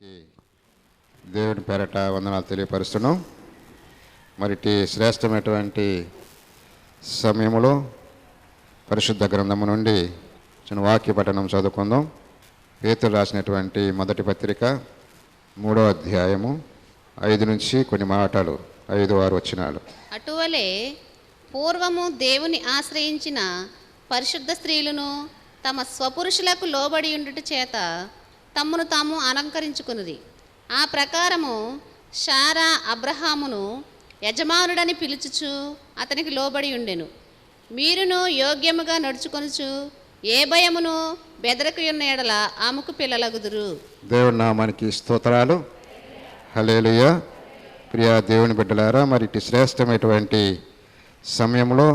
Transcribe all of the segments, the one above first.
అందరికీ దేవుని పేరట వందనాలు తెలియపరుస్తున్నాం. మరి శ్రేష్టమైనటువంటి సమయంలో పరిశుద్ధ గ్రంథము నుండి చిన్న వాక్య పఠనం చదువుకుందాం. పేతురు రాసినటువంటి మొదటి పత్రిక 3వ అధ్యాయము 5 నుంచి కొన్ని మాటలు 5-6 వచనాలు. అటువలే పూర్వము దేవుని ఆశ్రయించిన పరిశుద్ధ స్త్రీలను తమ స్వపురుషులకు లోబడి ఉండుట చేత తమ్మును తాము అలంకరించుకున్నది. ఆ ప్రకారము శారా అబ్రహామును యజమానుడని పిలుచుచు అతనికి లోబడి ఉండెను. మీరును యోగ్యముగా నడుచుకొనుచు ఏ భయమును బెదరకయున్న ఎడల ఆమెకు పిల్లలగుదురు. దేవుని నామానికి స్తోత్రాలు. హల్లెలూయా. ప్రియా దేవుని బిడ్డలారా, మరి శ్రేష్టమైనటువంటి సమయంలో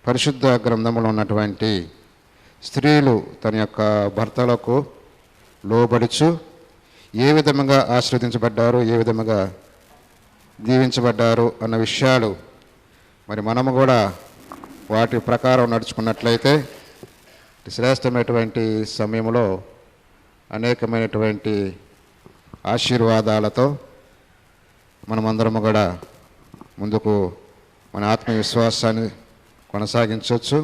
పరిశుద్ధ గ్రంథంలో ఉన్నటువంటి స్త్రీలు తన యొక్క భర్తలకు లోబడుచు ఏ విధముగా ఆశీర్వదించబడ్డారు, ఏ విధముగా దీవించబడ్డారు అన్న విషయాలు మరి మనము కూడా వాటి ప్రకారం నడుచుకున్నట్లయితే శ్రేష్టమైనటువంటి సమయంలో అనేకమైనటువంటి ఆశీర్వాదాలతో మనమందరము కూడా ముందుకు మన ఆత్మవిశ్వాసాన్ని కొనసాగించవచ్చు.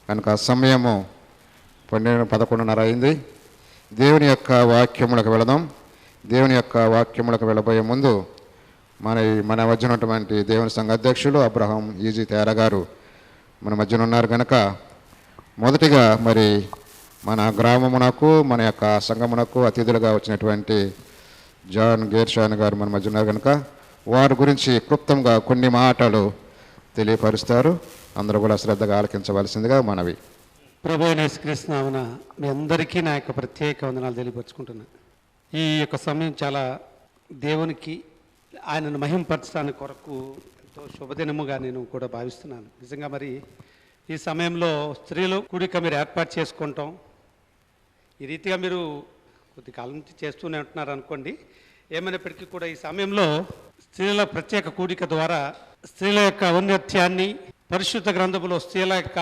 కనుక ఆ సమయము 11:30 అయింది. దేవుని యొక్క వాక్యములకు వెళదాం. దేవుని యొక్క వాక్యములకు వెళ్ళబోయే ముందు మన మధ్య ఉన్నటువంటి దేవుని సంఘ అధ్యక్షులు అబ్రహాం ఈజీ తేరా గారు మన మధ్యన ఉన్నారు కనుక మొదటిగా మరి మన గ్రామమునకు మన యొక్క సంఘమునకు అతిథులుగా వచ్చినటువంటి జాన్ గేర్షాన్ గారు మన మధ్య ఉన్నారు కనుక వారి గురించి క్లుప్తంగా కొన్ని మాటలు తెలియపరుస్తారు. అందరూ కూడా శ్రద్ధగా ఆలకించవలసిందిగా మనవి. ప్రభు యేసుక్రీస్తు నామమున మీ అందరికీ నా యొక్క ప్రత్యేక వందనాలు తెలియపరుచుకుంటున్నాను. ఈ యొక్క సమయం చాలా దేవునికి ఆయనను మహింపరచడానికి కొరకు ఎంతో శుభదినముగా నేను కూడా భావిస్తున్నాను. నిజంగా మరి ఈ సమయంలో స్త్రీలు కూడిక మీరు ఏర్పాటు చేసుకుంటాం ఈ రీతిగా మీరు కొద్ది కాలం నుంచి చేస్తూనే ఉంటున్నారు అనుకోండి. ఏమైనప్పటికీ కూడా ఈ సమయంలో స్త్రీల ప్రత్యేక కూడిక ద్వారా స్త్రీల యొక్క ఔన్నత్యాన్ని పరిశుద్ధ గ్రంథములో స్త్రీల యొక్క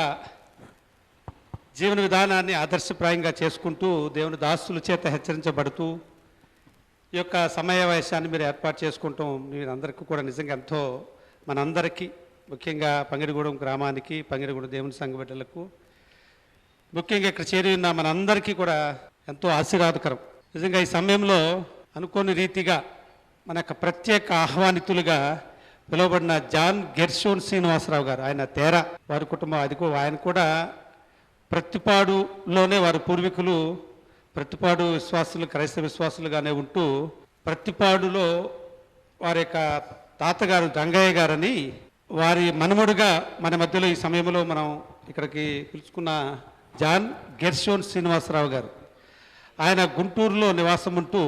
జీవన విధానాన్ని ఆదర్శప్రాయంగా చేసుకుంటూ దేవుని దాసుల చేత హెచ్చరించబడుతూ ఈ యొక్క సమావేశాన్ని మీరు ఏర్పాటు చేసుకుంటాం. మీరందరికీ కూడా నిజంగా ఎంతో మనందరికీ ముఖ్యంగా పంగిడిగూడెం గ్రామానికి, పంగిడిగూడెం దేవుని సంఘ బిడ్డలకు, ముఖ్యంగా ఇక్కడ చేరి ఉన్న మనందరికీ కూడా ఎంతో ఆశీర్వాదకరం. నిజంగా ఈ సమయంలో అనుకోని రీతిగా మన యొక్క ప్రత్యేక ఆహ్వానితులుగా పిలువబడిన జాన్ గెర్షోన్ శ్రీనివాసరావు గారు, ఆయన తేరా వారి కుటుంబం, ఆయన కూడా ప్రత్తిపాడులోనే వారి పూర్వీకులు ప్రత్తిపాడు విశ్వాసులు, క్రైస్తవ విశ్వాసులుగానే ఉంటూ ప్రత్తిపాడులో వారి యొక్క తాతగారు రంగయ్య గారని వారి మనమడుగా మన మధ్యలో ఈ సమయంలో మనం ఇక్కడికి పిలుచుకున్న జాన్ గెర్షోన్ శ్రీనివాసరావు గారు. ఆయన గుంటూరులో నివాసం ఉంటూ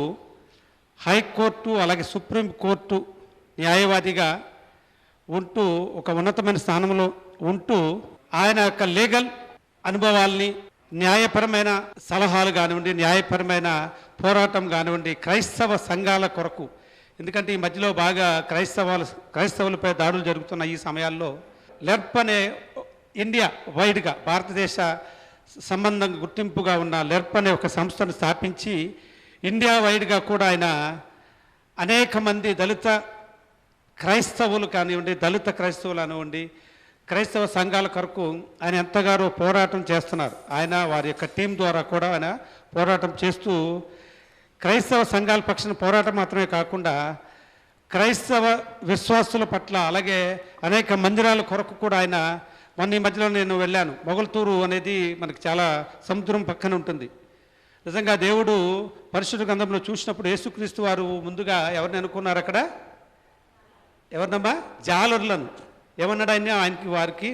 హైకోర్టు అలాగే సుప్రీంకోర్టు న్యాయవాదిగా ఉంటూ ఒక ఉన్నతమైన స్థానంలో ఉంటూ ఆయన యొక్క లీగల్ అనుభవాల్ని, న్యాయపరమైన సలహాలు కానివ్వండి, న్యాయపరమైన పోరాటం కానివ్వండి, క్రైస్తవ సంఘాల కొరకు, ఎందుకంటే ఈ మధ్యలో బాగా క్రైస్తవులపై దాడులు జరుగుతున్న ఈ సమయాల్లో లెర్ప్ అనే ఇండియా వైడ్గా భారతదేశ సంబంధం గుర్తింపుగా ఉన్న లెర్ప్ అనే ఒక సంస్థను స్థాపించి ఇండియా వైడ్గా కూడా ఆయన అనేక మంది దళిత క్రైస్తవులు కానివ్వండి, దళిత క్రైస్తవులు కానివ్వండి, క్రైస్తవ సంఘాల కొరకు ఆయన ఎంతగానో పోరాటం చేస్తున్నారు. ఆయన వారి యొక్క టీం ద్వారా కూడా ఆయన పోరాటం చేస్తూ క్రైస్తవ సంఘాల పక్షాన పోరాటం మాత్రమే కాకుండా క్రైస్తవ విశ్వాసుల పట్ల అలాగే అనేక మందిరాల కొరకు కూడా ఆయన మొన్న ఈ మధ్యలో నేను వెళ్ళాను. మొగల్తూరు అనేది మనకి చాలా సముద్రం పక్కన ఉంటుంది. నిజంగా దేవుడు పరిశుద్ధ గ్రంథంలో చూసినప్పుడు యేసుక్రీస్తు వారు ముందుగా ఎవరిని అనుకున్నారు అక్కడ? ఎవరినమ్మా? జాలరులను. ఏమన్నాడు ఆయనకి వారికి,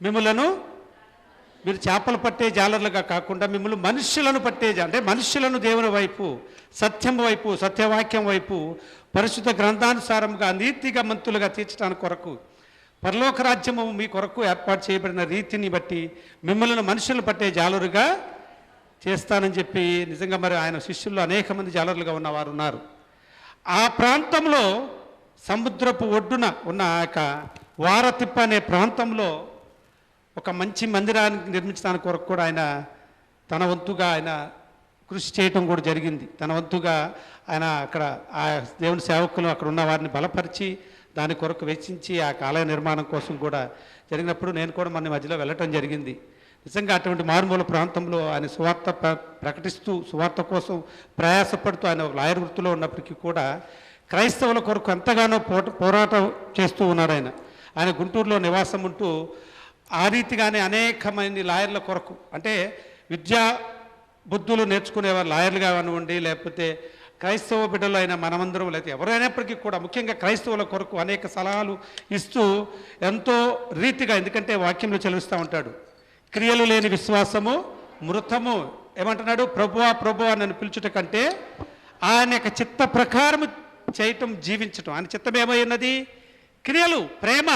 మిమ్మలను మీరు చేపలు పట్టే జాలర్లుగా కాకుండా మిమ్మల్ని మనుష్యులను పట్టే, అంటే మనుష్యులను దేవుని వైపు, సత్యం వైపు, సత్యవాక్యం వైపు, పరిశుద్ధ గ్రంథానుసారంగా నీతిగా మంతులుగా తీర్చడానికి కొరకు, పరలోక రాజ్యము మీ కొరకు ఏర్పాటు చేయబడిన రీతిని బట్టి మిమ్మల్ని మనుషులు పట్టే జాలరుగా చేస్తానని చెప్పి నిజంగా మరి ఆయన శిష్యుల్లో అనేక మంది జాలరులుగా ఉన్నవారు ఉన్నారు. ఆ ప్రాంతంలో సముద్రపు ఒడ్డున ఉన్న యొక్క వారతిప్ప అనే ప్రాంతంలో ఒక మంచి మందిరాన్ని నిర్మించడానికి కొరకు కూడా ఆయన తన వంతుగా ఆయన కృషి చేయటం కూడా జరిగింది. తన వంతుగా ఆయన అక్కడ ఆ దేవుని సేవకులు అక్కడ ఉన్న వారిని బలపరిచి దాని కొరకు వెచ్చించి ఆ ఆలయ నిర్మాణం కోసం కూడా జరిగినప్పుడు నేను కూడా మన మధ్యలో వెళ్ళటం జరిగింది. నిజంగా అటువంటి మారుమూల ప్రాంతంలో ఆయన సువార్త ప్రకటిస్తూ సువార్త కోసం ప్రయాసపడుతూ ఆయన ఒక లాయర్ వృత్తిలో ఉన్నప్పటికీ కూడా క్రైస్తవుల కొరకు ఎంతగానో పోరాటం చేస్తూ ఉన్నాడు. ఆయన గుంటూరులో నివాసం ఉంటూ ఆ రీతిగానే అనేక మంది లాయర్ల కొరకు, అంటే విద్యా బుద్ధులు నేర్చుకునేవారు లాయర్లు కానివ్వండి, లేకపోతే క్రైస్తవ బిడ్డలు అయిన మనమందరం, లేకపోతే ఎవరైనప్పటికీ కూడా ముఖ్యంగా క్రైస్తవుల కొరకు అనేక సలహాలు ఇస్తూ ఎంతో రీతిగా, ఎందుకంటే వాక్యంలో చదివిస్తూ ఉంటాడు, క్రియలు లేని విశ్వాసము మృతము. ఏమంటున్నాడు? ప్రభువా ప్రభువా నన్ను పిలుచుట కంటే ఆయన యొక్క చిత్త ప్రకారం చేయటం, జీవించటం. ఆయన చిత్తం ఏమైనది? క్రియలు, ప్రేమ,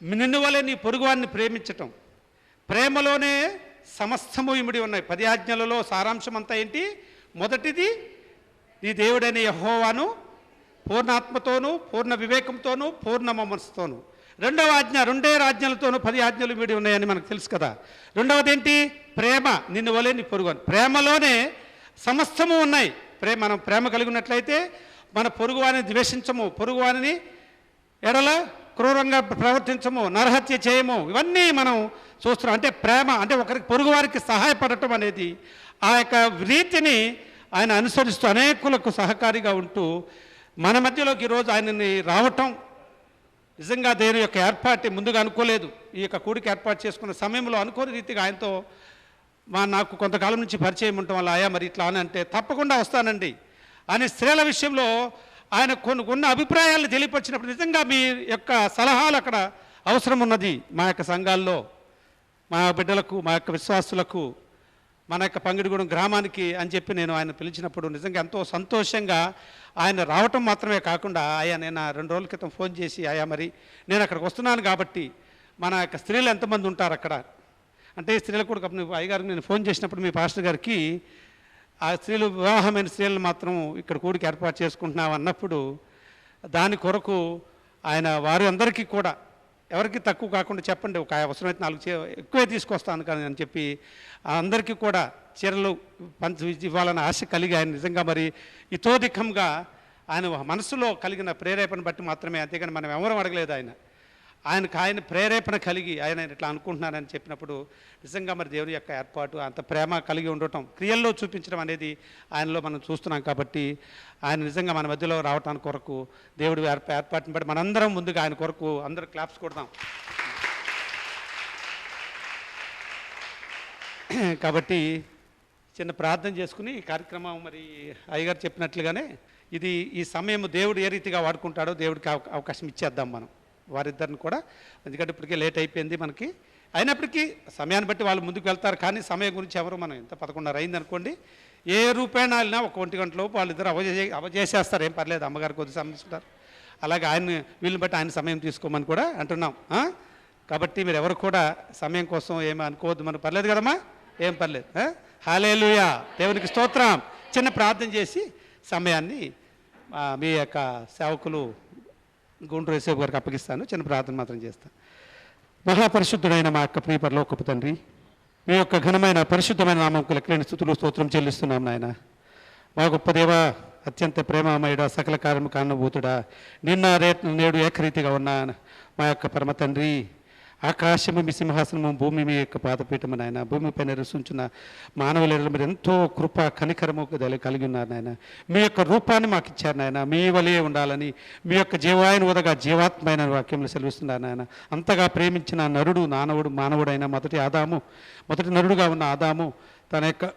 నిన్ను వలె నీ పొరుగువాన్ని ప్రేమించటం. ప్రేమలోనే సమస్తము ఇమిడి ఉన్నాయి. 10 ఆజ్ఞలలో సారాంశం అంతా ఏంటి? మొదటిది, నీ దేవుడైన యెహోవాను పూర్ణాత్మతోనూ పూర్ణ వివేకంతోనూ పూర్ణ మనస్సుతోనూ. రెండవ ఆజ్ఞ, 2 ఆజ్ఞలతోనూ 10 ఆజ్ఞలు ఇమిడి ఉన్నాయని మనకు తెలుసు కదా. రెండవది ఏంటి? ప్రేమ, నిన్ను వలె నీ పొరుగు. ప్రేమలోనే సమస్తము ఉన్నాయి. మనం ప్రేమ కలిగి ఉన్నట్లయితే మన పొరుగువారిని ద్వేషించము, పొరుగువారిని ఎడల క్రూరంగా ప్రవర్తించము, నరహత్య చేయము. ఇవన్నీ మనం చూస్తున్నాం. అంటే ప్రేమ అంటే ఒకరికి పొరుగువారికి సహాయపడటం అనేది ఆ యొక్క రీతిని ఆయన అనుసరిస్తూ అనేకులకు సహకారిగా ఉంటూ మన మధ్యలోకి ఈరోజు ఆయనని రావటం నిజంగా దేవుని యొక్క ఏర్పాటు ముందుగా అనుకోలేదు. ఈ యొక్క కూడికి ఏర్పాటు చేసుకున్న సమయంలో అనుకోని రీతిగా ఆయనతో నాకు కొంతకాలం నుంచి పరిచయం ఉండటం వల్ల, అయ్యా మరి ఇట్లా అని అంటే తప్పకుండా వస్తానండి అని స్త్రీల విషయంలో ఆయన కొన్ని అభిప్రాయాలను తెలియపరిచినప్పుడు నిజంగా మీ యొక్క సలహాలు అక్కడ అవసరం ఉన్నది మా యొక్క సంఘాల్లో, మా బిడ్డలకు, మా యొక్క విశ్వాసులకు, మన యొక్క పంగిడిగూడెం గ్రామానికి అని చెప్పి నేను ఆయన పిలిచినప్పుడు నిజంగా ఎంతో సంతోషంగా ఆయన రావటం మాత్రమే కాకుండా, అయ్యా నేను 2 రోజుల క్రితం ఫోన్ చేసి, అయ్యా మరి నేను అక్కడికి వస్తున్నాను కాబట్టి మన యొక్క స్త్రీలు ఎంతమంది ఉంటారు అక్కడ అంటే, స్త్రీలు కూడా అయ్యగారికి నేను ఫోన్ చేసినప్పుడు మీ పాస్టర్ గారికి ఆ స్త్రీలు, వివాహమైన స్త్రీలను మాత్రం ఇక్కడ కూడికి ఏర్పాటు చేసుకుంటున్నాం అన్నప్పుడు దాని కొరకు ఆయన వారు అందరికీ కూడా ఎవరికి తక్కువ కాకుండా చెప్పండి, ఒక అవసరమైతే 4 ఎక్కువే తీసుకొస్తాను కానీ అని చెప్పి అందరికీ కూడా చీరలు ఇవ్వాలన్న ఆశ కలిగి ఆయన నిజంగా మరి ఇతోధికంగా ఆయన మనసులో కలిగిన ప్రేరేపణ బట్టి మాత్రమే, అంతేగాని మనం ఎవరూ అడగలేదు. ఆయన ప్రేరేపణ కలిగి ఆయన ఇట్లా అనుకుంటున్నానని చెప్పినప్పుడు నిజంగా మరి దేవుని యొక్క ఏర్పాటు అంత ప్రేమ కలిగి ఉండటం, క్రియల్లో చూపించడం అనేది ఆయనలో మనం చూస్తున్నాం. కాబట్టి ఆయన నిజంగా మన మధ్యలో రావటానికి కొరకు దేవుడి ఏర్పాటుని బట్టి మనందరం ముందుగా ఆయన కొరకు అందరూ క్లాప్స్ కొడదాం. కాబట్టి చిన్న ప్రార్థన చేసుకుని ఈ కార్యక్రమం మరి అయ్యగారు చెప్పినట్లుగానే ఈ సమయం దేవుడు ఏ రీతిగా వాడుకుంటాడో దేవుడికి అవకాశం ఇచ్చేద్దాం మనం వారిద్దరిని కూడా. ఎందుకంటే ఇప్పటికే లేట్ అయిపోయింది మనకి. అయినప్పటికీ సమయాన్ని బట్టి వాళ్ళు ముందుకు వెళ్తారు. కానీ సమయం గురించి ఎవరు మనం ఎంత 11:30 అయింది అనుకోండి, ఏ రూపాయన వెళ్ళినా 1 గంట లోపు వాళ్ళిద్దరు అవజేసేస్తారు. ఏం పర్లేదు, అమ్మగారు కొద్ది సమయం ఇస్తారు. అలాగే వీళ్ళని బట్టి ఆయన సమయం తీసుకోమని కూడా అంటున్నాం. కాబట్టి మీరు ఎవరు కూడా సమయం కోసం ఏమీ అనుకోవద్దు. మనకు పర్లేదు కదమ్మా, ఏం పర్లేదు. హల్లెలూయా, దేవునికి స్తోత్రం. చిన్న ప్రార్థన చేసి సమయాన్ని మీ యొక్క సేవకులు గుంటూరు యేసేపు గారికి అప్పగిస్తాను. చిన్న ప్రార్థన మాత్రం చేస్తాను. మహాపరిశుద్ధుడైన మా యొక్క ప్రియ పరలోకపు తండ్రి, మీ యొక్క ఘనమైన పరిశుద్ధమైన నామముకు లెక్కలేని స్తుతులు స్తోత్రం చెల్లిస్తున్నాం నాయన. మా గొప్ప దేవ, అత్యంత ప్రేమమయుడ, సకల కార్యము కారణభూతుడా, నిన్న నేడు ఏకరీతిగా ఉన్న మా యొక్క పరమ తండ్రి, ఆకాశము మీ సింహాసనము, భూమి మీ యొక్క పాదపీఠము నాయన. భూమిపై నివసించున్న మానవుల మీరు ఎంతో కృప కనికరము కలిగి ఉన్నారు నాయన. మీ యొక్క రూపాన్ని మాకు ఇచ్చారు నాయన. మీ వలే ఉండాలని మీ యొక్క జీవాయన ఉదగా జీవాత్మైన వాక్యంలో సెలవిస్తున్నారు నాయన. అంతగా ప్రేమించిన నరుడు మానవుడైన మొదటి నరుడుగా ఉన్న ఆదాము తన యొక్క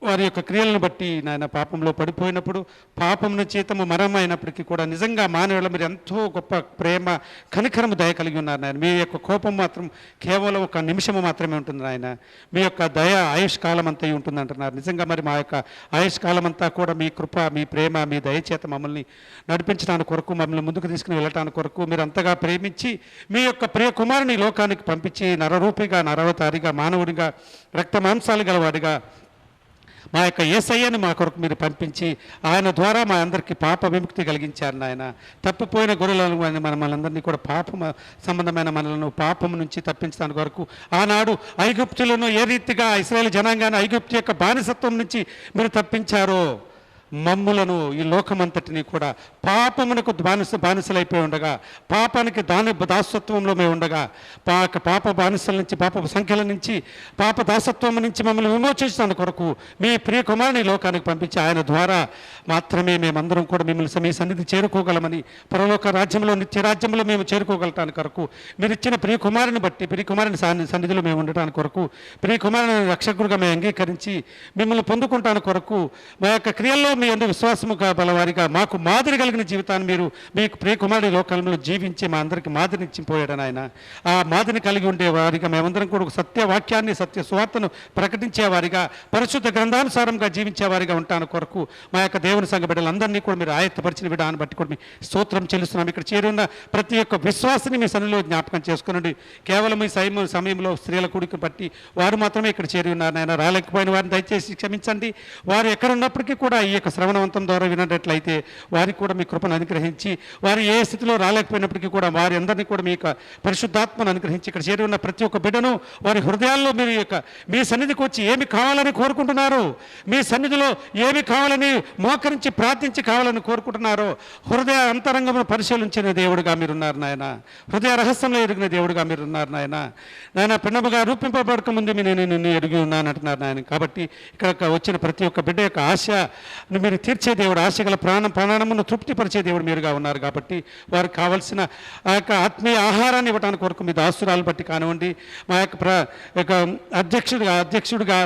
వారి యొక్క క్రియలను బట్టి నాయన పాపంలో పడిపోయినప్పుడు పాపమును జీతము మరణం అయినప్పటికీ కూడా నిజంగా మానవుల మీరు ఎంతో గొప్ప ప్రేమ కనికరము దయ కలిగి ఉన్నారు నాయన. మీ యొక్క కోపం మాత్రం కేవలం 1 నిమిషము మాత్రమే ఉంటుంది నాయన. మీ యొక్క దయ ఆయుష్కాలం అంతా ఉంటుంది అంటున్నారు. నిజంగా మరి మా యొక్క ఆయుష్కాలం అంతా కూడా మీ కృప, మీ ప్రేమ, మీ దయచేత మమ్మల్ని నడిపించడానికి కొరకు, మమ్మల్ని ముందుకు తీసుకుని వెళ్ళటానికి కొరకు మీరు అంతగా ప్రేమించి మీ యొక్క ప్రియ కుమారుని లోకానికి పంపించి నరరూపిగా, నరవతారిగా, మానవుడిగా, రక్త మాంసాలు గలవాడిగా మా యొక్క యేసయ్యను మా కొరకు మీరు పంపించి ఆయన ద్వారా మా అందరికీ పాప విముక్తి కలిగించారు నాయన. తప్పిపోయిన గొర్రెలను మనల్ని కూడా సంబంధమైన మనలను పాపం నుంచి తప్పించడానికి వరకు ఆనాడు ఐగుప్తులను ఏ రీతిగా ఇశ్రాయేలు జనాంగాన్ని ఐగుప్తు యొక్క బానిసత్వం నుంచి మీరు తప్పించారో మమ్ములను ఈ లోకమంతటిని కూడా పాపమునకు బానిసలైపోయి ఉండగా, పాపానికి దాసత్వంలో మేము ఉండగా, పాప బానిసల నుంచి, పాప సంఖ్యల నుంచి, పాప దాసత్వం నుంచి మమ్మల్ని విమోచించడానికి కొరకు మీ ప్రియ కుమారుని లోకానికి పంపించి ఆయన ద్వారా మాత్రమే మేమందరం కూడా మిమ్మల్ని మీ సన్నిధి చేరుకోగలమని, పరలోక రాజ్యంలో నిత్య రాజ్యంలో మేము చేరుకోగలటానికి కొరకు మీరు ఇచ్చిన ప్రియ కుమారుని బట్టి, ప్రియ కుమారుని సన్నిధిలో మేము ఉండటానికి కొరకు, ప్రియ కుమారుని రక్షకుడిగా మేము అంగీకరించి మిమ్మల్ని పొందుకుంటానికి కొరకు మా యొక్క క్రియల్లో మీ అందరూ విశ్వాసము బలవారిగా మాకు మాదిరి కలిగిన జీవితాన్ని మీరు మీకు ప్రియ కుమారుడి లోకంలో జీవించి మా అందరికీ మాదిరినిచ్చిపోయాడని ఆయన. ఆ మాదిరిని కలిగి ఉండే వారిగా మేమందరం కూడా సత్య వాక్యాన్ని, సత్య సువార్తను ప్రకటించేవారిగా, పరిశుద్ధ గ్రంథానుసారంగా జీవించేవారిగా ఉంటాను కొరకు మా యొక్క దేవుని సంఘ బిడ్డలందరినీ కూడా మీరు ఆయత్తపరిచిన విధానం బట్టి కూడా మీ స్తోత్రం చెల్లిస్తున్నాం. ఇక్కడ చేరున్న ప్రతి ఒక్క విశ్వాసిని మీ సన్నిధిలో జ్ఞాపకం చేసుకునండి. కేవలం ఈ సమయంలో స్త్రీల కూడిక బట్టి వారు మాత్రమే ఇక్కడ చేరి ఉన్నారు నాయన. రాలేకపోయిన వారిని దయచేసి క్షమించండి. వారు ఎక్కడ ఉన్నప్పటికీ కూడా ఈ యొక్క శ్రవణవంతం ద్వారా వినట్లయితే వారికి కూడా మీ కృపను అనుగ్రహించి, వారు ఏ స్థితిలో రాలేకపోయినప్పటికీ కూడా వారి అందరినీ కూడా మీ యొక్క పరిశుద్ధాత్మను అనుగ్రహించి ఇక్కడ చేరి ఉన్న ప్రతి ఒక్క బిడ్డను వారి హృదయాల్లో మీరు మీ సన్నిధికి వచ్చి ఏమి కావాలని కోరుకుంటున్నారు, మీ సన్నిధిలో ఏమి కావాలని మోకరించి ప్రార్థించి కావాలని కోరుకుంటున్నారో హృదయ అంతరంగమును పరిశీలించిన దేవుడుగా మీరున్నారు నాయన. హృదయ రహస్యంలో ఎరిగిన దేవుడుగా మీరున్నారు నాయన. నాయన పిన్నముగా రూపింపబడక ముందు నేను నిన్ను ఎరిగి ఉన్నాను అంటున్నారు నాయన. కాబట్టి ఇక్కడ వచ్చిన ప్రతి ఒక్క బిడ్డ యొక్క ఆశ మీరు తీర్చే దేవుడు, ఆశగల ప్రాణమును తృప్తిపరిచే దేవుడు మీరుగా ఉన్నారు. కాబట్టి వారికి కావాల్సిన ఆ యొక్క ఆత్మీయ ఆహారాన్ని ఇవ్వడానికి కొరకు మీ దాసురాలు బట్టి కానివ్వండి, మా యొక్క అధ్యక్షుడిగా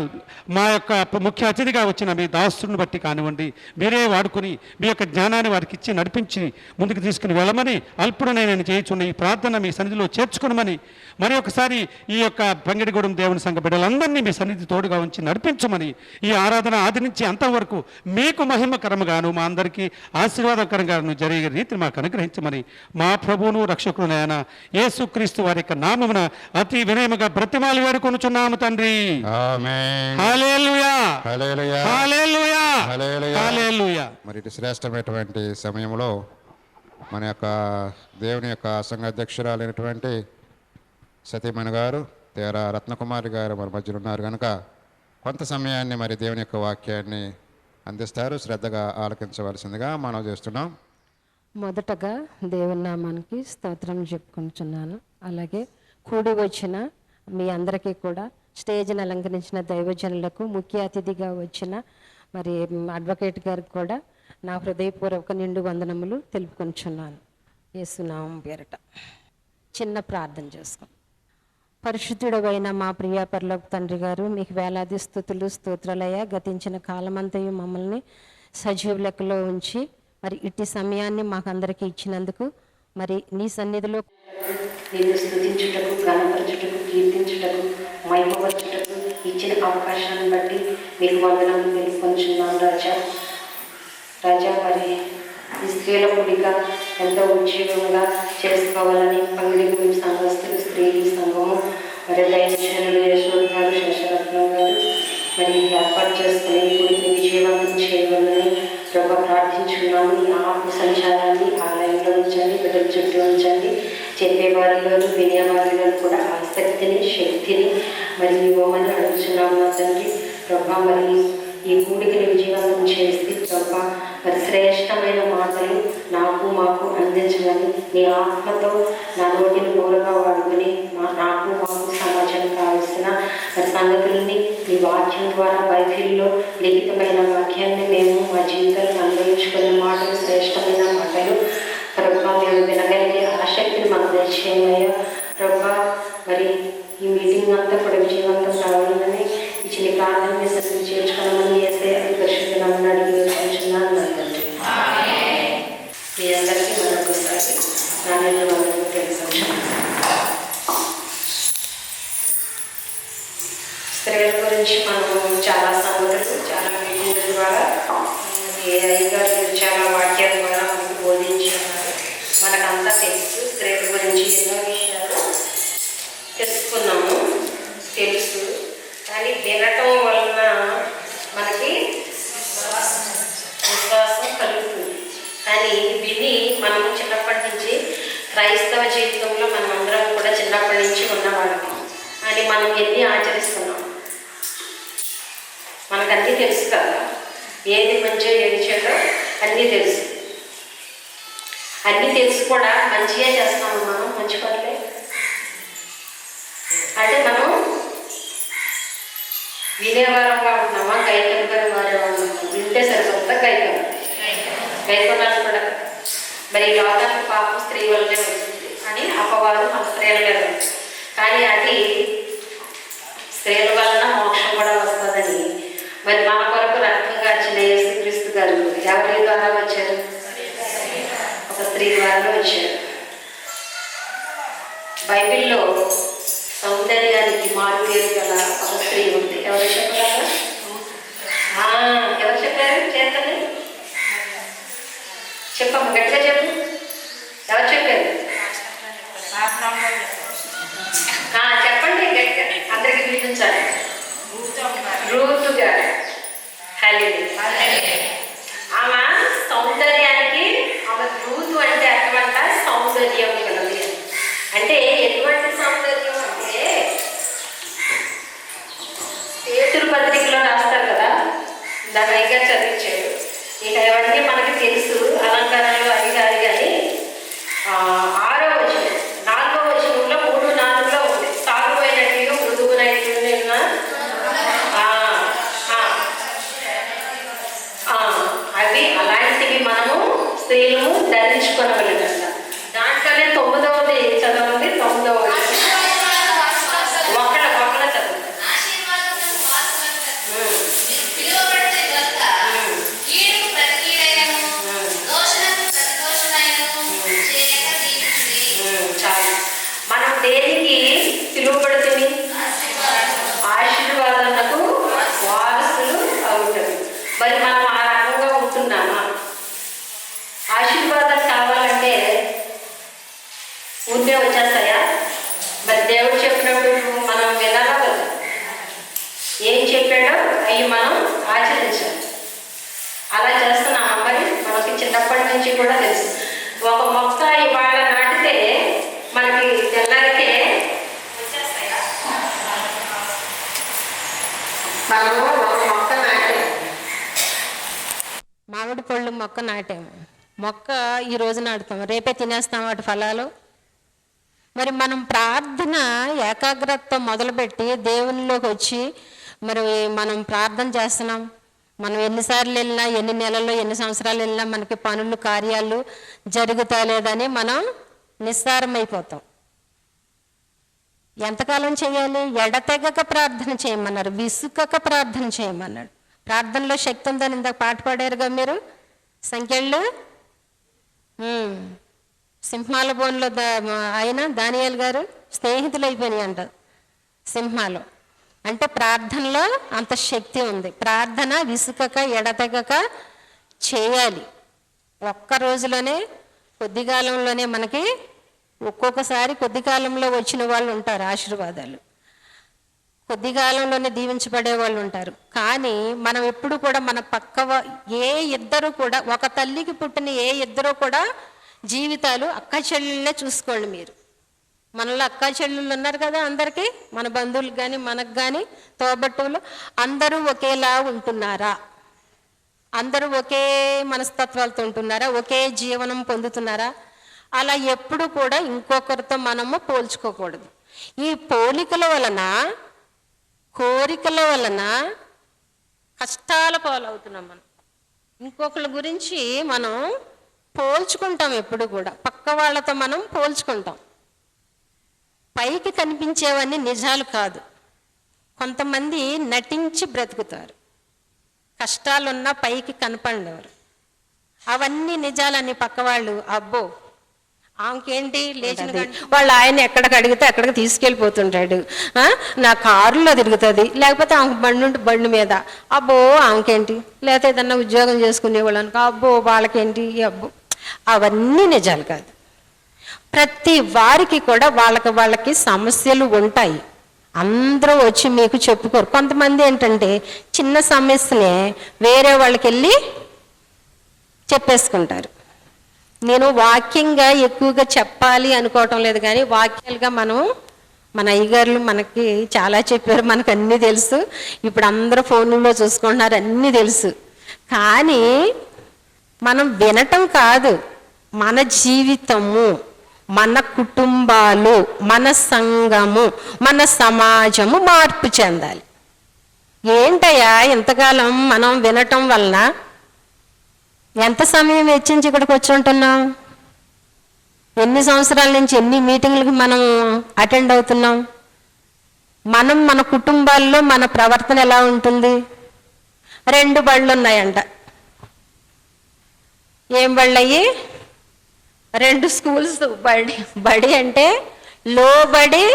మా యొక్క ముఖ్య అతిథిగా వచ్చిన మీ దాసుని బట్టి కానివ్వండి, మీరే వాడుకొని మీ యొక్క జ్ఞానాన్ని వారికి ఇచ్చి నడిపించి ముందుకు తీసుకుని వెళ్ళమని అల్పుడు నేను చేయుచున్న ఈ ప్రార్థన మీ సన్నిధిలో చేర్చుకునమని మరి ఒకసారి ఈ యొక్క పంగిడిగూడెం దేవుని సంఘ బిడ్డలందరినీ మీ సన్నిధి తోడుగా ఉంచి నడిపించమని, ఈ ఆరాధన ఆది నుంచి అంతవరకు మీకు మహిమకరముగాను మా అందరికీ ఆశీర్వాదకరంగాను జరిగే రీతిని మాకు అనుగ్రహించమని మా ప్రభువును రక్షకుడునైన యేసుక్రీస్తు వారి యొక్క నామమున అతి వినయముగా బ్రతిమాలి వేడుకొనుచున్నాము తండ్రి. హల్లెలూయా, హల్లెలూయా, హల్లెలూయా. మరి ఇటు శ్రేష్టమైనటువంటి సమయంలో మన యొక్క దేవుని యొక్క సంఘ అధ్యక్షురాలైనటువంటి సతీమణి గారు తేరా రత్నకుమారి గారు మన మధ్యలో ఉన్నారు కనుక కొంత సమయాన్ని మరి దేవుని యొక్క వాక్యాన్ని అందిస్తారు. శ్రద్ధగా ఆలకించవలసిందిగా మనం చేస్తున్నాం. మొదటగా దేవుని నామానికి స్తోత్రం చెప్పుకుంటున్నాను. అలాగే కూడి వచ్చిన మీ అందరికీ కూడా స్టేజ్ని అలంకరించిన దైవజనులకు, ముఖ్య అతిథిగా వచ్చిన మరి అడ్వకేట్ గారికి కూడా నా హృదయపూర్వక నిండు వందనములు తెలుపుకొంచున్నాను. యేసునామం పేరట చిన్న ప్రార్థన చేసుకో. పరిశుద్ధుడవైన మా ప్రియ పరలోక తండ్రి గారు, మీకు వేలాది స్తుతులు స్తోత్రాలయ్య. గతించిన కాలమంతయు మమ్మల్ని సజీవ లెక్కలో ఉంచి మరి ఇట్టి సమయాన్ని మాకందరికీ ఇచ్చినందుకు మరి నీ సన్నిధిలో నేను స్తుతించుటకు, గణపరచుటకు, కీర్తించుటకు, మహిమపరచుటకు ఇచ్చిన అవకాశాన్ని బట్టి మీకు వందనాలు తెలుపుకొంచున్నాను రాజా. మరి ఈ స్త్రీల కూడిక ఎంతో ఉజ్జీవంగా చేసుకోవాలని పంగిడిగూడెం సంఘస్థులు, స్త్రీలు సంఘము మరి దైవజనులు యశ్వంత్ గారు, శశరత్నం గారు మరి ఏర్పాటు చేసుకుని కూడికి విజయవంతం చేయాలని ప్రభు ప్రార్థించుకున్నాము. ఈ ఆత్మ సంచారాన్ని ఆలయంలో ఉంచండి, బిడ్డల చుట్టూ ఉంచండి. చెప్పేవారిలోను వినేవారిలోను కూడా ఆసక్తిని, శక్తిని మరి ఇవ్వమని అడుగుతున్నాము నా తండ్రి. ప్రభా మరి ఈ కూడికని విజయవంతం చేసి ప్రభా మరి శ్రేష్టమైన మాటలు నాకు మాకు అందించమని నీ ఆత్మతో నా నోటిని మూలగా వాడుకుని నాకు మాకు సమాజానికి కావలసిన సంగతుల్ని నీ వాక్యం ద్వారా బైబిల్లో లిఖితమైన వాక్యాన్ని మేము మా జీవితాలను అనుభవించుకునే మాటలు, శ్రేష్టమైన మాటలు ప్రభా మేము వినగలిగే ఆసక్తిని మాకు దయచేయమయ్యా. ప్రభా మరి ఈ మీటింగ్ అంతా కూడా విజయవంతం కావాలని ఇచ్చిన ప్రార్థన మీ సన్నిధిని చేర్చుకోవాలని యేసయ్య పరిశుద్ధ నామమున అడిగి వేడుకొంచున్నాను నా తండ్రి. మీ అందరికీ మరొకసారి నా నిండు వందనములు తెలుపుకొంచున్నాను. స్త్రీల గురించి మనము చాలా సంగతులు, చాలా మీటింగ్ల ద్వారా ఏ అయ్యగారు చాలా వాక్యాల ద్వారా మనకు బోధించున్నారు. మనకంతా తెలుసు. స్త్రీల గురించి ఎన్నో విషయాలు తెలుసుకున్నాము, తెలుసు. కానీ వినటం వలన మనకి క్రైస్తవ జీవితంలో మనమందరం కూడా చిన్నప్పటి నుంచి ఉన్నవాళ్ళం అని మనం ఎన్ని ఆచరిస్తున్నాం. మనకన్నీ తెలుసు కదా, ఏది మంచిగా ఏది చెడో అన్నీ తెలుసు. అన్నీ తెలిసి కూడా మంచిగా చేస్తాము మనం, మంచి పనులే. అంటే మనం వినేవారంగా ఉంటున్నామా, గైకొనగల వారంగా ఉంటున్నాం? వింటే సరిపోతుందా? గైకొనాలి కూడా. మరి ఈ లోకానికి పాపం స్త్రీ వల్లనే వచ్చింది అని అపవాదం మన స్త్రీల మీద ఉంది. కానీ అది స్త్రీల వలన మోక్షం కూడా వస్తుందని మరి మన కొరకు రక్తం కార్చిన యేసుక్రీస్తు గారు ఎవరి ద్వారా వచ్చారు? ఒక స్త్రీ ద్వారా వచ్చారు. బైబిల్లో సౌందర్యానికి మారుపేరు గల ఒక స్త్రీ ఉంది. ఎవరు చెప్పగలరా? ఎవరు చెప్పారు? చేతనే చెప్పమ్మ, గట్టిగా చెప్పు. ఎవరు చెప్పారు? చెప్పండి గట్టిగా, అందరికి వినిపించాలి. రూతు గారు. ఆమె సౌందర్యానికి, ఆమె రూతు అంటే అర్థమంట సౌందర్యం కలది. అంటే ఎటువంటి సౌందర్యం అంటే పేతురు పత్రికలో రాస్తారు కదా, దాని పైగా చదివించాడు. ఇక ఇవన్నీ మనకి తెలుసు, అలంకరణలు అవి కాదు. కానీ 6వ వచనం 4వ వచనంలో 3:4లో ఉంది. సాగుపోయినట్టు మృదువునైన అవి అలాంటివి మనము స్త్రీలు ధరించుకోనగలగంట. దాంట్లోనే 9వది చదవండి. 9వ ఒకళ్ళ చదువు. చాలు. మనం దేనికి పిలువబడుతుంది? ఆశీర్వాదాలకు వారసులు అవుతారు. మరి మనం ఆ రకంగా ఉంటున్నామా? ఆశీర్వాదం కావాలంటే ఉంటే వచ్చేస్తాయా? మరి దేవుడు చెప్పినప్పుడు మనం వినాలా కదా? ఏం చెప్పాడో అవి మనం ఆచరించాలి. అలా చేస్తున్నామా? మరి మనకి చిన్నప్పటి నుంచి కూడా తెలుసు. ఒక మొక్క ఇవాళ నాటితే మనకి తెల్లరికే వచ్చేస్తాయా? మనము ఒక మొక్క నాటాము, మామిడి పళ్ళు మొక్క నాటాము. మొక్క ఈ రోజు నాటుతాం, రేపే తినేస్తాం వాటి ఫలాలు. మరి మనం ప్రార్థన ఏకాగ్రతతో మొదలుపెట్టి దేవునిలోకి వచ్చి మరి మనం ప్రార్థన చేస్తున్నాం. మనం ఎన్నిసార్లు వెళ్ళినా, ఎన్ని నెలల్లో, ఎన్ని సంవత్సరాలు వెళ్ళినా మనకి పనులు, కార్యాలు జరుగుతా లేదని మనం నిస్సారమైపోతాం. ఎంతకాలం చేయాలి? ఎడతెగక ప్రార్థన చేయమన్నారు, విసుకక ప్రార్థన చేయమన్నాడు. ప్రార్థనలో శక్తి ఉందని ఇందాక పాట పాడారుగా మీరు. సంఖ్యలు సింహాల బోన్లో ఆయన దానియేలు గారు స్నేహితులు అయిపోయినాయి అంట సింహాలు. అంటే ప్రార్థనలో అంత శక్తి ఉంది. ప్రార్థన విసుకక ఎడతెగక చేయాలి. ఒక్క రోజులోనే, కొద్ది కాలంలోనే మనకి ఒక్కొక్కసారి కొద్ది కాలంలో వచ్చిన వాళ్ళు ఉంటారు ఆశీర్వాదాలు, కొద్ది కాలంలోనే దీవించబడే వాళ్ళు ఉంటారు. కానీ మనం ఎప్పుడు కూడా మన ఏ ఇద్దరు కూడా, ఒక తల్లికి పుట్టిన ఏ ఇద్దరు కూడా జీవితాలు అక్క చెల్లెళ్ళనే చూసుకోండి మీరు. మనలో అక్క చెల్లెళ్ళు ఉన్నారు కదా అందరికీ, మన బంధువులకు కానీ మనకు కానీ తోబట్టువులు అందరూ ఒకేలా ఉంటున్నారా? అందరూ ఒకే మనస్తత్వాలతో ఉంటున్నారా? ఒకే జీవనం పొందుతున్నారా? అలా ఎప్పుడు కూడా ఇంకొకరితో మనము పోల్చుకోకూడదు. ఈ పోలికల వలన, కోరికల వలన కష్టాల పాలవుతున్నాం. మనం ఇంకొకరి గురించి మనం పోల్చుకుంటాం. ఎప్పుడు కూడా పక్క వాళ్ళతో మనం పోల్చుకుంటాం. పైకి కనిపించేవన్నీ నిజాలు కాదు. కొంతమంది నటించి బ్రతుకుతారు, కష్టాలున్నా పైకి కనపడేవారు. అవన్నీ నిజాలని పక్క వాళ్ళు అబ్బో ఆమెకేంటి లేచిన వాళ్ళు ఆయన ఎక్కడికి అడిగితే అక్కడికి తీసుకెళ్ళిపోతుంటాడు. నా కారులో తిరుగుతుంది, లేకపోతే ఆమెకు బండి మీద అబ్బో ఆమెకేంటి, లేకపోతే ఏదన్నా ఉద్యోగం చేసుకునేవాళ్ళు అనుకో అబ్బో వాళ్ళకేంటి అబ్బో. అవన్నీ నిజాలు కాదు. ప్రతి వారికి కూడా వాళ్ళకి సమస్యలు ఉంటాయి. అందరూ వచ్చి మీకు చెప్పుకోరు. కొంతమంది ఏంటంటే చిన్న సమస్యనే వేరే వాళ్ళకి వెళ్ళి చెప్పేసుకుంటారు. నేను వాక్యంగా ఎక్కువగా చెప్పాలి అనుకోవటం లేదు, కానీ వాక్యాలుగా మన అయ్యగారులు మనకి చాలా చెప్పారు, మనకు అన్నీ తెలుసు. ఇప్పుడు అందరూ ఫోన్లో చూసుకుంటున్నారు, అన్నీ తెలుసు. కానీ మనం వినటం కాదు, మన జీవితము, మన కుటుంబాలు, మన సంఘము, మన సమాజము మార్పు చెందాలి. ఏంటయ్యా ఇంతకాలం మనం వినటం వలన ఎంత సమయం వెచ్చించి ఇక్కడికి వచ్చి ఉంటున్నాం? ఎన్ని సంవత్సరాల నుంచి ఎన్ని మీటింగ్లకు మనం అటెండ్ అవుతున్నాం? మన కుటుంబాల్లో మన ప్రవర్తన ఎలా ఉంటుంది? 2 బళ్ళు ఉన్నాయంట. ఏం బళ్ళయ్యి? 2 స్కూల్స్. బడి అంటే లోబడి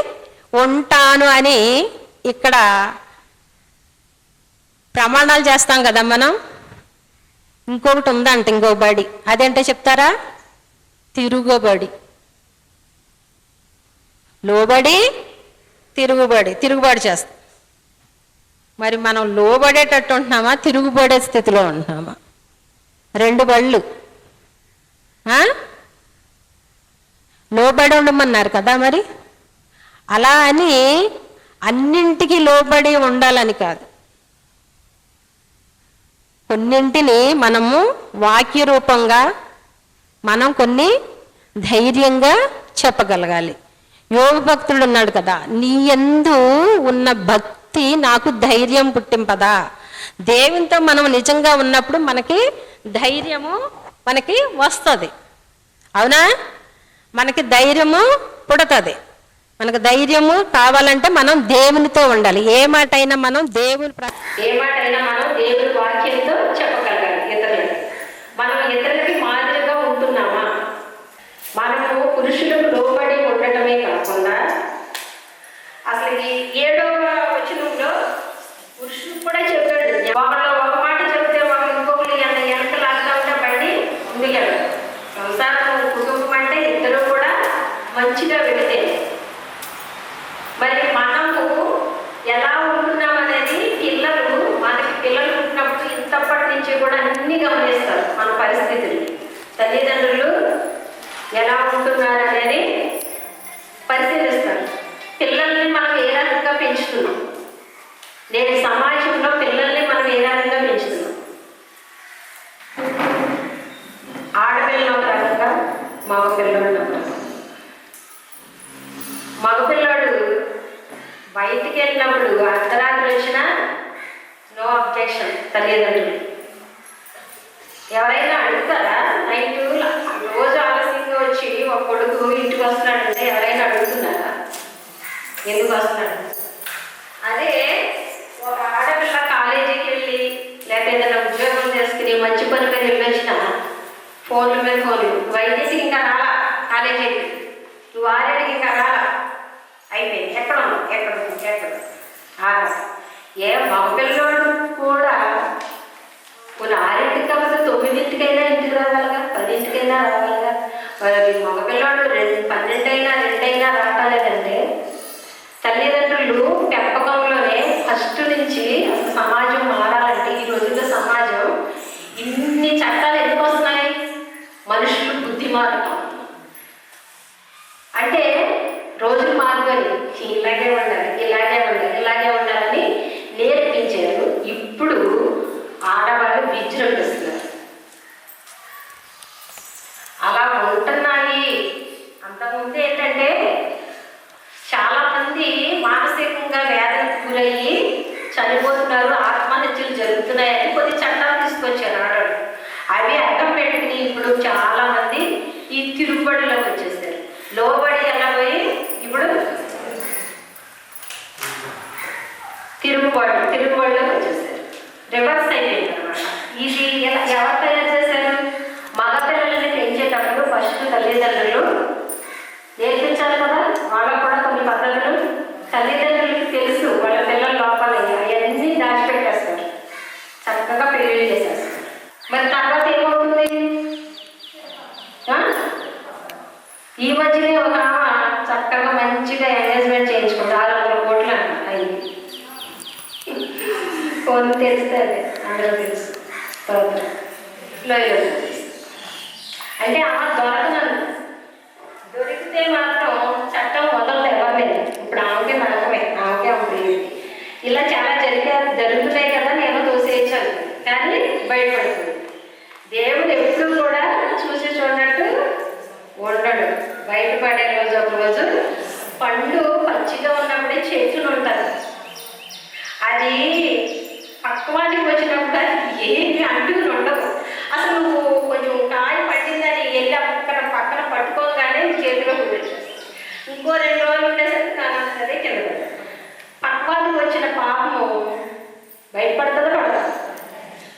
ఉంటాను అని ఇక్కడ ప్రమాణాలు చేస్తాం కదా మనం. ఇంకొకటి ఉందంట, ఇంకో బడి. అదేంటో చెప్తారా? తిరుగుబడి. లోబడి తిరుగుబాటు చేస్తాం. మరి మనం లోబడేటట్టు ఉంటున్నామా, తిరుగుబడే స్థితిలో ఉంటున్నామా? 2 బళ్ళు. లోబడి ఉండమన్నారు కదా. మరి అలా అని అన్నింటికి లోబడి ఉండాలని కాదు, కొన్నింటిని మనము వాక్య రూపంగా మనం కొన్ని ధైర్యంగా చెప్పగలగాలి. యోగ భక్తుడు ఉన్నాడు కదా, నీ యందు ఉన్న భక్తి నాకు ధైర్యం పుట్టింపదా. దేవునితో మనం నిజంగా ఉన్నప్పుడు మనకి ధైర్యము మనకి వస్తుంది. అవునా? మనకి ధైర్యము పుడుతుంది. మనకు ధైర్యము కావాలంటే మనం దేవునితో ఉండాలి. ఏ మాట అయినా మనం దేవుని వాక్యంతో చెప్పగలగాలి ఇతరులకు. మనం ఇతరులకి మాదిరిగా ఉంటున్నామా? మనము పురుషులకు లోబడి ఉండటమే కాకుండా అసలు ఈ 7వ వచనంలో పురుషులకు కూడా చెప్పాడు. ఒకళ్ళు ఒక మాట చెప్తే ఇంకొకరు వెనక లాగా ఉంటే బండి ముందుకెళ్ళదు. సంసారం కుటుంబం అంటే ఇద్దరు కూడా మంచిగా వెళితే, మరి మనము ఎలా ఉంటున్నాం అనేది మనకి పిల్లలు పుట్టినప్పుడు ఇంతప్పటి నుంచి కూడా అన్ని గమనిస్తారు. మన పరిస్థితులు, తల్లిదండ్రులు ఎలా ఉంటున్నారు అనేది పరిశీలిస్తారు. పిల్లల్ని మనం ఏ రకంగా పెంచుతున్నాం, నేటి సమాజంలో పిల్లల్ని మనం ఏ రకంగా పెంచుతున్నాం. ఆడపిల్లలు ఒక రకంగా, మగపిల్లలు ఒక రకంగా. మగపిల్లాడు బయటికి వెళ్ళినప్పుడు అర్ధరాత్రి వచ్చినా నో అబ్జెక్షన్ తల్లిదండ్రులు. ఎవరైనా అడుగుతారా? నైట్ రోజు ఆలస్యంగా వచ్చి ఒక కొడుకు ఇంటికి వస్తున్నాడంటే ఎవరైనా అడుగుతున్నారా ఎందుకు వస్తున్నాడు? అదే ఒక ఆడపిల్ల కాలేజీకి వెళ్ళి లేకపోతే ఏదైనా ఉద్యోగం చేసుకుని మంచి పని మీద వెళ్ళొచ్చిన ఫోన్ల మీద ఫోన్లు, వైద్యకి ఇంకా రాలా, కాలేజీకి నువ్వు ఆరేడికి ఇంకా రాలా, అయిపోయింది, ఎక్కడ ఏ మగపిల్లోడు కూడా కొన్ని 6ంటికి కాకపోతే 9ంటికైనా ఇంటికి రావాలిగా, 10ంటికైనా రావాలిగా. మరి మగపిల్లోడు 12 అయినా 2 అయినా రావట్లేదంటే తల్లిదండ్రులు పెంపకంలోనే ఫస్ట్ నుంచి అసలు సమాజం మారాలంటే, ఈ రోజుల్లో సమాజం ఇన్ని చట్టాలు ఎందుకు వస్తున్నాయి? మనుషులు బుద్ధి మారుతాం అంటే రోజులు మారుకొని ఇలాగే ఉండాలని నేర్పించారు. ఇప్పుడు ఆడవాళ్ళు విజృంభిస్తున్నారు. వస్తున్నారు. అలా ఉంటున్నాయి. అంతకుముందు ఏంటంటే చాలామంది మానసికంగా వేదనకు గురయ్యి చనిపోతున్నారు, ఆత్మహత్యలు జరుగుతున్నాయని కొన్ని చట్టాలు తీసుకొచ్చారు ఆడవాళ్ళు. అవి అడ్డం పెట్టుకుని ఇప్పుడు చాలామంది ఈ తిరుగుబడిలోకి వచ్చేసారు. లోబడి ఎలా పోయి ఇప్పుడు తిరుగుబడిలోకి వచ్చేసారు. రివర్స్ అయిపోయింది అనమాట. ఇది ఎవరు తయారు చేశారు? మగపిల్లలని పెంచేటప్పుడు ఫస్ట్ తల్లిదండ్రులు నేర్పించాలి కదా. వాళ్ళకు కూడా కొన్ని పద్ధతులు తల్లిదండ్రులకి తెలుసు. వాళ్ళ పిల్లల లోపల అవన్నీ దాచిపెట్టేస్తారు, చక్కగా పెళ్లి చేసేస్తారు. మరి తర్వాత ఏమవుతుంది? ఈ మధ్యనే ఒక చక్కగా మంచిగా ఎంగేజ్మెంట్ చేయించుకుంటారు. 600 కోట్లు అంట అయింది. ఫోన్ తెలిస్తే అదే అందరూ తెలుసు. తర్వాత అంటే ఆమె దొరకనను, దొరికితే మాత్రం చట్టం వదలదు ఎవరిని. ఇప్పుడు ఆమెకే నరకమే, ఆమెకే అప్పుడు ఇలా చాలా జరుగుతున్నాయి కదా, నేను తోసేయచ్చాను కానీ బయటపడుతుంది. దేవుడు ఎప్పుడు కూడా చూసి చూడనట్టు ఉండడు. బయటపడే రోజు ఒక రోజు పండు పచ్చిగా ఉన్నప్పుడే చెట్లు ఉంటుంది, అది పక్వానికి వచ్చినప్పుడు అది ఏమి అంటుకుని ఉండవు. అసలు నువ్వు కొంచెం కాయ పట్టిందని వెళ్ళి అక్కడ పక్కన పట్టుకోగానే చేతిలో కూర్చొచ్చేస్తావు. ఇంకో 2 రోజులు ఉండేసరికి కానొస్తుంది కింద పక్వానికి వచ్చిన పాపము బయటపడుతుందో పడదా?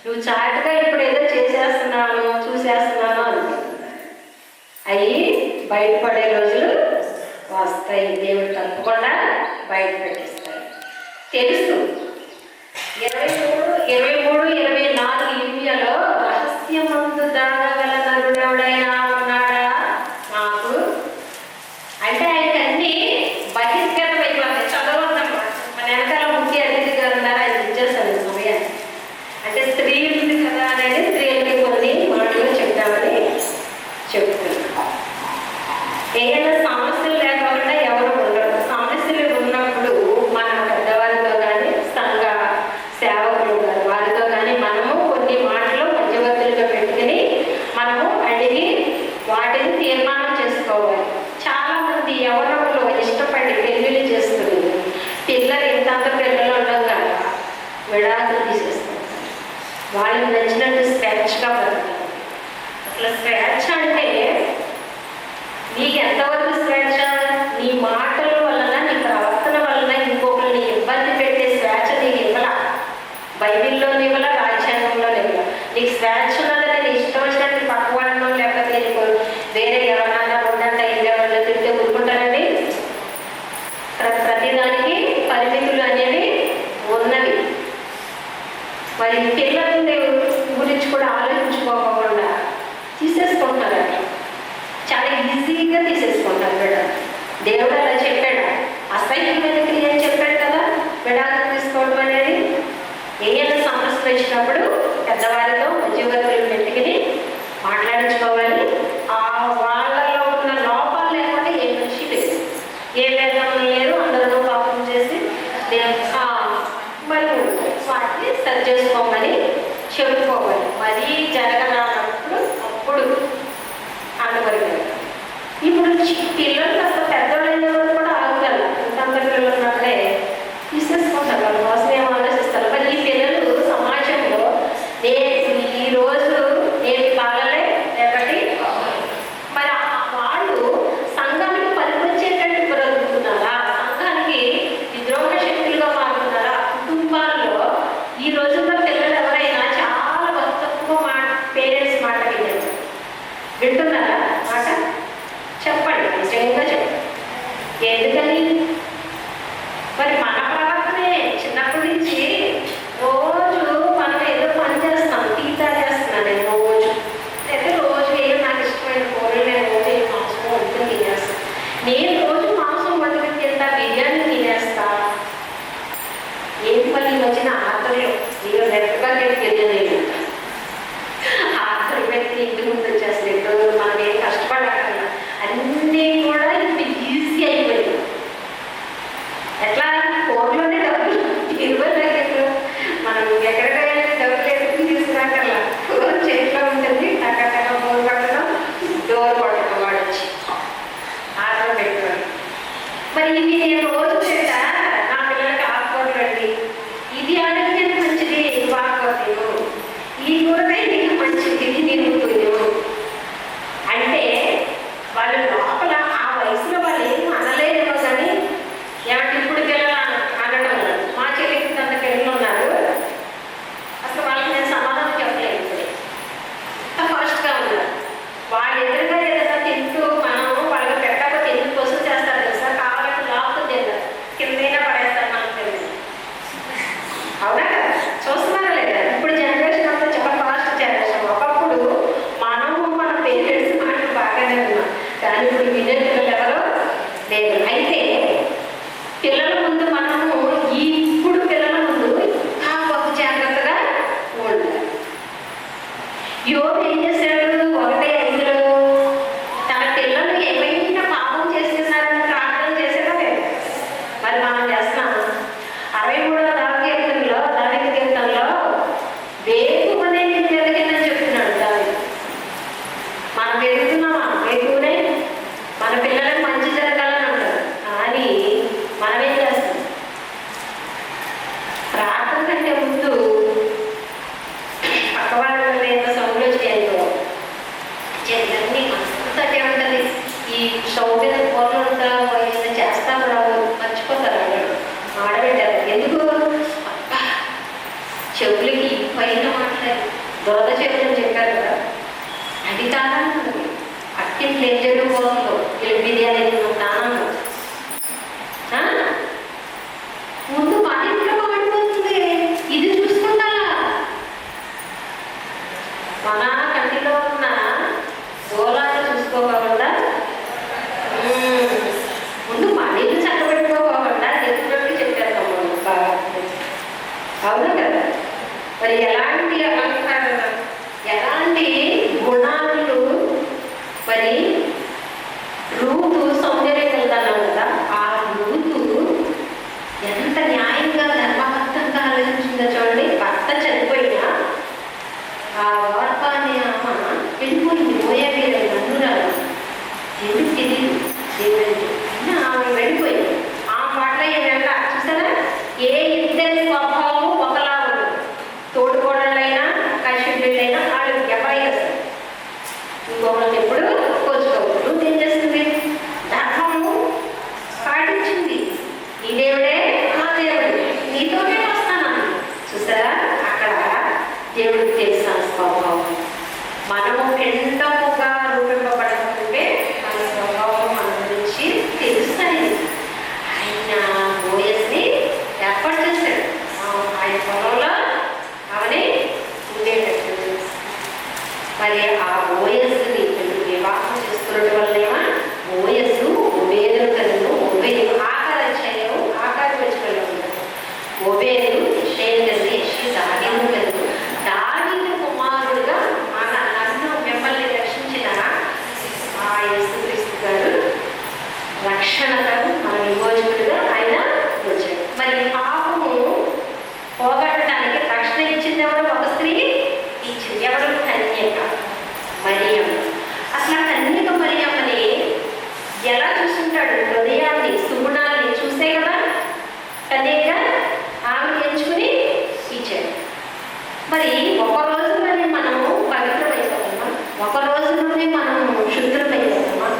నువ్వు చాటుగా ఇప్పుడు ఏదో చేసేస్తున్నాను చూసేస్తున్నాను అనుకుంటున్నా, అవి బయటపడే రోజులు వస్తాయి. దేవుడు తప్పకుండా బయట పెట్టిస్తాయి. తెలుసు 23-24 ఇండియాలో రహస్యమందు దాగగల నరుడు ఎవడైనా ఉన్నాడా నాకు అంటే ఆయనకి అన్ని బహిష్కరణ అయిపోతాయి. చదవద్దాం, మన వెనకాల ముఖ్య అతిథి గారు ఉన్నారు, ఆయన ఇచ్చేస్తాను సమయాన్ని. అంటే స్త్రీలు ఉంది కదా అనేది స్త్రీలకి కొన్ని మాటలు చెప్తామని చెప్తున్నాను. ఏదైనా సమస్యలు లేకుండా ఎవరు ఉండరు. సమస్యలు ఉన్నప్పుడు మన పెద్దవారితో కానీ సంఘ సేవకులు గారు వారితో కానీ మనము కొన్ని మాటలు మధ్యవర్తులుగా పెట్టుకుని మనము అడిగి వాటిని తీర్మానం చేసుకోవాలి. చాలామంది ఎవరొకరు ఇష్టపడి పెళ్ళిళ్ళు చేస్తున్నారు. పిల్లలు ఇంతంత పిల్లలు ఉండగా విడాకులు తీసేస్తారు. వాళ్ళకి నచ్చినట్టు స్వేచ్ఛగా బతుకుతారు. అసలు స్వేచ్ఛ అంటే నీకు ఎంతవరకు స్వేచ్ఛ? నీ మాటల వలన, నీ ప్రవర్తన వలన ఇంకొకరిని ఇబ్బంది పెట్టే స్వేచ్ఛ నీకు ఇవ్వాల. బైబిల్లో ఇవ్వాల, రాజ్యాంగంలో ఇవ్వాల. నీకు స్వేచ్ఛ ఉన్నదని నీ ఇష్టం వచ్చినట్టు పక్కవాడడం, లేకపోతే నీకు వేరే ఎవరన్నా ఉండంటే ఇంకే వాళ్ళు తిరిగితే ఊరుకుంటారండి. ప్రతిదానికి పరిమితులు అనేవి ఉన్నవి. మరి పిల్లల గురించి కూడా ఆలోచించుకోకుండా తీసేసుకుంటున్నారు. చాలా ఈజీగా తీసేసుకుంటారు విడాకులు. దేవుడు అలా చెప్పాడు, అసహ్యమైన క్రియ అని చెప్పాడు కదా విడాకులు తీసుకోవడం అనేది. ఏదైనా సమస్య వచ్చినప్పుడు పెద్దవారితో మధ్యవర్తులు పెట్టుకుని మాట్లాడించుకోవాలి. వాళ్ళలో ఉన్న లోపాలు లేకుండా ఏ మనిషి లేదు, ఏ వేదం లేదు. అందరూ పాపం చేసి మరి వాటిని సరి చేసుకోమని చెప్పుకోవాలి. మరీ జరగనప్పుడు అప్పుడు అనుకోలేదు. ఇప్పుడు పిల్లలు కాస్త పెద్దవాళ్ళైన వాళ్ళు కూడా ఆగుతారు. ఇంతంత పిల్లలు ఉన్నప్పుడే తీసేసుకుంటారు. వాళ్ళ కోసం ఏం ఆలోచిస్తారు. మరి ఈ పిల్లలు సమాజంలో ఈరోజు నేటి కాలలే రేపటి మరి వాళ్ళు సంఘానికి పనికొచ్చేటట్టు బ్రతుకుతున్నారా? సంఘానికి విద్రోహ శక్తులుగా మారుతున్నారా? కుటుంబాల్లో ఈ రోజుల్లో పిల్లలు ఎవరైనా చాలా తక్కువ పేరెంట్స్ మాట వింటున్నారా? మాట చెప్పండి, నిజంగా చెప్పండి. ఎందుకని? మరి మన ప్రవర్తనే చిన్నప్పటి నుంచి రోజు మనం ఏదో పని చేస్తాం. టీతా చేస్తున్నాను నేను రోజు, అయితే రోజు ఏదో నాకు ఇష్టమైన కూరలు నేను రోజు ఏ మాంసం వండుకుని తినేస్తాను. నేను రోజు మాంసం వండుకుని తింటా, బిర్యానీ తినేస్తా. ఏంటి మళ్ళీ వచ్చిన ఆఖరిలో మీరు నెట్టుగా నేను బిర్యానీ ఆఖరి పెట్టి ఇంటి ముందు వచ్చేస్తే మన చెవులకి పైన మాట్లాడి దొరద చెవులని చెప్పారు కదా, అది కాదన్నది. అట్టింట్లో ఏం చేయడం పోతుందో వీళ్ళు బిర్యానీ తిన్నాను ముందు పనింట్లో మాడిపోతుంది. ఇది చూసుకుంటా మన కంటిలో ఉన్న గోళాన్ని చూసుకోకుండా ముందు మనీలు చక్కబెట్టుకోకుండా ఎదుటి చెప్పారు బాగా. అవును కదా. మరి ఎలాంటి అలంకారం, ఎలాంటి గుణాలు, మరి రూతు సౌందర్యం వెళ్తాను కదా, ఆ రూతు ఎంత న్యాయంగా ధర్మబద్ధంగా ఆలోచించిందో చూడండి. భర్త చనిపోయినా ఆ వార్త అనే అమ్మ వెళ్ళిపోయింది. పోయేవి నన్నురాలు దేవుడికి తెలియదు, దేవుడు అయినా ఆమె వెళ్ళిపోయింది. ఆ మాట ఏమైనా చూసారా, ఏ ఇద్దరి స్వభావం ఒకలా ఉండదు. తోడుకోడళ్ళైనా కషిడ్లైనా వాళ్ళు ఎవరైనా సరే ఇంకొకరికి ఎప్పుడు కోసుకోవద్దు. ఏం చేస్తుంది, ధర్మము పాటించింది. నీ దేవుడే మా దేవుడు, నీతోనే వస్తాను. చూసారా, అక్కడ దేవుడికి తెలిసిన స్వభావం. మనము పిండముగా రూపింపబడకుంటే మన స్వభావం మన గురించి తెలుస్తాయి. ఆయన బోయస్ని ఏర్పాటు చేశాడు. ఆయన పొలంలో అవని ఉండేటట్టు. మరి ఆ బోయస్ని వివాహం చేసుకున్నట్టు వల్లేమా బోయస్సు ఒబేదు కలను, ఒబేదు ఆకారు వచ్చి ఉంటాడు. ఒబేదు యెషయి కలను, యెషయి దావీదు కలను, దావీదు కుమారుడుగా నన్ను మిమ్మల్ని రక్షించిన ఆ యేసుక్రీస్తు గారు రక్షణకు మన విమోచకుడుగా ఆయన వచ్చాడు. మరి పాపము పోగొట్టడానికి రక్షణ ఇచ్చింది ఎవరు? ఒక స్త్రీ ఇచ్చింది. ఎవరు? కన్యక మరియమ్మ. అసలు కన్యక మరియమ్మని ఎలా చూసుంటాడు? హృదయాన్ని, సుగుణాన్ని చూసే కదా కన్యక ఆమె ఎంచుకుని ఇచ్చాడు. మరి ఒక రోజులోనే మనము పవిత్రమైపోతామా? ఒక రోజులోనే మనము శుద్ధమైపోతామా?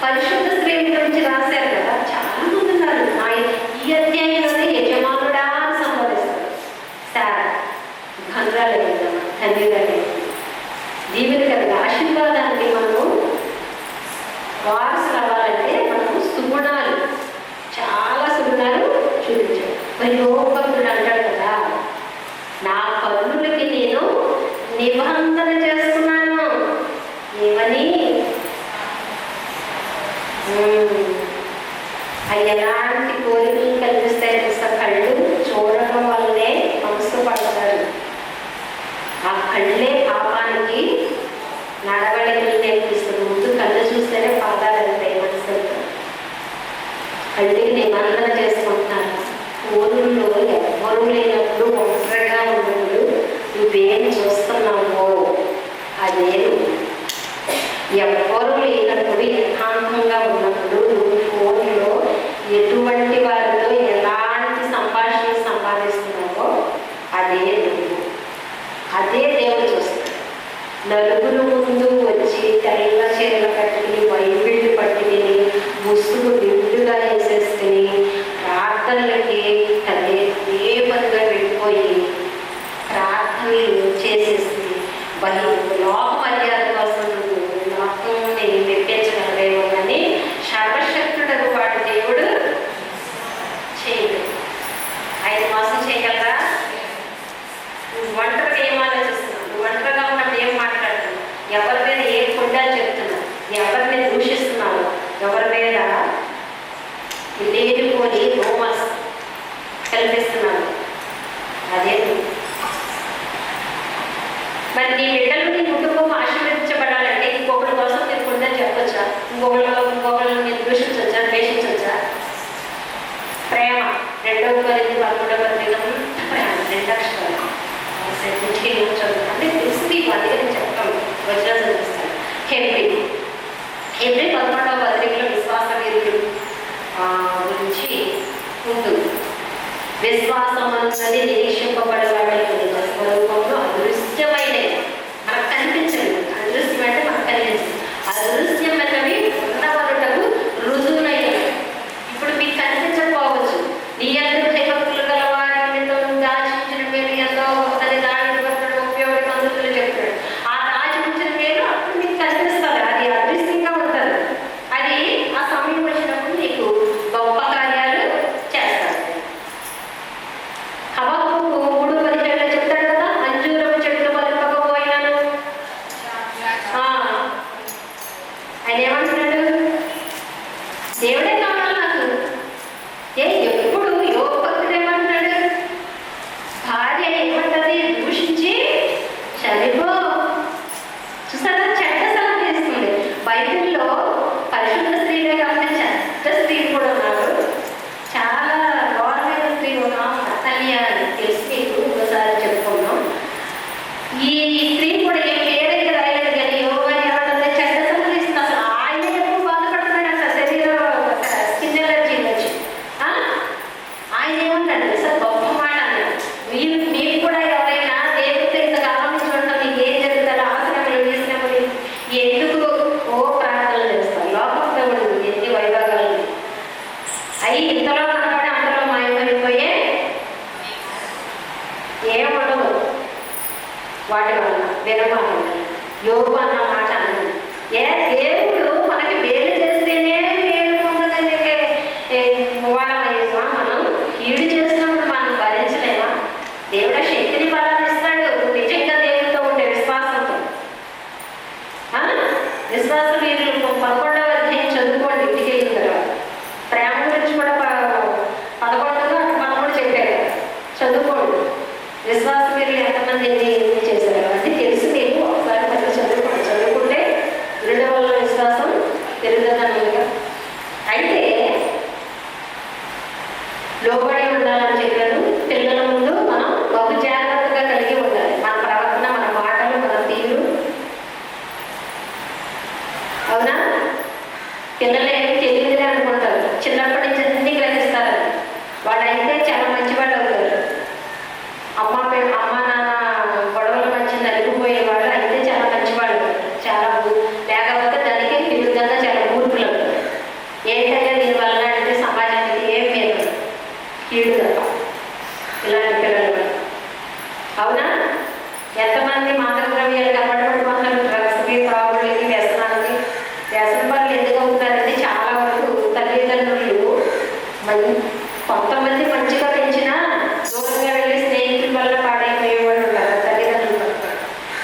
పరిశుద్ధ స్త్రీ గురించి రాశారు కదా, చాలా మంది ఉన్నారు. ఈ అధ్యాయంలోనే యజమానుడా అని సంబోధిస్తారు. సార్ గంధ్రాలు వెళ్తామా, ధన్యురాలు దీవెన కదా. ఆశీర్వాదానికి మనము వారసులు అవ్వాలంటే మనము సుగుణాలు, చాలా సుగుణాలు చూపించాడు. మరి భక్తుడు అంటాడు కదా, నా పనులకి నేను నిబంధన చేస్తున్నాను. ఏమని? ఎలాంటి కోరికలు కల్పిస్తాయి తెలుసా? కళ్ళు చూడటం వల్లనే మనసు పడతారు. ఆ కళ్ళే పాపానికి నడవడికలు నేర్పిస్తుంది. ముందు కళ్ళు చూస్తేనే పాదాలు వెళ్తాయి మనసు. కళ్ళకి నిబంధన చేసుకుంటున్నాను. ఊళ్ళో ఎవ్వరూ లేనప్పుడు, ఒంటరిగా ఉన్నప్పుడు నువ్వేం చూస్తున్నావో అదే ఎవ్వరూ లేనప్పుడు, ఏకాంతంగా ఉన్నప్పుడు నువ్వు ఫోన్లో ఎటువంటి వారితో ఎలాంటి సంభాషణలు సంపాదిస్తున్నావో అదే నువ్వు. అదే దేవుడు చూస్తాడు. నలుగురు ముందు వచ్చి తెల్ల చీరలు కట్టుకుని, బైబిళ్ళు పట్టుకుని, ముసుగు నిండుగా వేసేసుకుని, ప్రార్థనలకి అదే ఏ పనిగా వెళ్ళిపోయి ప్రార్థనలు చేసేసి లోక మర్యాద కోసం లోకంని మెప్పించగలరేమో కానీ సర్వశక్తుడకు వాడు దేవుడు చేయలేదు. ఆయన మోసం చేయగలరా? నువ్వు ఒంటరిగా ఏం ఆలోచిస్తున్నావు? నువ్వు ఒంటరిగా ఉన్నప్పుడు ఏం మాట్లాడుతున్నావు? ఎవరి మీద ఏం పుణ్యాలు చెప్తున్నావు? ఎవరిని దూషిస్తున్నావు? ఎవరి మీద లేనిపోని రోమస్ కల్పిస్తున్నావు? అదే మరి నీ బిడ్డలు, నీ కుటుంబం ఆశీర్వదించబడాలంటే ఇంకొకరి కోసం మీరు పుణ్యం చెప్పొచ్చా? ఇంకొకరిని మీరు దూషించవచ్చా, ద్వేషించవచ్చా? ప్రేమ 2 కొరింథీ 11 ప్రేమ 2 అక్షరాలు అంటే తెలిసింది. వాటి నేను చెప్తాను, వచ్చిన చదివిస్తాను. హెబ్రీ 11వ పత్రికలో విశ్వాస వీరులు గురించి ఉంటుంది. విశ్వాసం అన్నది నిరీక్షింపబడేవాడి స్వరూపంలో అదృశ్యమైనది, మనకు కనిపించదు. అదృశ్యం అంటే మనకు కనిపించదు. అదృశ్యమైనవి ఉన్నవరుటకు రుజువునైనవి. ఇప్పుడు మీకు కనిపించకపోవచ్చు. నీ అందరూ భయభక్తులు గల వారి నిమిత్తం దాచించిన మీరు ఎంతో వాటి వల్ల వినమాలి. యోగు అన్న మాట అన్నది. దేవుడు మనకి మేలు చేస్తేనే మేలు పొందగలిగే వాళ్ళమయ్యేమా? మనం కీడు చేసినప్పుడు మనం భరించలేమా? దేవుడు శక్తిని బలాన్ని ఇస్తాడు నిజంగా దేవుడితో ఉండే విశ్వాసంతో. విశ్వాసం మీరు 11వ అధ్యాయం చదువుకోండి ఇంటికి వెళ్ళిన తర్వాత. ప్రేమ గురించి కూడా 11 చెప్పారు, చదువుకోండి. విశ్వాస మీరు ఎంతమంది ఎన్ని చేశారు అది తెలుసు మీకు. ఒకసారి మళ్ళీ చదువుకోండి. చదువుకుంటే వినడం వల్ల విశ్వాసం పెరుగుతుందన్నగా. అయితే లోబడి ఉండాలని చెప్పారు. పిల్లల ముందు మనం బహు జాగ్రత్తగా కలిగి ఉండాలి. మన ప్రవర్తన, మన మాటలు, మన తీరు. అవునా? పిల్లలు ఏమి తెలియదులే అనుకుంటారు. చిన్నప్పటి నుంచి అన్ని గ్రహిస్తారు. వాళ్ళైతే చాలా మంచివాళ్ళు అవుతారు. అమ్మ నాన్న గొడవల మధ్య నలిగిపోయే వాళ్ళు అయితే చాలా మంచివాళ్ళు, చాలా లేకపోతే దానికి విరుద్ధంగా చాలా మూర్ఖులు అవుతారు. ఏంటంటే దీనివల్ల అంటే సమాజానికి ఏం లేదు, కీడు తప్ప ఇలాంటి పిల్లలు. అవునా? ఎంతమంది మాదక ద్రవ్యాలకు అలవాటు డ్రగ్స్కి, త్రాగుళ్ళకి, వ్యసనానికి. వ్యసన పనులు ఎందుకు అవుతారంటే చాలా వరకు తల్లిదండ్రులు కొంతమంది మంచిగా పెంచినా దూరంగా వెళ్ళి స్నేహితుల వల్ల పాడైపోయే వాళ్ళు ఉన్నారు తల్లిదండ్రులు.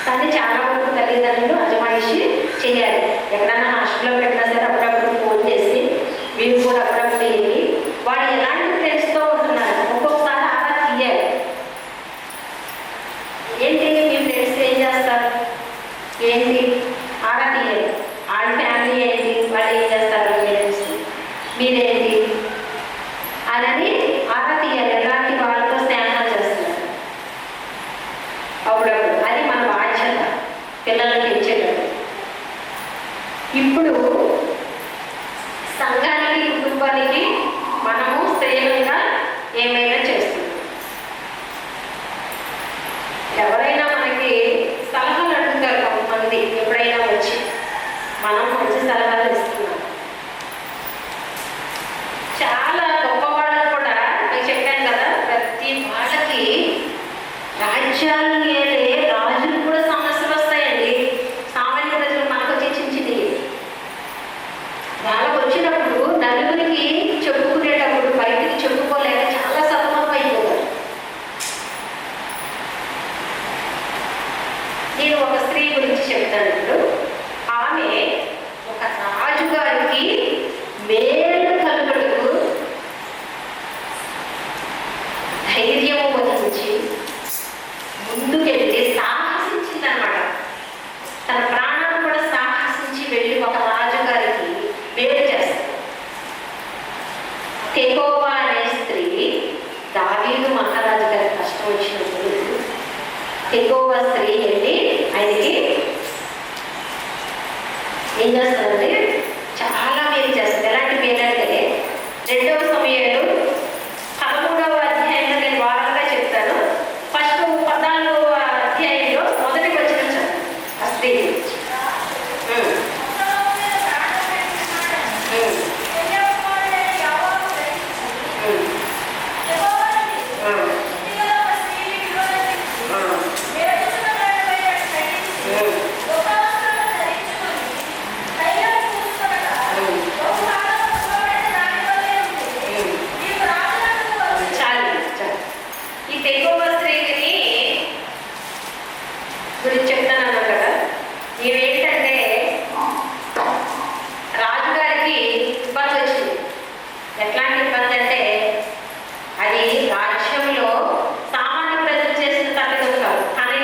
కానీ చాలా వరకు తల్లిదండ్రులు అజమాయిషి చేయాలి. ఎక్కడైనా హాస్టల్లో పెట్టినా సరే అప్పుడప్పుడు ఫోన్ చేసి వీళ్ళు కూడా అప్పుడప్పుడు వెళ్ళి వాడు ఎలాంటి ఫ్రెండ్స్తో ఉంటున్నారు ఒక్కొక్కసారి ఆరా తీయాలి. ఏంటి మీ ఫ్రెండ్స్ ఏం చేస్తారు, ఏంటి ఆరా తీయాలి. వాళ్ళ ఫ్యామిలీ ఏంటి, వాళ్ళు ఏం చేస్తారు, పేరెంట్స్ మీరేంటి అని ఆరా తీయాలి. ఎలాంటి వాళ్ళతో స్నేహాలు చేస్తున్నారు అప్పుడప్పుడు. అది మన బాధ్యత పిల్లలకి ఇచ్చేటప్పుడు. ఇప్పుడు సంఘానికి, కుటుంబానికి మనము స్త్రీలుగా ఏమైనా చేస్తున్నాం. ఎవరైనా మనకి సలహాలు అడుగుతారు కొంతమంది. ఎప్పుడైనా వచ్చి మనం మంచి సలహాలు ఇస్తున్నాం. చాలా గొప్ప వాళ్ళకు కూడా మీకు చెప్పాను కదా, ప్రతి వాళ్ళకి రాజ్యాలు ఏలే రాజులు కూడా సమస్యలు వస్తాయండి. సామాన్య ప్రజలు మనకు వచ్చి చిన్నది వాళ్ళకు వచ్చినప్పుడు నలుగురికి చెప్పుకునేటప్పుడు బయటికి చెప్పుకోలేక చాలా సతమతం అయిపోతారు. నేను ఒక స్త్రీ గురించి చెప్తాను ఇప్పుడు. ఆమె ఒక రాజుగారికి మేలు కలుగుటకు ధైర్యము వహించి ముందుకెళ్ళి సాహసించిందనమాట. తన ప్రాణాన్ని కూడా సాహసించి వెళ్ళి ఒక రాజుగారికి మేలు చేస్తారు. తెకోవా అనే స్త్రీ దావీదు మహారాజు గారికి కష్టం వచ్చినప్పుడు తెకోవా స్త్రీ వెళ్ళి ఆయనకి ఏం చేస్తారంటే చాలా మేలు చేస్తారు. ఎలాంటి మేలు అంటే 2వ సమయాలు 13వ అధ్యాయంలో నేను వారంగా చెప్తాను. ఫస్ట్ 14వ అధ్యాయంలో మొదటి వచనం ఆ స్త్రీ గురించి. గురించి చెప్తాను అన్నాను కదా. ఇవేంటంటే రాజుగారికి ఇబ్బంది వచ్చింది. ఎట్లాంటి ఇబ్బంది అంటే అది రాజ్యంలో సామాన్య ప్రజలు చేసిన తప్పిదం కాదు, కానీ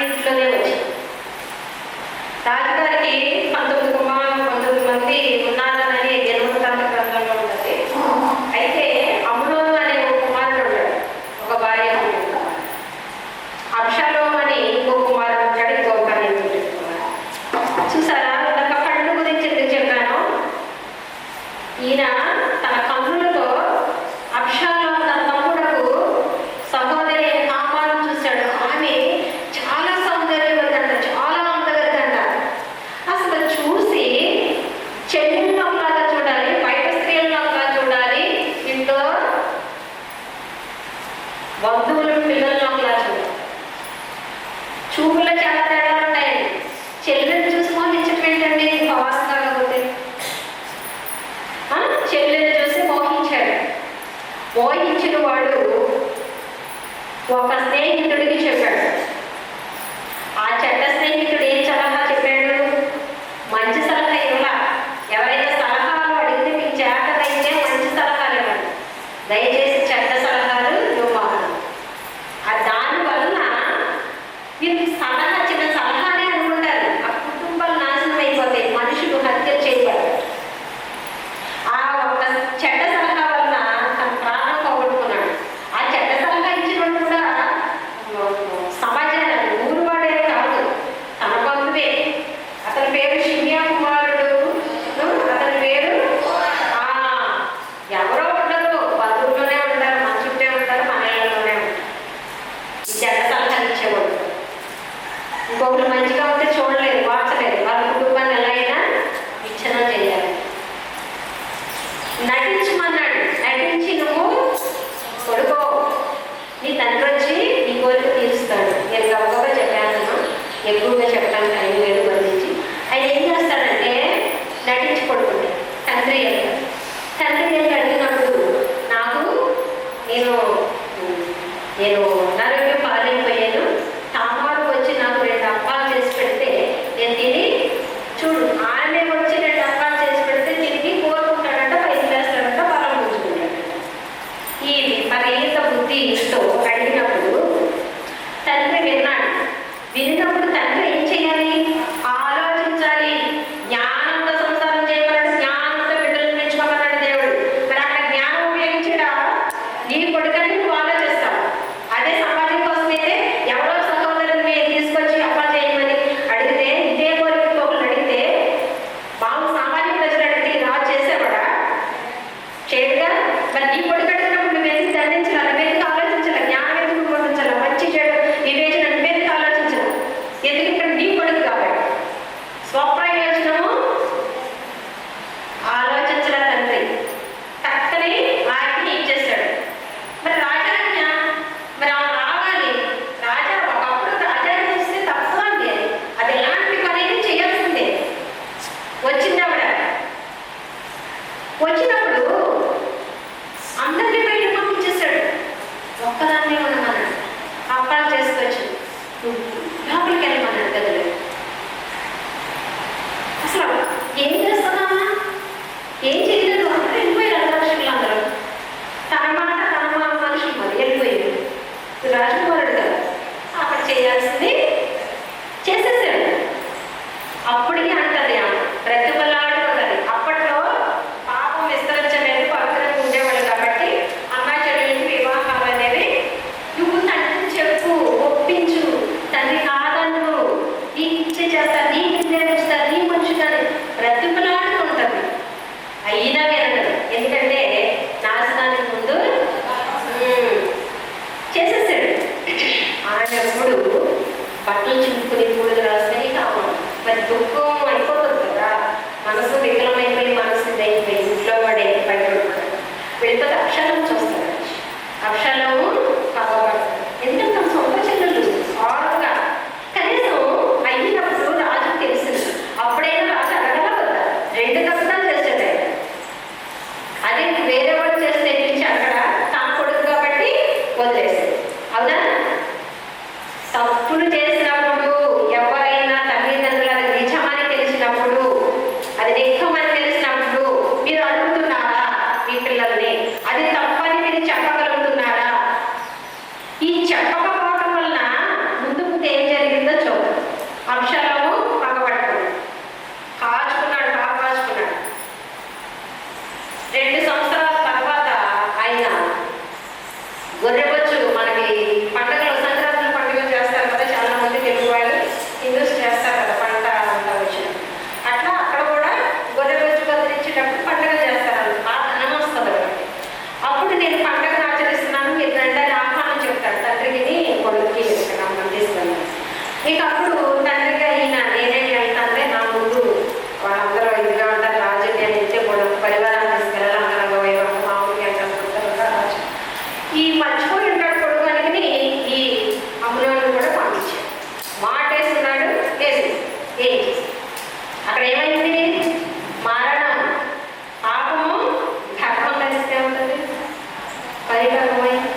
చూపుల్లో చాలా తేడాలు ఉంటాయండి. చెల్లెని చూసి మోహించడం ఏంటండి? భావాలు కాకపోతే చెల్లెని చూసి మోహించాడు. మోహించిన వాడు ఒక స్నేహితుడికి చెప్పాడు. ఆ చెడ్డ స్నేహితుడు ఏం సలహా చెప్పాడు? మంచి సలహా ఇవ్వాల. ఎవరైనా సలహాలు అడిగితే మీకు చేతనైతే మంచి సలహాలు ఇవ్వండి, దయచేసి చెడ్డ సలహాలు ఇవ్వమాకండి. దానివల్ల మీరు సలహా చిన్న సలహానే అనుకుంటారు, ఆ కుటుంబాలు నాశనం అయిపోతాయి, మనుషులు హత్యలు చేయబడతారు. ఆ ఒక చెడ్డ సలహా వల్ల తన ప్రాణం పోగొట్టుకున్నాడు. ఆ చెడ్డ సలహా ఇచ్చిన కూడా సమాజాన్ని ఊరు వాడే కాదు, తన బంధువే. అతని పేరు షిమ్యా కుమారుడు. అతని పేరు ఎవరో ఉండరు, బంధువుల్లోనే ఉంటారు, మన చుట్టే ఉంటారు, మన ఇళ్ళలోనే ఉంటారు. ఈ చెడ్డ సలహా ఇచ్చేవాడు. ఇంకొకరు మంచిగా ఉంటే చూడలేదు, వార్చలేదు, వాళ్ళ కుటుంబాన్ని ఎలా అయినా విచ్ఛిన్నం చేయాలి. నటించమన్నాడు. నటించి నువ్వు కొడుకో, నీ తండ్రి వచ్చి నీ కోరిక తీరుస్తాడు. నేను గొప్పగా చెప్పానమ్మా, ఎక్కువగా చెప్పడానికి టైం లేదు బంధించి. ఆయన ఏం చేస్తాడంటే నటించి పడుకుంటాడు. తండ్రి వెళ్తాడు. తండ్రి వెళ్ళి అడిగినప్పుడు నేను అనారోగ్యం పాలైపోయాను, తామారు వచ్చి నాకు 2 అప్పాలు చేసి పెడితే నేను తిని చూడు, ఆమె వచ్చి 2 అప్పాలు చేసి పెడితే తిరిగి కోరుకుంటాడంట, పైకి వేస్తాడంట, బలం పుంజుకుంటాడంట. ఈ పరీత బుద్ధితో అడిగినప్పుడు తండ్రి విన్నాడు. విన్నప్పుడు తండ్రి ఏం చేయాలి? ఆలోచించాలి. జ్ఞానంతో సంసారం చేయమన్నాడు, జ్ఞానంతో బిడ్డలు పెంచుకోమన్నాడు దేవుడు. మరి అక్కడ జ్ఞానం ఉపయోగించడా? నీ కొడుకని నువ్వు ఆలోచిస్తావు. అదే సమాజం కోసం అయితే ఎవరో సహోదరుని తీసుకొచ్చి అప్పా చేయమని అడిగితే, ఇదే కోరిక ఒకరు అడిగితే, మామూలు సామాన్య ప్రజలు అడిగితే రాజు చేసేవాడా? చేయడుగా. మరి నీ కొడుకు అడిగినప్పుడు నువ్వు ఎందుకు దండించాలి? నువ్వెందుకు ఆలోచించాలి? జ్ఞానం ఎందుకు పొందించాలి? మంచి చెడు వివేచన నువ్వెందుకు ఆలోచించాలి? ఎందుకు ఇక్కడ నీ కొడుకు కాబట్టి స్వప్రయోజనము ఆలోచించల తండ్రి చక్కని ఆజ్ఞ ఇచ్చేశాడు. మరి రాజాజ్ఞ, మరి ఆమె రావాలి. రాజా ఒకప్పుడు రాజాన్ని చూస్తే తప్పు అండి, అది ఎలాంటి పని చేయాల్సిందే. వచ్చింది ఆవిడ. వచ్చినప్పుడు అందరినీ బయట పంపించేశాడు, ఒక్కదాన్నే ఉండమన్నాడు. అప్పాలు చేసుకొచ్చి లోపలికి వెళ్ళమన్నాడు గదిలో. అసలు ఏం చేస్తున్నామా? ఏం చేయలేదు. అందరూ వెళ్ళిపోయారు, అందరూ అందరూ తన మాట తన మనుషులు మరి వెళ్ళిపోయారు. రాజకుమారుడు కదా, అక్కడ చేయాల్సింది చేసేసాడు. అప్పటికి అంటది ఆమె, బ్రతిమలాడుతున్నది. అప్పట్లో పాపం విస్తరించలేదు, పవిత్రంగా ఉండేవాళ్ళు కాబట్టి అమ్మాయి చెల్లెలకి వివాహాలు అనేవి నువ్వు తండ్రిని చెప్పు, ఒప్పించు, తండ్రి కాదన్ను, నీకు ఇచ్చే చేస్తారు, నీకు నిర్ణయిస్తారు, నీ మనిషి కానీ బ్రతిమలాడుతూ ఉంటుంది. అయినా వినడు. ఎందుకంటే నాశనానికి ముందు చేసేసాడు. ఆయన ఎప్పుడు బట్టలు చింపుకుని పూలు రాసినవి కావాలి. మరి దుఃఖం అయిపోతుంది కదా, మనసు వికలమైపోయి, మనసు అయిపోయి ఇంట్లో పడే బయటపడుతుంది. వెళ్ళిపోతే అక్షరం చూస్తాడు. అక్షరము పగబడతాడు. ఎందుకంటే తన సొంత చెల్లెలు ఆరుగా కనీసం అయినప్పుడు రాజుకు తెలిసింది. అప్పుడైనా రాజు అడగల కదా, 2 కష్టాలు చేశాడు ఆయన. అదే వేరే వాడు చేస్తే పిలిచి అక్కడ తన కొడుకు కాబట్టి వదిలేశాడు. అవునా? తప్పులు చేసినప్పుడు ఎవరైనా తల్లిదండ్రుల నిజమని తెలిసినప్పుడు, అది నిఖమని తెలిసినప్పుడు మీరు అడుగుతున్నారా మీ పిల్లల్ని? అది తప్పని మీరు చెప్పగలుగుతున్నారా? ఈ చెప్పకపోవడం వలన ముందు ముందు ఏం జరిగిందో చూద్దాం. అక్షరము పగబట్టుకున్నాడు, కాచుకున్నాడు, బాగా కాచుకున్నాడు. 2 సంవత్సరాల తర్వాత ఆయన గొర్రెబొచ్చు, మనకి పండుగలు సంక్రాంతి పండుగ చేస్తారు కదా, చాలా మంది తెలుగు వాళ్ళు హిందూస్ చేస్తారు కదా పంట అంతా వచ్చిన. అట్లా అక్కడ కూడా గొర్రెబొచ్చు బదిలించేటప్పుడు పండుగ చేస్తారు, బాగా ధనం వస్తుంది కాబట్టి. అప్పుడు నేను పండుగను ఆచరిస్తున్నాను, మీరు రండి అని ఆహ్వానం చెప్తాడు తండ్రికి, కొడుకుకి మనం తీసుకున్నాను. ఇక అప్పుడు తండ్రిగా ఈయన నేనేం వెళ్తానంటే, నా ముందు వాళ్ళందరూ ఇదిగా ఉంటారు, రాజు నేను వెళ్తే పరివారాన్ని తీసుకెళ్ళాలి, అంగరంగ వైభవం మామూలుగా అనుకుంటారు రాజు. ఈ మర్చిపోయి ఉంటాడు కొడుకు అని ఈ అమ్ములను కూడా పంపించాడు. ఏం చేశారు? అక్కడ ఏమైంది? మరణం. పాపము ధర్మం కలిస్తే ఉంటుంది, పరిపక్వమైంది.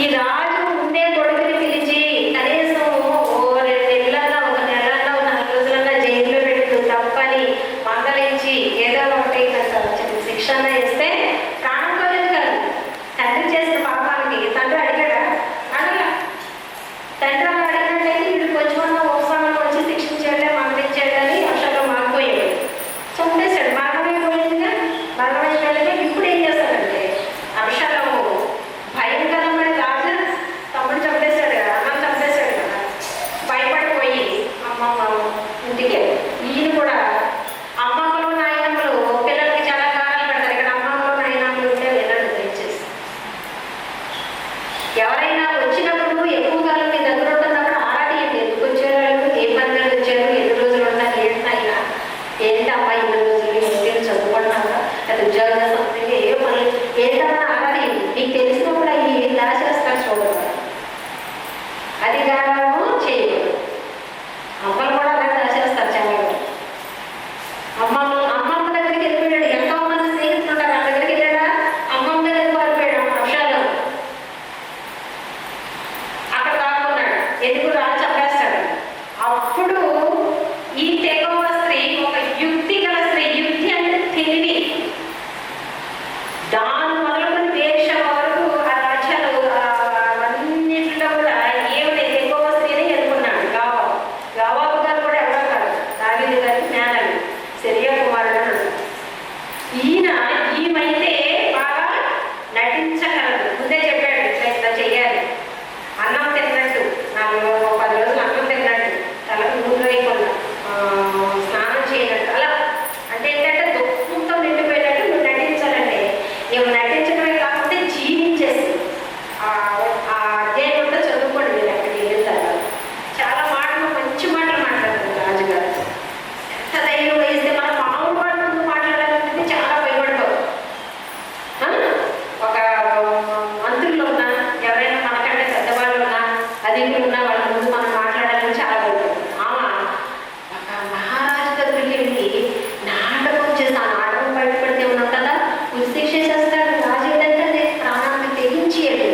ఈ రాజు ఉండే కొడుకుని పిలిచి కనీసం ఓ 2 నెలలన్నా, 1 నెలన్నా, 4 రోజులన్నా జైల్లో పెట్టు తప్పని మందలించి ఏదో ఒకటి శిక్షణ ఇస్తే ప్రాణం పోలేదు కాదు. తండ్రి చేసిన పాపానికి తండ్రి అడిగాడా? అడగల. తండ్రి అలా అడిగినట్లయితే వీడు కొంచెమన్నా ఉపశమనం వచ్చి శిక్షించాడే, మందలించాడని అక్షరంలో మారిపోయాడు. చంపేశాడు. మరణమైపోయిందిగా. మరణమైపోయిందిగా. ఇప్పుడు ఏం చేస్తాడంటే అక్షరము భయంకరమైన రాజు తమ్ముడు చంపేశాడు కదా, అన్నం చంపేశాడు కదా, భయపడిపోయి అమ్మమ్మ ఇంటికి. ఈయన కూడా అమ్మమ్మలు నాయనమ్మలు పిల్లలకి చాలా కారాలు పెడతారు. ఇక్కడ అమ్మమ్మలు నాయనమ్మలు ఉంటే వెళ్ళండి దయచేసి. ఎవరైనా వచ్చినప్పుడు ఎక్కువ కాలం మీ దగ్గర ఉంటున్నప్పుడు ఆరాటండి. ఎందుకు వచ్చారు వాళ్ళు, ఏ పని మీద వచ్చారు, ఎన్ని రోజులు ఉంటారు, ఏంటైనా ఏంటమ్మా ఇన్ని రోజులు ఏంటి చదువుకుంటున్నారా, అది ఉద్యోగం సంథింగ్ ఏ పనులు ఏంటమ్మా ఆరాటండి. మీకు తెలిసినప్పుడు అవి దాచేస్తారు చూడరు. అధికారము చేయకూడదు. అమ్మలు కూడా అలా దాచేస్తారు చాలా. అమ్మమ్మ దగ్గరికి వెళ్ళిపోయాడు. ఎంతో మంది స్నేహితులు ఉంటారు, వాళ్ళ దగ్గరికి వెళ్ళాడా? అమ్మమ్మ దగ్గరికి పారిపోయాడు. అంశాలు అక్కడ దాక్కున్నాడు. ఎందుకు? రాజు చంపేస్తాడు. అప్పుడు ఈ తెగవ స్త్రీ ఒక యుక్తి గల స్త్రీ. యుక్తి అంటే తెలివి. దాని మొదలుకొని వేష వరకు ఆ రాజ్యాలు అన్నింటిలో కూడా ఏమిటి తెగవ స్త్రీని ఎన్నుకున్నాడు. గావాబు గారు కూడా ఎవరో కాదు, దావీదు గారికి మేనలు, సిరియా కుమారుడు అని అంటారు. ఈయన ఈమైతే బాగా నటించగలదు. ముందే చెప్పాడు ఇట్లా చెయ్యాలి. అన్నం తిన్నట్టు 10 రోజులు అన్నం తిన్నట్టు, తలకు నూనె వేయకుండా, స్నానం చేయనట్టు, అలా అంటే ఏంటంటే దుఃఖంతో నిండిపోయినట్టు నువ్వు నటించాలంటే నువ్వు నటించడమే కాకుండా జీవించేసి ఆ అధ్యాయంలో చదువుకోండి. మీరు అక్కడికి వెళ్ళిన తర్వాత చాలా మాటలు, మంచి మాటలు మాట్లాడతారు రాజుగారు. ఎంత ధైర్యం వేస్తే మన మామూలు వాళ్ళ ముందు మాట్లాడాలంటే చాలా భయపడతాం. ఒక మంత్రులు ఉన్నా, ఎవరైనా మనకంటే పెద్దవాళ్ళు ఉన్నా, అధికులు ఉన్నా, వాళ్ళ ముందు మనం మాట్లాడాలని చాలా భయపడతాం. ఒక మహారాజు దగ్గరికి వెళ్ళి నాటకం చేసి ఆ నాటకం బయటపడితే ఉన్నాం కదా, ఉత్శిక్ష చేస్తాడు. రాజు ఏంటంటే ప్రాణాన్ని తెగించేయడు.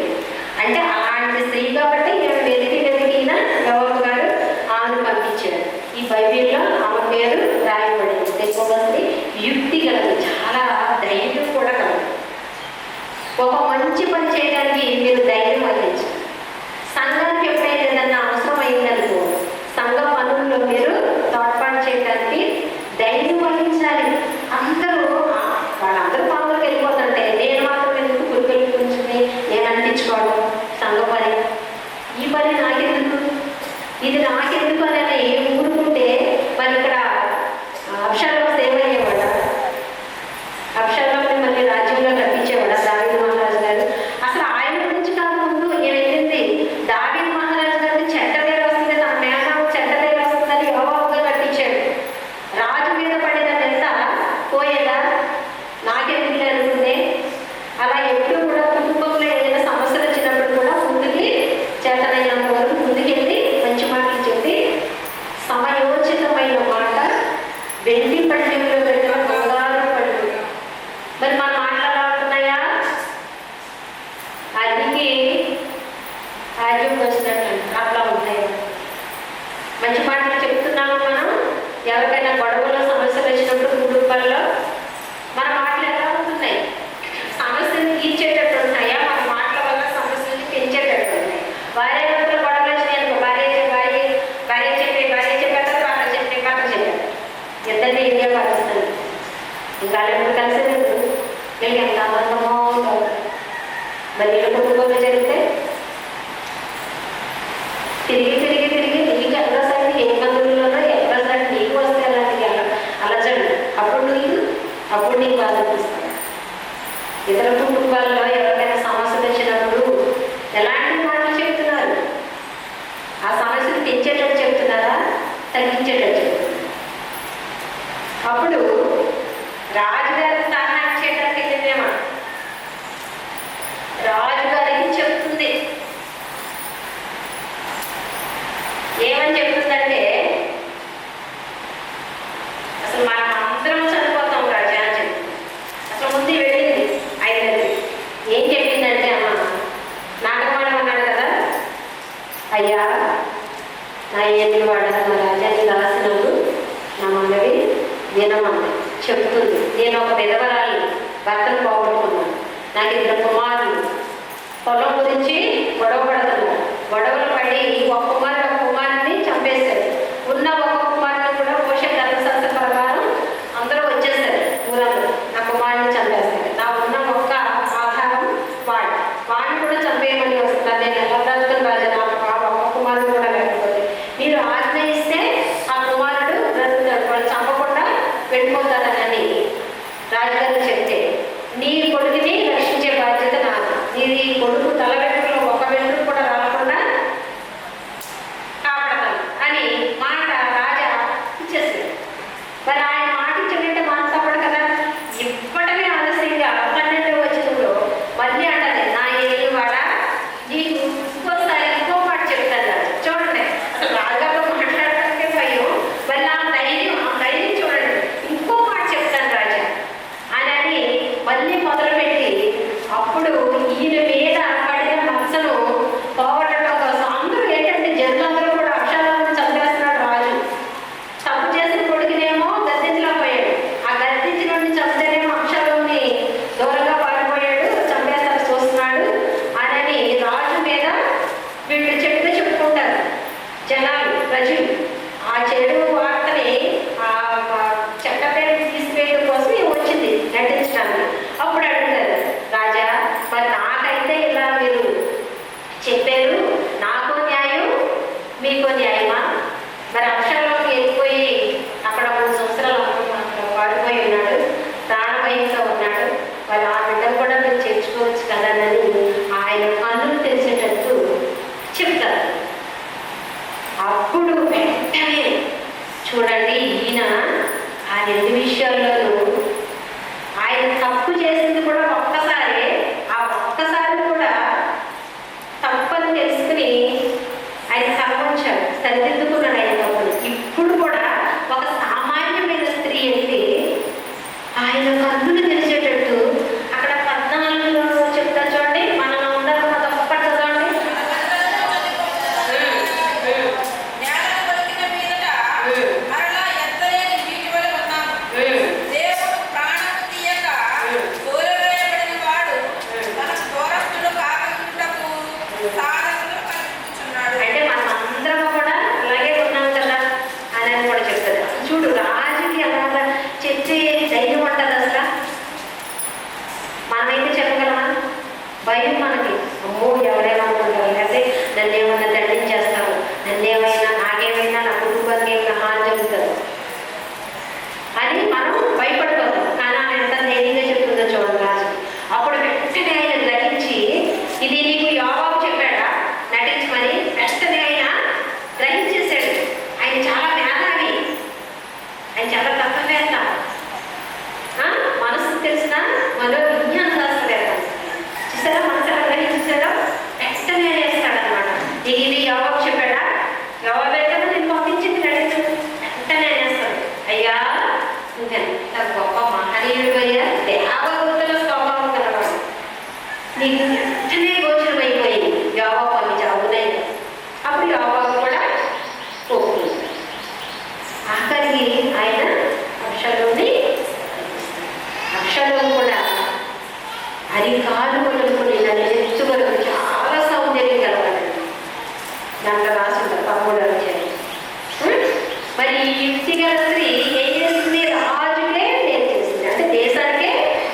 అంటే అలాంటి స్త్రీ కాబట్టి నేను వెతికిన గౌరవ్ గారు ఆమెను పంపించాడు. ఈ బైబిల్లో ఆమె పేరు రాయబడింది. తెగవ స్త్రీ యుక్తి కలదు, చాలా ధైర్యం కూడా కలదు. ఒక మంచి పని చేయడానికి మీరు ధైర్యం వహించాలి. సంఘానికి ఎప్పుడైనా ఏదన్నా అవసరం అయిందనుకో, సంఘ పనుల్లో మీరు తోడ్పాటు చేయడానికి ధైర్యం వహించాలి. వాళ్ళందరూ పనులకు వెళ్ళిపోతుంటే నేను మాత్రం ఎందుకు కురిపెళ్ళి కూర్చుని నేను అంటించుకోవడం సంఘ పని. ఈ పని నాకెందుకు, ఇది నాకెందుకు అని ఊరుకుంటే మరి ఇక్కడ అక్షరంలో సేవ అయ్యేవాడ, అక్షరంలో మళ్ళీ రాజ్యంలో కట్టించేవాడ దావీదు మహారాజు గారు. అసలు ఆయన గురించి కాక ముందు ఏమైంది, దావీదు మహారాజు గారికి చెడ్డ పేరు వస్తుంది, తన మేనమామ చెడ్డ పేరు వస్తుందని యోవాబుగా కట్టించాడు. రాజు మీద పడిన నింద పోయేదా, నాకెందుకు అనుకుంటే. అలా ఎప్పుడు కూడా కుటుంబంలో ఏదైనా సమస్యలు వచ్చినప్పుడు కూడా ముందుకి చేతనైనంత వరకు ముందుకెళ్ళి మంచి మాటలు చెప్పి సమయోచితమైన మాట వెండి పళ్ళెంలో పెట్టిన బంగారు పళ్ళు. మరి మన మాట్లాడుతున్నాయా? అదికి ఆర్యం వచ్చినట్టు అట్లా ఉంటాయి. మంచి మాటలు చెప్తున్నాము మనం. ఎవరికైనా గొడవలో సమస్యలు వచ్చినప్పుడు కుటుంబాల్లో మన మాటలు ఎలా ఉంటున్నాయి? సమస్యలు తీర్చేటట్టు ఉంటాయా? మన మాటల వల్ల సమస్యలు పెంచేటట్టు ఉంటాయి. భార్య భర్తల గొడవలు వచ్చినాయి అనుకో, భార్య చెప్పాక భర్త చెప్పారు, ఇద్దరిని ఇండియా పాకిస్తాన్ ఇంకా ఎప్పుడు కలిసి వీళ్ళకి ఎంత ఆనందమో కాదు. మరి వీళ్ళ కుటుంబంలో జరిగితే తిరిగి నీకు ఎక్కడసారి ఏ బంధువుల్లోనో ఎక్కడసారి నీకు వస్తే అలాంటి అలచండి. అప్పుడు నీకు బాధ అనిపిస్తుంది. ఇతర కుటుంబాల్లో ఎవరికైనా సమస్యలు వచ్చినప్పుడు ఎలాంటి మాటలు చెప్తున్నారు? ఆ సమస్యను పెంచేటట్టు చెప్తున్నారా, తగ్గించేటట్టు చెప్తున్నారు? అప్పుడు రాజుగారికి సహాయం చేయడానికి వెళ్ళిందేమో. రాజుగారికి చెప్తుంది, ఏమని చెప్తుందంటే అయ్యా నా ఎన్ని వాడారు నా రాజాన్ని రాసినప్పుడు నా మనవి వినమని చెప్తుంది. నేను ఒక విధవరాలి, భర్తను పోగొట్టుకున్నాను, నాకు 2 కుమారులు, పొలం గురించి గొడవ పడుతున్నారు. గొడవలు పడి ఒక కుమారుని చంపేశారు. ఉన్న ఒక కుమారుని కూడా పోషక ధర్మశాస్త్ర ప్రకారం అందరూ వచ్చేసారు. ఊరందరూ నా కుమారుని చంపేస్తారు. నా ఉన్న ఒక్క ఆధారం వాడిని కూడా చంపేయమని వస్తున్నారు. నేను ఎలా బ్రతుకుని రాజా, నాకు ఒక్క కుమారుడు కూడా లేకపోతే మీరు ఆజ్ఞయిస్తే ఆ కుమారుడు బ్రతుకుతాడు, వాళ్ళు చంపకుండా వెళ్ళిపోతారని రాజుగారు చెప్తే, నీ కొడుకుని రక్షించే బాధ్యత నాది, నీ కొడుకు తల వెంట్రుకలో ఒక వెంట్రుక కూడా రాకుండా కాపాడతాను అని మాట రాజా ఇచ్చేసాడు. మరి ఆయన మాట ఇచ్చిందంటే మాట తప్పడు కదా. ఇప్పటికే ఆలస్యంగా 12వ వచనంలో మళ్ళీ అంటది, నా ఏలివాడ నీకు ఇంకోసారి ఇంకో మాట చెప్తాను. చూడండి, అసలు రాజుగారితో మాట్లాడటానికే భయం, మళ్ళీ ఆ ధైర్యం చూడండి. ఇంకో మాట చెప్తాను రాజా అని మళ్ళీ మొదలుపెట్టి, అప్పుడు ఈయన మీద పడిన మచ్చను పోగొట్టడం కోసం అందరూ ఏంటంటే జనులందరూ కూడా అక్షరాలను చంపేస్తున్నాడు రాజు. తప్పు చేసిన కొడుకునేమో గద్దించలేకపోయాడు, ఆ గద్దించిన చంపితేనేమో అక్షరాలని దూరంగా పారిపోయాడు, చంపేస్తారు చూస్తున్నాడు అని రాజు మీద వీళ్ళు చెప్పుకుంటారు జనాలు, ప్రజలు. ఆ చెడు వార్తని ఆ చెడ్డ పేరు తీసివేయడం కోసం వచ్చింది నటించడానికి. అప్పుడు అడుగుతారు, రాజా మరి నాకైతే ఇలా మీరు చెప్పారు, నాకు న్యాయం మీకు న్యాయమా? మరి అక్షరంలోకి వెళ్ళిపోయి అక్కడ 3 సంవత్సరాలు అక్కడ వాడిపోయి ఉన్నాడు, ప్రాణభయంతో ఉన్నాడు, మరి ఆ బిడ్డను కూడా మీరు చేర్చుకోవచ్చు కదని ఆయన కన్నులు తెలిసేటట్టు చెప్తారు. అప్పుడు వెంటనే చూడండి, ఈయన ఆ 2 విషయాల్లోనూ ఆయన తప్పు చేసింది కూడా ఒక్కసారి, ఆ ఒక్కసారి కూడా తప్పని తెలుసుకుని ఆయన తలవంచాడు, సరిదిద్దుకున్నాడు ఆయన తప్పుని. ఇప్పుడు కూడా ఒక సామాన్యమైన స్త్రీ వెళ్ళి ఆయన కన్నులు తెలిసేటట్టు అక్కడ 14లో చెప్తా చూడండి, మనం అందరం తప్పట్టు చూడండి. అంటే మనం అందరం కూడా అలాగే ఉన్నాం కదా అని కూడా చెప్తారు. చూడు, రాజుకి అలాగా చెప్పే ధైర్యం ఉంటుంది అసలు. మనమైతే చెప్పగలమా? భయం మనకి, అమ్మో ఎవరేమనుకుంటారు, లేకపోతే నన్ను ఏమన్నా దండించేస్తారు, నన్నేమైనా నాకేమైనా నా కుటుంబానికి ఏమైనా హాని జరుగుతుంది అని మనం భయపడిపోతాం. కానీ ఆమె ఎంత ధైర్యంగా చెప్తుందో చూడండి రాజు. అప్పుడు వెంటనే ఆయన గ్రహించి, ఇది నీకు యోవాబు చెప్పాడా నటించమని? వెంటనే ఆయన గ్రహించేశాడు. ఆయన చాలా మేధావి, ఆయన చాలా తత్వవేత్త, మనసు తెలిసిన మనోవిజ్ఞాన శాస్త్రవేత్త. చూసారా మనసు ఎలా గ్రహించారో? వెంటనే వేస్తాడనమాట. నీకు ఇది యోవాబు చెప్పాడా? యోవాబే కదా నేను పంపించింది నటించు. వెంటనే వేస్తాడు. అయ్యా ఇంత గొప్ప మహనీయుడు అయ్యా, దేవదూతల స్వభావం కలవాడు, నీకు వెంటనే గోచరం అయిపోయింది యోవాబు అని అవునైనా. అప్పుడు యోవాబు కూడా ఒప్పుకుంటాడు. ఆఖరికి ఆయన అక్షరం కూడా అరికాలు మొదలుకొని నన్ను ఎత్తు వరకు చాలా సౌందర్యం కలవాడు. దాంట్లో రాసుంటారు 13వ అధ్యాయం. మరి ఈ యుక్తిగల స్త్రీ ఏం చేసింది? రాజుకే పేరు చేసింది, అంటే దేశానికే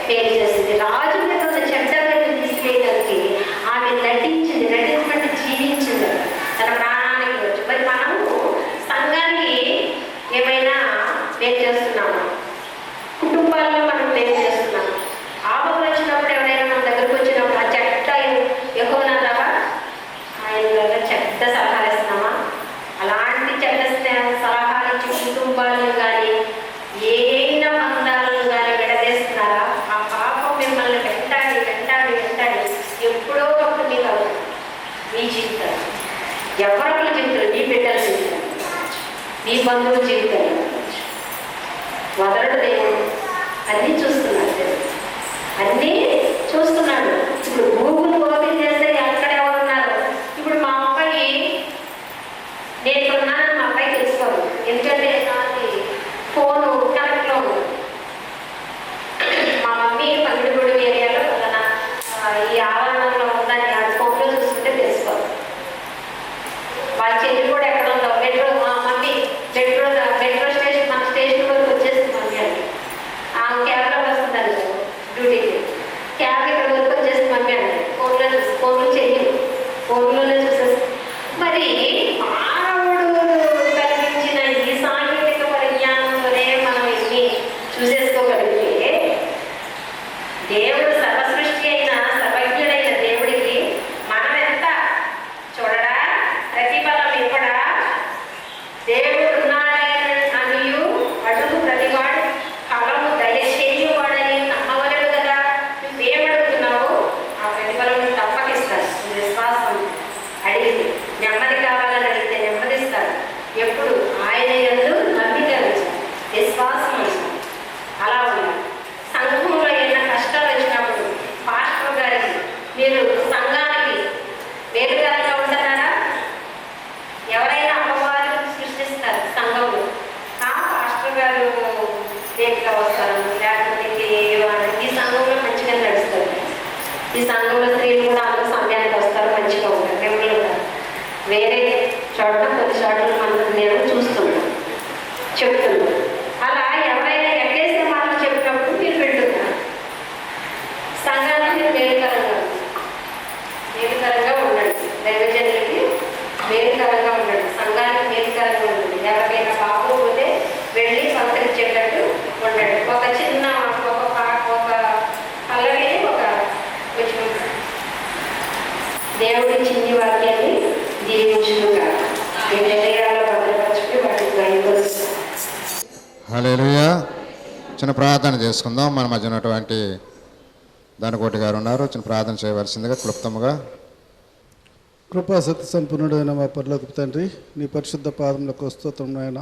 పేరు చేసింది. రాజు మీద ఉన్న చెడ్డ పేరు తీసివేయడానికి ఆమె నటించమంటే జీవించింది తన ప్రాణానికి వచ్చి. మరి మనము సంఘానికి ఏమైనా పేరు చేస్తున్నాము, కుటుంబాల్లో మనం పేరు చేస్తున్నాము. ఆపద వచ్చినప్పుడు ఎవరైనా మన దగ్గరకు వచ్చినప్పుడు ఆ చెడ్డ యెహోవాలాగా ఆయన చెడ్డ సలహాలు ఇస్తున్నామా? అలాంటి చెడ్డ సలహాలు ఇచ్చి కుటుంబాలను కానీ ఏమైనా బంధాలను కానీ విడదీస్తున్నారా? ఆ పాపం మిమ్మల్ని వెంటాడి ఎప్పుడో ఒకటి మీకు మీ జీవితాలు, ఎవరి జీవితాలు, మీ బిడ్డల జీవితాలు, మీ బంధువుల జీవితాలు వదలడు దేవుడు. అన్నీ చూస్తున్నాడు దేవుడు, అన్నీ చూస్తున్నాడు. ఇప్పుడు గూగుల్ ఓపెన్ చేస్తే ఎక్కడ ఎవరున్నారు? ఇప్పుడు మా అబ్బాయి నేను ఇక్కడ ఉన్నానని మా అబ్బాయి తెలుసుకోవాలి. ఎందుకంటే నాది ఫోను కరెక్ట్లో ఉంది. మా మమ్మీ పంగిడిగూడు ఏరియాలో తన ఈ ఆవరణంలో ఉందని ఆ ఫోన్లో చూస్తుంటే తెలుసుకోవాలి. వాళ్ళ చెల్లి కూడా ఎక్కడ ఉందో మెట్రో మమ్మీ మెట్రో స్టేషన్ మన స్టేషన్ వరకు వచ్చేస్తుంది మమ్మీ అని. ఆ క్యాబ్లో వస్తుందని డ్యూటీకి క్యాబ్ ఇక్కడ వరకు వచ్చేస్తుంది మమ్మీ అంటే ఫోన్లో చెయ్యి ఫోన్లోనే చూసేస్తుంది. మరి మానవుడు కల్పించిన ఈ సాంకేతిక పరిజ్ఞానంలోనే మనం ఇన్ని చూసేసుకోగలిగితే దేవుడు సర్వసృష్టి అయిన సర్వజ్ఞుడైన దేవుడికి మనం ఎంత చూడడా ప్రతిఫలం ఇవ్వడా? దేవుడు ఉన్నాడనియు అడుగు ప్రతివాడు ఫలము దయచేయువాడని నమ్మవలెను కదా. నువ్వేమడుగుతున్నావు ఆ ప్రతిఫలం తప్పకిస్తాడు. విశ్వాసం అడిగింది నెమ్మది కావాలని అడిగితే నెమ్మదిస్తాడు. ఎప్పుడు ఆయన యందు నమ్మిక ఉంచాలి, విశ్వాసం ఉంచాలి. అలా ఉండాలి. సంఘంలో ఏమైనా కష్టాలు వచ్చినప్పుడు పాస్టర్ గారికి మీరు సంఘానికి వేరుగానే ఉంటున్నారా? ఎవరైనా అపవాదులు సృష్టిస్తారు సంఘంలో. ఆ పాస్టర్ గారు లేట్గా వస్తారు, లేకపోతే ఈ సంఘంలో మంచిగా నడుస్తారు. ఈ సంఘంలో స్త్రీలు కూడా అందరూ సమయానికి వస్తారు, మంచిగా ఉంటారు, రెగ్యులర్గా. వేరే చోట్ల కొద్ది చోట్ల మనం నేను చూస్తున్నాను, చెప్తున్నాను. అలా ఎవరైనా ఎక్కేసిన మాటలు చెప్పినప్పుడు మీరు వింటున్నారు. సంఘానికి మీరు మేలుకరంగా ఉండండి. దైవజనులకి మేలుకరంగా ఉండండి, సంఘానికి మేలుకరంగా ఉండండి. ఎవరికైనా బాగోపోతే వెళ్ళి సంతరించేటట్టు ఉండండి. ఒక చిన్న ఒక పల్లవిని ఒక వచ్చిన దేవుడి చిన్ని వాక్యాన్ని దీవించుగా మీ హృదయాల్లో భద్రపరచుకుని వాటికి బయలుపరుస్తాం. హల్లెలూయా. చిన్న ప్రార్థన చేసుకుందాం. మన మధ్య ఉన్నటువంటి దానకోటి గారు ఉన్నారు. చిన్న ప్రార్థన చేయవలసిందిగా క్లుప్తముగా. కృపా సత్య సంపూర్ణుడైన మా పరలోకపు తండ్రి, నీ పరిశుద్ధ పాదములకు స్తోత్రం నాయన.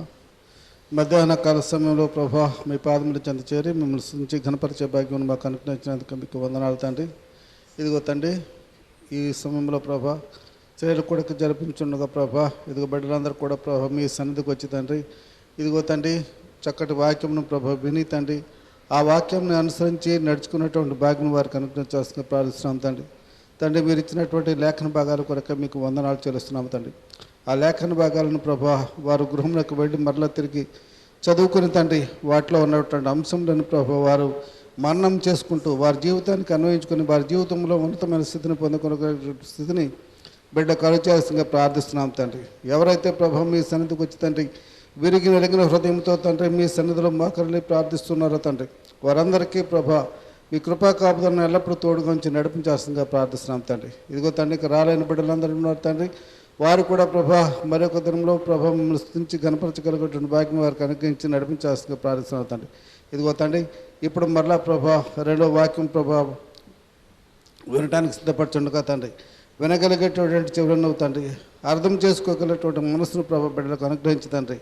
మధ్యాహ్న కాల సమయంలో ప్రభా మీ పాదముల చెంత చేరి మిమ్మల్ని స్తుతించి ఘనపరిచే భాగ్యం మాకు అనుగ్రహించినందుకు మీకు వందనాలు తండ్రి. ఇదిగో తండ్రి, ఈ సమయంలో ప్రభా చేరు కొడుకు జరిపించుండగా ప్రభా ఇదిగో బిడ్డలందరూ కూడా ప్రభా మీ సన్నిధికి వచ్చి తండ్రి, ఇదిగో తండ్రి చక్కటి వాక్యంను ప్రభా విని తండ్రి ఆ వాక్యంని అనుసరించి నడుచుకున్నటువంటి భాగ్యం వారికి అనుగ్రహించాల్సిందిగా ప్రార్థిస్తున్నాం తండ్రి. తండ్రి మీరు ఇచ్చినటువంటి లేఖన భాగాల కొరకు మీకు వందనాలు చెల్లిస్తున్నాము తండ్రి. ఆ లేఖన భాగాలను ప్రభా వారు గృహంలోకి వెళ్ళి మరలా తిరిగి చదువుకుని తండ్రి వాటిలో ఉన్నటువంటి అంశంలోని ప్రభా వారు మరణం చేసుకుంటూ వారి జీవితానికి అన్వయించుకొని వారి జీవితంలో ఉన్నతమైన స్థితిని పొందుకునే స్థితిని బిడ్డ కలుచేయాల్సిందిగా ప్రార్థిస్తున్నాం తండ్రి. ఎవరైతే ప్రభా మీ సన్నిధికి వచ్చి తండ్రి విరిగి నలిగిన హృదయంతో తండ్రి మీ సన్నిధిలో మోకరిల్లి ప్రార్థిస్తున్నారో తండ్రి, వారందరికీ ప్రభా మీ కృపా కాపుదలను ఎల్లప్పుడూ తోడుగా ఉంచి నడిపించాల్సిందిగా ప్రార్థిస్తున్నాం తండ్రి. ఇదిగో తండ్రికి రాలేని బిడ్డలందరూ ఉన్నారు తండ్రి, వారు కూడా ప్రభా మరొక దినంలో ప్రభా మిమ్మల్ని స్థుతించి గణపరచగలిగేటువంటి భాగ్యం వారికి అనుగ్రహించి నడిపించాల్సిందిగా ప్రార్థిస్తున్నాం తండ్రి. ఇదిగో తండ్రి ఇప్పుడు మరలా ప్రభా రెండో వాక్యం ప్రభా వినటానికి సిద్ధపరచుండగా తండ్రి వినగలిగేటటువంటి చెవులను తండ్రి అర్థం చేసుకోగలిగేటువంటి మనసును ప్రభా బిడ్డలకు అనుగ్రహించి తండ్రి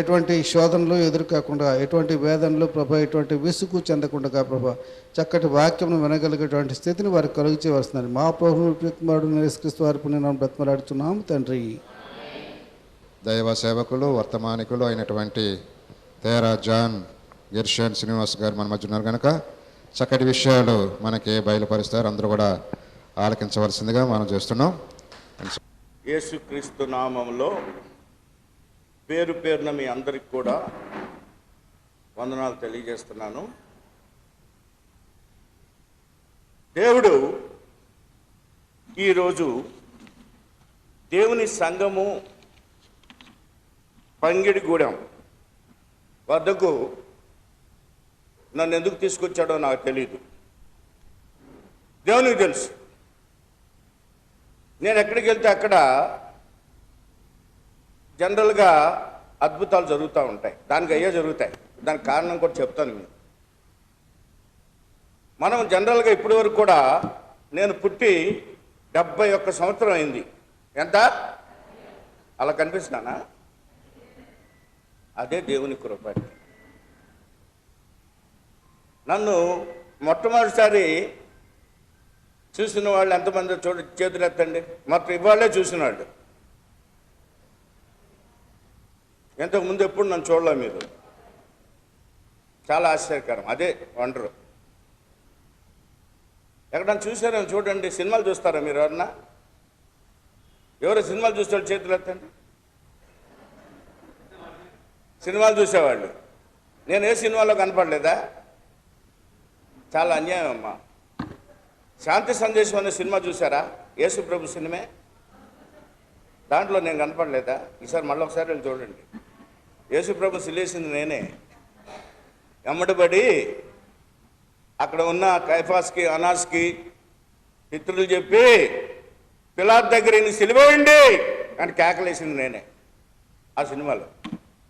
ఎటువంటి శోధనలు ఎదురుకాకుండా, ఎటువంటి వేదనలు ప్రభా ఎటువంటి విసుగు చెందకుండా ప్రభా చక్కటి వాక్యం వినగలిగేటువంటి స్థితిని వారికి కలుగు చేయవలసిందని మా ప్రభువు ప్రియకుమారుడు యేసుక్రీస్తు వారి పుణ్యనామమున బ్రతిమలాడుచున్నాము తండ్రి. దైవ సేవకులు వర్తమానికులు అయినటువంటి తేరా జాన్ గిర్షన్ శ్రీనివాస్ గారు మన మధ్య ఉన్నారు కనుక చక్కటి విషయాలు మనకి బయలుపరుస్తారు. అందరూ కూడా ఆలకించవలసిందిగా మనం చేస్తున్నాం. యేసుక్రీస్తు నామములో పేరు పేరున మీ అందరికి కూడా వందనాలు తెలియజేస్తున్నాను. దేవుడు ఈరోజు దేవుని సంఘము పంగిడిగూడెం వద్దకు నన్ను ఎందుకు తీసుకొచ్చాడో నాకు తెలియదు. దేవునికి తెలుసు. నేను ఎక్కడికి వెళ్తే అక్కడ జనరల్గా అద్భుతాలు జరుగుతూ ఉంటాయి. దానికి అయ్యే జరుగుతాయి. దానికి కారణం కూడా చెప్తాను మీకు. మనం జనరల్గా ఇప్పటి వరకు కూడా నేను పుట్టి 71 సంవత్సరం అయింది. ఎంత అలా కనిపిస్తున్నానా? అదే దేవుని కృప. నన్ను మొట్టమొదటిసారి చూసిన వాళ్ళు ఎంతమంది చేతులు ఎత్తండి. మొత్తం ఇవాళ్ళే చూసిన వాళ్ళు. ఇంతకుముందు ఎప్పుడు నన్ను చూడలే మీరు. చాలా ఆశ్చర్యకరం. అదే వండరు. ఎక్కడన్నా చూసారని చూడండి. సినిమాలు చూస్తారా మీరు ఎవరన్నా? ఎవరు సినిమాలు చూసేవాళ్ళు చేతులు ఎత్తండి. సినిమాలు చూసేవాళ్ళు. నేను ఏ సినిమాలో కనపడలేదా? చాలా అన్యాయం అమ్మా. శాంతి సందేశం అనే సినిమా చూసారా? యేసు ప్రభు సినిమే. దాంట్లో నేను కనపడలేదా? ఈసారి మళ్ళీ ఒకసారి వెళ్ళి చూడండి. యేసు ప్రభు సిలేసింది నేనే. ఎమ్మడిపడి అక్కడ ఉన్న కైఫాస్కి అనాస్కి పితృలు చెప్పి పిలాతు దగ్గర ఈయన సిలువేయండి అని కేకలేసింది నేనే ఆ సినిమాలో,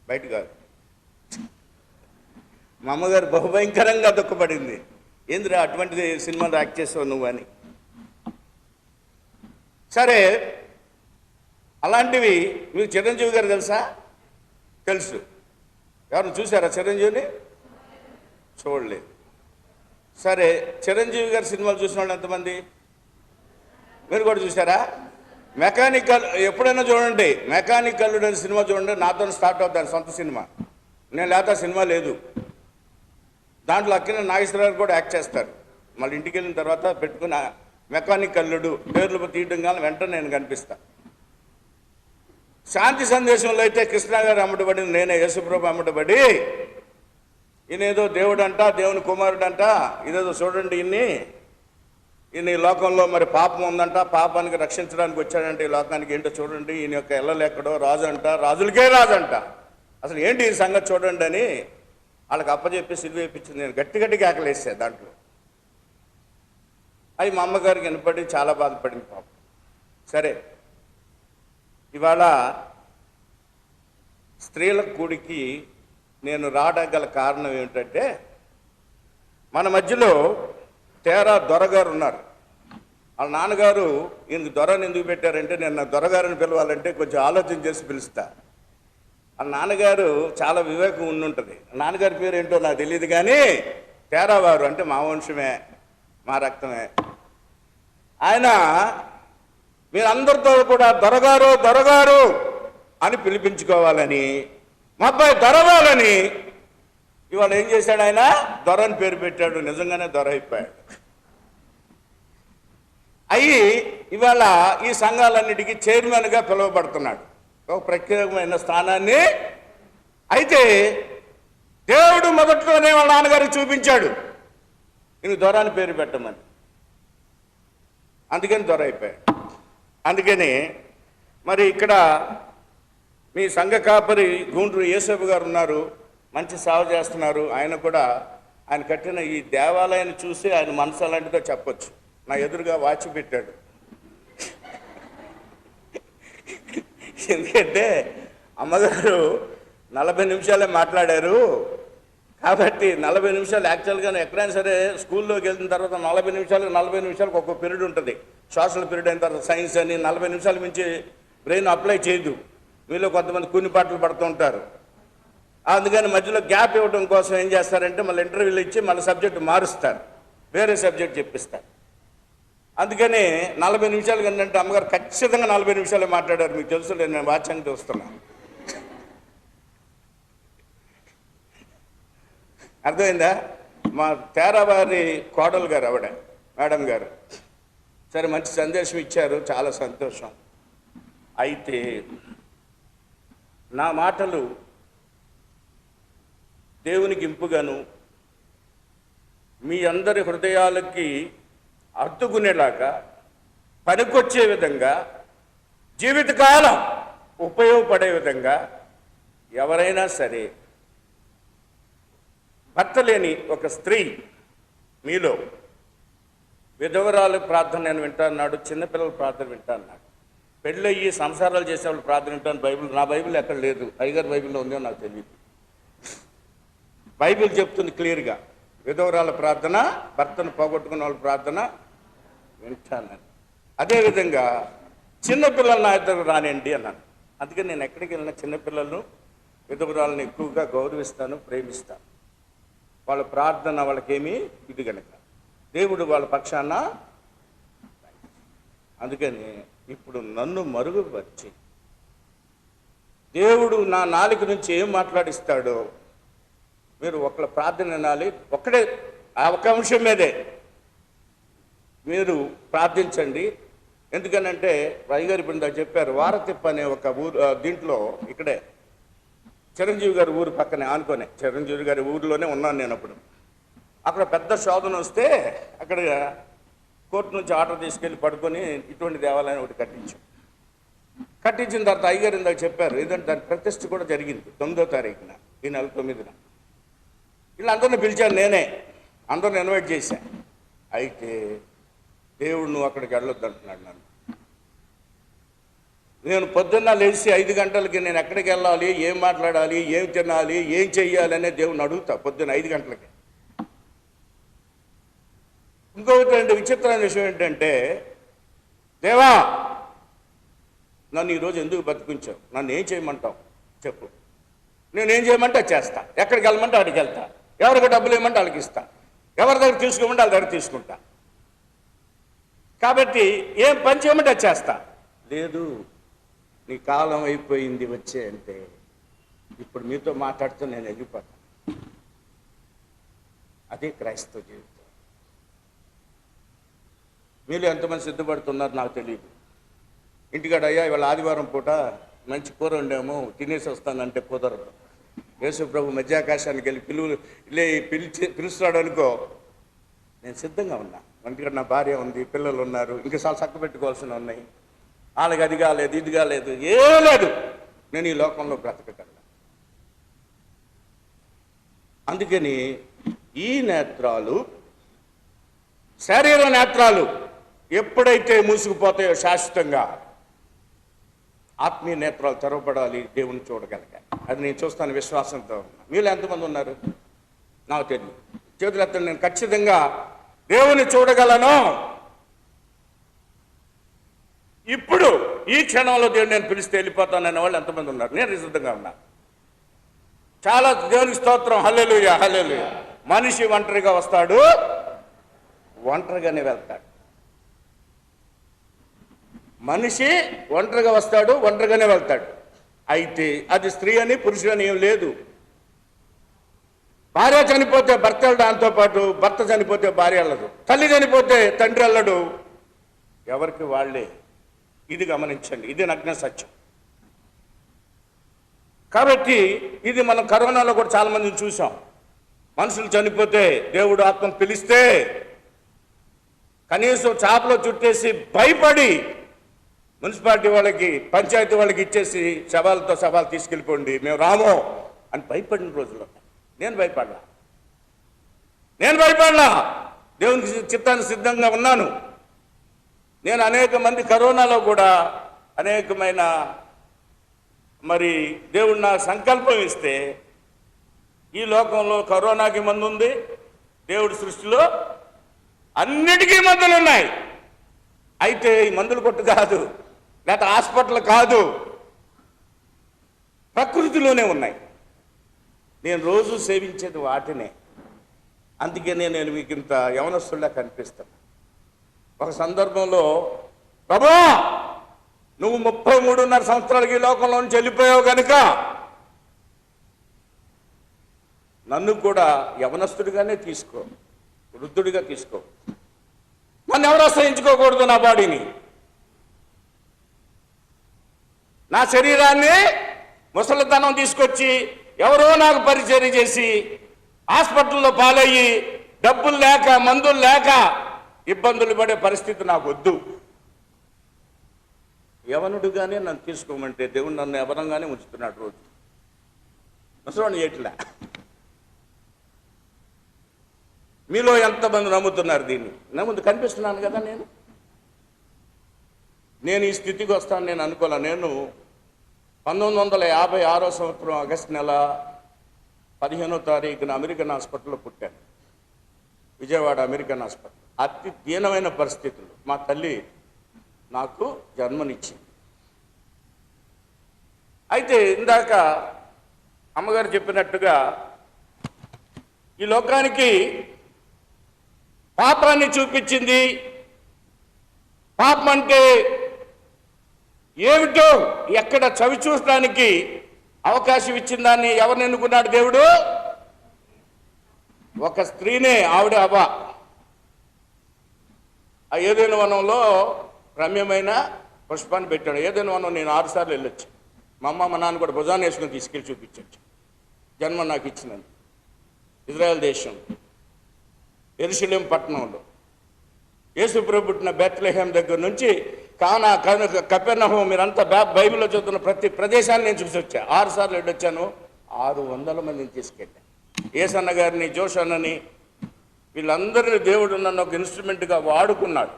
బయట కాదు. మా అమ్మగారు బహుభయంకరంగా దుఃఖపడింది. ఏందిరా అటువంటి సినిమాలు యాక్ట్ చేసావు నువ్వు అని. సరే, అలాంటివి మీకు చిరంజీవి గారు తెలుసా? తెలుసు. ఎవరు చూసారా చిరంజీవిని? చూడలేదు. సరే, చిరంజీవి గారి సినిమాలు చూసిన వాళ్ళు ఎంతమంది? మీరు కూడా చూసారా? మెకానికల్ ఎప్పుడైనా చూడండి. మెకానికల్ అనే సినిమా చూడండి. నాతో స్టార్ట్ అవుతాను సొంత సినిమా. నేను లేత సినిమా లేదు. దాంట్లో అక్కిన నాగేశ్వరరావు కూడా యాక్ట్ చేస్తారు. మళ్ళీ ఇంటికి వెళ్ళిన తర్వాత పెట్టుకుని మెకానిక్ అల్లుడు పేర్లు తీయడం కానీ వెంటనే నేను కనిపిస్తా. శాంతి సందేశంలో అయితే కృష్ణ గారు అమ్మటబడింది నేనే, యేసుప్రభు అమ్మటబడి ఈయనేదో దేవుడు అంట, దేవుని కుమారుడు అంట, ఇదేదో చూడండి ఈయన ఈ లోకంలో మరి పాపం ఉందంట, పాపానికి రక్షించడానికి వచ్చాడంటే ఈ లోకానికి, ఏంటో చూడండి, ఈయన యొక్క ఎల్లలెక్కడో రాజు అంట, రాజులకే రాజు అంట, అసలు ఏంటి ఈ సంగతి చూడండి అని వాళ్ళకి అప్పచెప్పి సిలువ వేయించింది. నేను గట్టి కేకలేసా దాంట్లో. అవి మా అమ్మగారికి వినపడి చాలా బాధపడింది పాపం. సరే, ఇవాళ స్త్రీల కూడికి నేను రావడానికి కారణం ఏమిటంటే, మన మధ్యలో తేరా దొరగారు ఉన్నారు. వాళ్ళ నాన్నగారు ఈయనకు దొరని ఎందుకు పెట్టారంటే, నేను నా దొరగారిని పిలవాలంటే కొంచెం ఆలోచన చేసి పిలుస్తా. వాళ్ళ నాన్నగారు చాలా వివేకం ఉండుంటుంది. నాన్నగారి పేరు ఏంటో నాకు తెలియదు కానీ తేరావారు అంటే మా వంశమే, మా రక్తమే. ఆయన మీరందరితో కూడా దొరగారు దొరగారు అని పిలిపించుకోవాలని, మా అబ్బాయి దొరవాలని ఇవాళ ఏం చేశాడు, ఆయన దొరని పేరు పెట్టాడు. నిజంగానే దొర అయిపోయాడు. అయ్యి ఇవాళ ఈ సంఘాలన్నిటికీ చైర్మన్గా పిలువబడుతున్నాడు, ఒక ప్రత్యేకమైన స్థానాన్ని. అయితే దేవుడు మొదట్లోనే వాళ్ళ నాన్నగారికి చూపించాడు ఈయన దొరని పేరు పెట్టమని. అందుకని దొర అయిపోయాడు. అందుకని మరి ఇక్కడ మీ సంఘ కాపరి గూండ్రు యేసప్ప గారు ఉన్నారు, మంచి సేవ చేస్తున్నారు. ఆయన కూడా ఆయన కట్టిన ఈ దేవాలయాన్ని చూసి ఆయన మనసు అలాంటిదో చెప్పొచ్చు. నా ఎదురుగా వాచ్ పెట్టాడు. ఎందుకంటే అమ్మగారు 40 నిమిషాలే మాట్లాడారు కాబట్టి 40 నిమిషాలు యాక్చువల్గా ఎక్కడైనా సరే స్కూల్లోకి వెళ్ళిన తర్వాత 40 నిమిషాలకు ఒక్కొక్క పీరియడ్ ఉంటుంది. సోషల్ పీరియడ్ అయిన తర్వాత సైన్స్ అని 40 నిమిషాల మించి బ్రెయిన్ అప్లై చేయదు. మీలో కొంతమంది కొన్ని పాటలు పడుతూ ఉంటారు. అందుకని మధ్యలో గ్యాప్ ఇవ్వడం కోసం ఏం చేస్తారంటే మళ్ళీ ఇంటర్వ్యూలు ఇచ్చి మళ్ళీ సబ్జెక్టు మారుస్తారు, వేరే సబ్జెక్ట్ చెప్పిస్తారు. అందుకని 40 నిమిషాలు కంటే అమ్మగారు ఖచ్చితంగా 40 నిమిషాలే మాట్లాడారు. మీకు తెలుసు, నేను వాచ్యాన్ని చూస్తున్నాను. అర్థమైందా? మా తేరావారి కోడలు గారు ఆవిడ, మేడం గారు. సరే, మంచి సందేశం ఇచ్చారు, చాలా సంతోషం. అయితే నా మాటలు దేవునికి ఇంపుగాను మీ అందరి హృదయాలకి అర్తుకునేలాగా పనికొచ్చే విధంగా జీవితకాలం ఉపయోగపడే విధంగా ఎవరైనా సరే భర్త లేని ఒక స్త్రీ మీలో విధవరాలు ప్రార్థన నేను వింటాన్నాడు, చిన్నపిల్లల ప్రార్థన వింటాన్నాడు, పెళ్ళయ్యి సంసారాలు చేసేవాళ్ళు ప్రార్థన వింటాను. నా బైబిల్ ఎక్కడ లేదు, అయ్యగారి బైబిల్లో ఉందో నాకు తెలియదు. బైబిల్ చెప్తుంది క్లియర్గా, విధవరాల ప్రార్థన, భర్తను పోగొట్టుకున్న వాళ్ళ ప్రార్థన వింటానని. అదేవిధంగా చిన్నపిల్లలు నా ఇద్దరు రానండి అన్నాను. అందుకని నేను ఎక్కడికి వెళ్ళినా చిన్నపిల్లలను, విధవరాలను ఎక్కువగా గౌరవిస్తాను, ప్రేమిస్తాను. వాళ్ళ ప్రార్థన వాళ్ళకేమీ ఇది కనుక దేవుడు వాళ్ళ పక్షాన. అందుకని ఇప్పుడు నన్ను మరుగుపరిచి దేవుడు నా నాలుక నుంచి ఏం మాట్లాడిస్తాడో మీరు ఒకళ్ళ ప్రార్థన వినాలి. ఒక్కడే ఆ ఒక్క అంశం మీదే మీరు ప్రార్థించండి. ఎందుకనంటే రాజుగారి బృందా చెప్పారు, వారతిప్ప అనే ఒక ఊరు దీంట్లో ఇక్కడే చిరంజీవి గారి ఊరు పక్కనే ఆనుకొనే, చిరంజీవి గారి ఊరిలోనే ఉన్నాను నేను అప్పుడు. అక్కడ పెద్ద శోధన వస్తే అక్కడ కోర్టు నుంచి ఆర్డర్ తీసుకెళ్ళి పడుకొని ఇటువంటి దేవాలయం ఒకటి కట్టించిన తర్వాత అయ్యగారు ఇందాక చెప్పారు, ఏదంటే దాని ప్రతిష్ఠ కూడా జరిగింది 9వ తారీఖున, ఈ నెల 9న. వీళ్ళందరినీ పిలిచాను నేనే, అందరిని ఇన్వైట్ చేశాను. అయితే దేవుడు నువ్వు అక్కడికి వెళ్ళొద్దు అంటున్నాడు నన్ను. నేను పొద్దున్న లేచి 5 గంటలకి నేను ఎక్కడికి వెళ్ళాలి, ఏం మాట్లాడాలి, ఏం తినాలి, ఏం చెయ్యాలి అనే దేవుడిని అడుగుతా పొద్దున్న 5 గంటలకి. ఇంకొకటి విచిత్రమైన విషయం ఏంటంటే, దేవా నన్ను ఈరోజు ఎందుకు బతికించావు, నన్ను ఏం చేయమంటావు చెప్పు, నేనేం చేయమంటే అది చేస్తా, ఎక్కడికి వెళ్ళమంటే అక్కడికి వెళ్తా, ఎవరికి డబ్బులు ఇవ్వమంటే వాళ్ళకి ఇస్తా, ఎవరి దగ్గర తీసుకోమంటే వాళ్ళ దగ్గర తీసుకుంటా. కాబట్టి ఏం పని చేయమంటే అది చేస్తా. లేదు నీ కాలం అయిపోయింది వచ్చే అంటే ఇప్పుడు మీతో మాట్లాడుతూ నేను వెళ్ళిపోతాను. అదే క్రైస్తవ జీవితం. మీరు ఎంతమంది సిద్ధపడుతున్నారు నాకు తెలియదు. ఇంటికాడ అయ్యా ఇవాళ ఆదివారం పూట మంచి కూర వండాము తినేసి వస్తానంటే కుదరదు. యేసు ప్రభు మధ్యాకాశానికి వెళ్ళి పిలుస్తాడు అనుకో, నేను సిద్ధంగా ఉన్నా. ఇంటికాడ నా భార్య ఉంది, పిల్లలు ఉన్నారు, ఇంకా చాలా చక్క పెట్టుకోవాల్సినవి ఉన్నాయి, వాళ్ళకి అది కాలేదు ఇది కాలేదు ఏం లేదు, నేను ఈ లోకంలో బ్రతకగలను. అందుకని ఈ నేత్రాలు, శరీర నేత్రాలు ఎప్పుడైతే మూసుకుపోతాయో శాశ్వతంగా ఆత్మీయ నేత్రాలు తెరవబడాలి, దేవుని చూడగలగాలి. అది నేను చూస్తాను విశ్వాసంతో. మీరు ఎంతమంది ఉన్నారు నాకు తెలియదు, చేతులు ఎత్తండి. నేను ఖచ్చితంగా దేవుని చూడగలను. ఇప్పుడు ఈ క్షణంలో దేవుడు నేను పిలిస్తే వెళ్ళిపోతాను అనే వాళ్ళు ఎంతమంది ఉన్నారు? నేను సిద్ధంగా ఉన్నా. చాలా దేవునికి స్తోత్రం. హల్లెలూయా హల్లెలూయా. మనిషి ఒంటరిగా వస్తాడు, ఒంటరిగానే వెళ్తాడు. మనిషి ఒంటరిగా వస్తాడు, ఒంటరిగానే వెళ్తాడు. అయితే అది స్త్రీ అని పురుషుడు అని ఏం లేదు. భార్య చనిపోతే భర్త వెళ్ళడు, దాంతోపాటు భర్త చనిపోతే భార్య వెళ్ళదు, తల్లి చనిపోతే తండ్రి వెళ్ళడు, ఎవరికి వాళ్ళే. ఇది గమనించండి, ఇది నగ్న సత్యం. కాబట్టి ఇది మనం కరోనాలో కూడా చాలా మందిని చూసాం. మనుషులు చనిపోతే దేవుడు ఆత్మను పిలిస్తే కనీసం చాపలో చుట్టేసి భయపడి మున్సిపాలిటీ వాళ్ళకి పంచాయతీ వాళ్ళకి ఇచ్చేసి శవాలతో శవాలు తీసుకెళ్ళిపోండి మేము రామో అని భయపడిన రోజుల్లో నేను భయపడలా. దేవునికి చిత్తానికి సిద్ధంగా ఉన్నాను. నేను అనేక మంది కరోనాలో కూడా అనేకమైన మరి దేవుడు నా సంకల్పం ఇస్తే, ఈ లోకంలో కరోనాకి మందు ఉంది, దేవుడి సృష్టిలో అన్నిటికీ మందులు ఉన్నాయి. అయితే ఈ మందులు కొట్టు కాదు, లేకపోతే హాస్పిటల్ కాదు, ప్రకృతిలోనే ఉన్నాయి. నేను రోజు సేవించేది వాటినే. అందుకనే నేను మీకు ఇంత యవనస్తుల్లా కనిపిస్తాను. ఒక సందర్భంలో, ప్రభా నువ్వు 33.5 సంవత్సరాలకి ఈ లోకంలో నుంచి వెళ్ళిపోయావు కనుక నన్ను కూడా యవనస్తుడిగానే తీసుకో, వృద్ధుడిగా తీసుకో. నన్ను ఎవరు ఆశ్రయించుకోకూడదు, నా బాడీని, నా శరీరాన్ని ముసలితనం తీసుకొచ్చి ఎవరో నాకు పరిచర్య చేసి హాస్పిటల్లో పాలయ్యి డబ్బులు లేక మందులు లేక ఇబ్బందులు పడే పరిస్థితి నాకు వద్దు. యవనుడుగానే నన్ను తీసుకోమంటే దేవుడు నన్ను యవనంగానే ఉంచుతున్నాడు. రోజు ముసలోని చేయట్లే. మీలో ఎంతమంది నమ్ముతున్నారు దీన్ని? నా ముందు కనిపిస్తున్నాను కదా. నేను ఈ స్థితికి వస్తాను నేను అనుకోలే. నేను 1956 సంవత్సరం ఆగస్టు నెల 15వ తారీఖున అమెరికన్ హాస్పిటల్లో పుట్టాను, విజయవాడ అమెరికన్ హాస్పిటల్. అతి దీనమైన పరిస్థితులు మా తల్లి నాకు జన్మనిచ్చింది. అయితే ఇందాక అమ్మగారు చెప్పినట్టుగా ఈ లోకానికి పాపాన్ని చూపించింది. పాపం అంటే ఏమిటో ఎక్కడ చవి చూడటానికి అవకాశం ఇచ్చిన దాన్ని ఎవరిని ఎన్నుకున్నాడు దేవుడు? ఒక స్త్రీనే, ఆవిడ అవ్వ. ఆ ఏదైనా వనంలో రమ్యమైన పుష్పాన్ని పెట్టాడు. ఏదైనా వనం నేను 6 సార్లు వెళ్ళొచ్చు. మా అమ్మ మా నాన్న కూడా భుజాన్ని వేసుకుని తీసుకెళ్ళి చూపించవచ్చు. జన్మ నాకు ఇచ్చినందుకు. ఇజ్రాయెల్ దేశం యెరూషలేము పట్టణంలో యేసు ప్రభు పుట్టిన బెత్లెహేం దగ్గర నుంచి కానా కపెర్నహూము, మీరంతా బైబిల్లో చదువుతున్న ప్రతి ప్రదేశాన్ని నేను చూసి వచ్చా. 6 సార్లు వెళ్ళొచ్చాను. 600 మందిని తీసుకెళ్ళాను. ఏసన్న గారిని, జోషన్నని, వీళ్ళందరినీ దేవుడు నన్ను ఒక ఇన్స్ట్రుమెంట్గా వాడుకున్నాడు.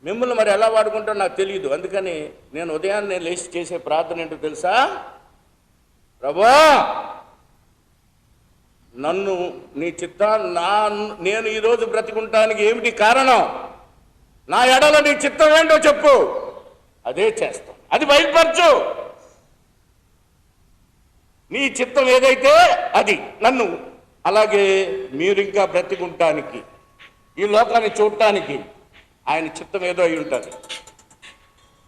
మిమ్మల్ని మరి ఎలా వాడుకుంటాడో నాకు తెలియదు. అందుకని నేను ఉదయాన్నే లేచి చేసే ప్రార్థన ఏంటో తెలుసా? ప్రభువా, నన్ను నీ నేను ఈరోజు బ్రతికుంటానికి ఏమిటి కారణం? నా ఎడలో నీ చిత్తం ఏంటో చెప్పు, అదే చేస్తాం. అది బయలుపరచు. నీ చిత్తం ఏదైతే అది నన్ను, అలాగే మీరు ఇంకా బ్రతికుంటానికి, ఈ లోకాన్ని చూడటానికి ఆయన చిత్తం ఏదో అయి ఉంటుంది.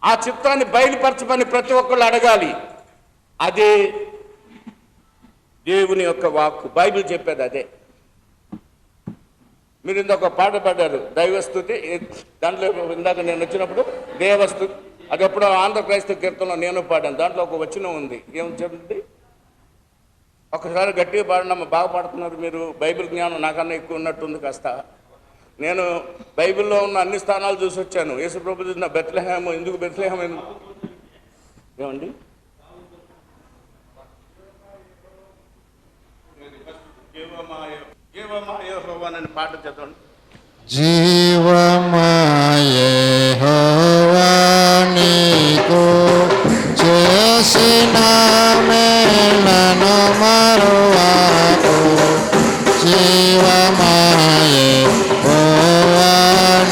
ఆ చిత్తాన్ని బయలుపరచమని ప్రతి ఒక్కళ్ళు అడగాలి. అదే దేవుని యొక్క వాక్కు. బైబిల్ చెప్పేది అదే. మీరు ఇందాక పాట పాడారు, దైవస్తుతి. దాంట్లో ఇందాక నేను వచ్చినప్పుడు దేవస్తుతి, అది ఎప్పుడో ఆంధ్ర క్రైస్తవ కీర్తనలో నేను పాడాను. దాంట్లో ఒక వచనం ఉంది. ఏం చెప్తుంది? ఒకసారి గట్టిగా పాడినమ్మ, బాగా పాడుతున్నారు మీరు. బైబిల్ జ్ఞానం నాకన్నా ఎక్కువ ఉన్నట్టుంది కాస్త. నేను బైబిల్లో ఉన్న అన్ని స్థానాలు చూసి వచ్చాను. యేసు ప్రభు చూసిన బెత్లెహేము. ఎందుకు బెత్లెహేము? ఏమండి? జీవమాయెహోవానని పాట చదవండి. జీవమాయెహోవా నీకు చేసిన మేలను మరువకు. జీవమాయెహోవా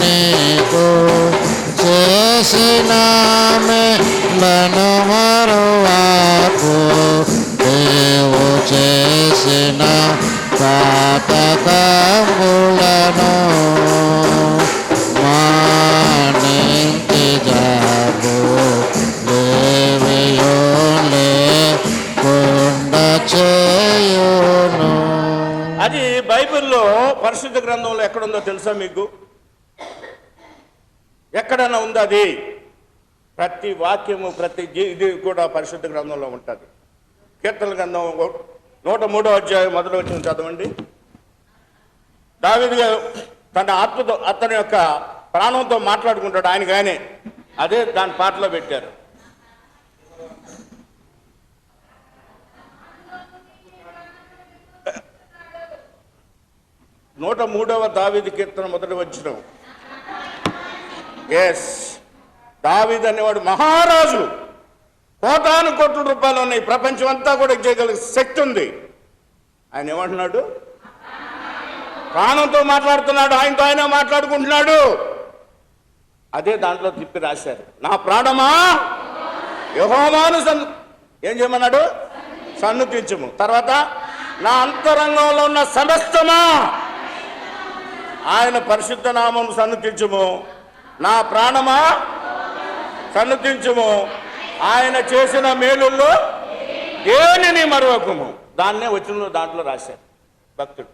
నీకు చేసిన మేలను మరువకు. దేవు చేసిన పాతకములను మానింటి జాగు లేవియో లేకుండా చేయును. అది బైబిల్లో పరిశుద్ధ గ్రంథంలో ఎక్కడుందో తెలుసా మీకు? ఎక్కడైనా ఉందో? అది ప్రతి వాక్యము, ప్రతి ఇది కూడా పరిశుద్ధ గ్రంథంలో ఉంటుంది. కీర్తన గ్రంథం 103వ అధ్యాయం మొదటి వచనం చదవండి. దావీదు తన ఆత్మతో, అతని యొక్క ప్రాణంతో మాట్లాడుకుంటాడు ఆయనకి ఆయనే. అదే దాని పాటలో పెట్టారు. నూట 103వ దావీదు కీర్తన మొదటి వచనం. ఎస్, దావీదు అనేవాడు మహారాజు. కోటాను కోట్ల రూపాయలు ఉన్నాయి. ప్రపంచం అంతా కూడా చేయగలిగే శక్తి ఉంది. ఆయన ఏమంటున్నాడు? ప్రాణంతో మాట్లాడుతున్నాడు. ఆయనతో ఆయన మాట్లాడుకుంటున్నాడు. అదే దాంట్లో తిప్పి రాశారు. నా ప్రాణమా యెహోవాను ఏం చేయమన్నాడు? సన్నుతించుము. తర్వాత నా అంతరంగంలో ఉన్న సమస్తమా ఆయన పరిశుద్ధ నామము సన్నుతించుము. నా ప్రాణమా సన్నుతించుము. ఆయన చేసిన మేలుల్లో దేనిని మరొకము. దాన్నే వచ్చిన దాంట్లో రాశారు భక్తుడు.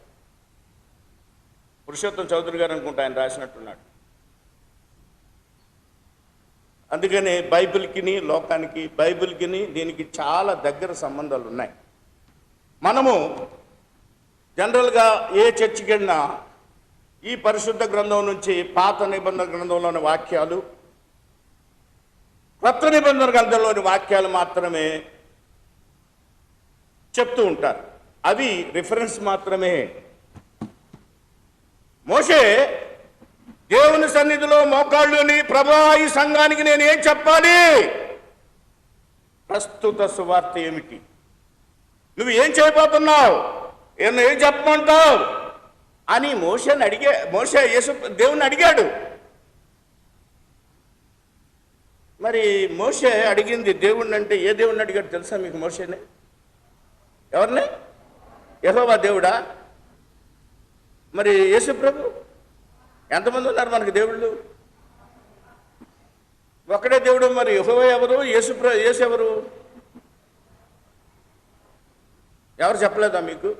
పురుషోత్తం చౌదరి గారు అనుకుంటా ఆయన రాసినట్టున్నాడు. అందుకని బైబిల్కిని లోకానికి, బైబిల్కిని దీనికి చాలా దగ్గర సంబంధాలు ఉన్నాయి. మనము జనరల్గా ఏ చర్చికి వెళ్ళినా ఈ పరిశుద్ధ గ్రంథం నుంచి పాత నిబంధన గ్రంథంలోని వాక్యాలు, కొత్త నిబంధన గ్రంథంలోని వాక్యాలు మాత్రమే చెప్తూ ఉంటారు. అవి రిఫరెన్స్ మాత్రమే. మోషే దేవుని సన్నిధిలో మోకాళ్ళుని, ప్రభా ఈ సంఘానికి నేను ఏం చెప్పాలి? ప్రస్తుత సువార్త ఏమిటి? నువ్వు ఏం చేయబోతున్నావు? ఏం చెప్పమంటావు అని మోషే దేవుణ్ణి అడిగాడు. మరి మోషే అడిగింది దేవుణ్ణి అంటే ఏ దేవుణ్ణి అడిగాడు తెలుసా మీకు? మోషేనే. ఎవరిని? యెహోవా దేవుడా? మరి యేసు ప్రభు? ఎంతమంది ఉన్నారు మనకు దేవుళ్ళు? ఒకడే దేవుడు. మరి యెహోవా ఎవరు? యేసు ఎవరు? ఎవరు చెప్పలేదా మీకు?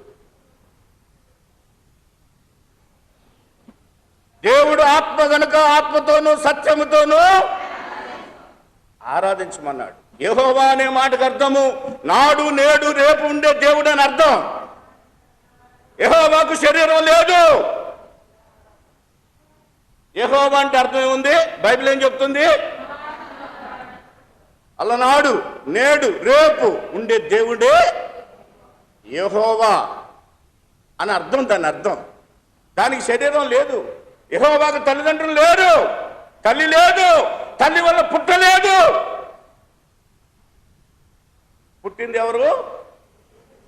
దేవుడు ఆత్మ గనుక ఆత్మతోనూ సత్యముతోనూ ఆరాధించమన్నాడు. యెహోవా అనే మాటకు అర్థము నాడు నేడు రేపు ఉండే దేవుడు అని అర్థం. యెహోవాకు శరీరం లేదు. యెహోవా అంటే అర్థం ఏముంది? బైబిల్ ఏం చెప్తుంది? అలనాడు నేడు రేపు ఉండే దేవుడే యెహోవా అని అర్థం. దాని అర్థం దానికి శరీరం లేదు. యెహోవాకు తల్లిదండ్రులు లేరు, తల్లి లేదు, తల్లి వల్ల పుట్టలేదు. పుట్టింది ఎవరు?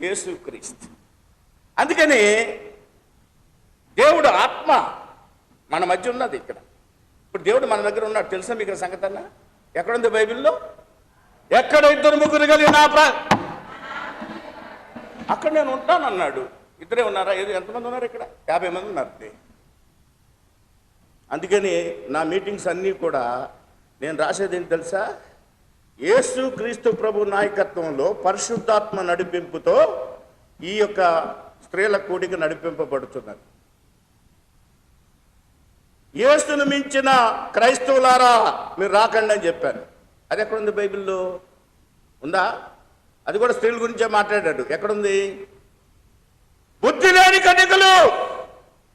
యేసుక్రీస్తు. అందుకని దేవుడు ఆత్మ మన మధ్య ఉన్నది. ఇక్కడ ఇప్పుడు దేవుడు మన దగ్గర ఉన్నాడు. తెలుసా మీకు సంగతి అన్న? ఎక్కడుంది బైబిల్లో? ఎక్కడ ఇద్దరు ముగ్గురు కలిగిన అక్కడ నేను ఉంటాను అన్నాడు. ఇద్దరే ఉన్నారా? ఎంతమంది ఉన్నారు ఇక్కడ? 50 మంది ఉన్నారు. అందుకని నా మీటింగ్స్ అన్నీ కూడా నేను రాసేది ఏంటి తెలుసా? యేసు క్రీస్తు ప్రభు నాయకత్వంలో పరిశుద్ధాత్మ నడిపింపుతో ఈ యొక్క స్త్రీల కూడిక నడిపింపబడుతున్నది. యేసును మించిన క్రైస్తవులారా మీరు రాకండి అని చెప్పాను. అది ఎక్కడుంది? బైబిల్లో ఉందా? అది కూడా స్త్రీల గురించే మాట్లాడాడు. ఎక్కడుంది? బుద్ధి లేని కన్యకలు,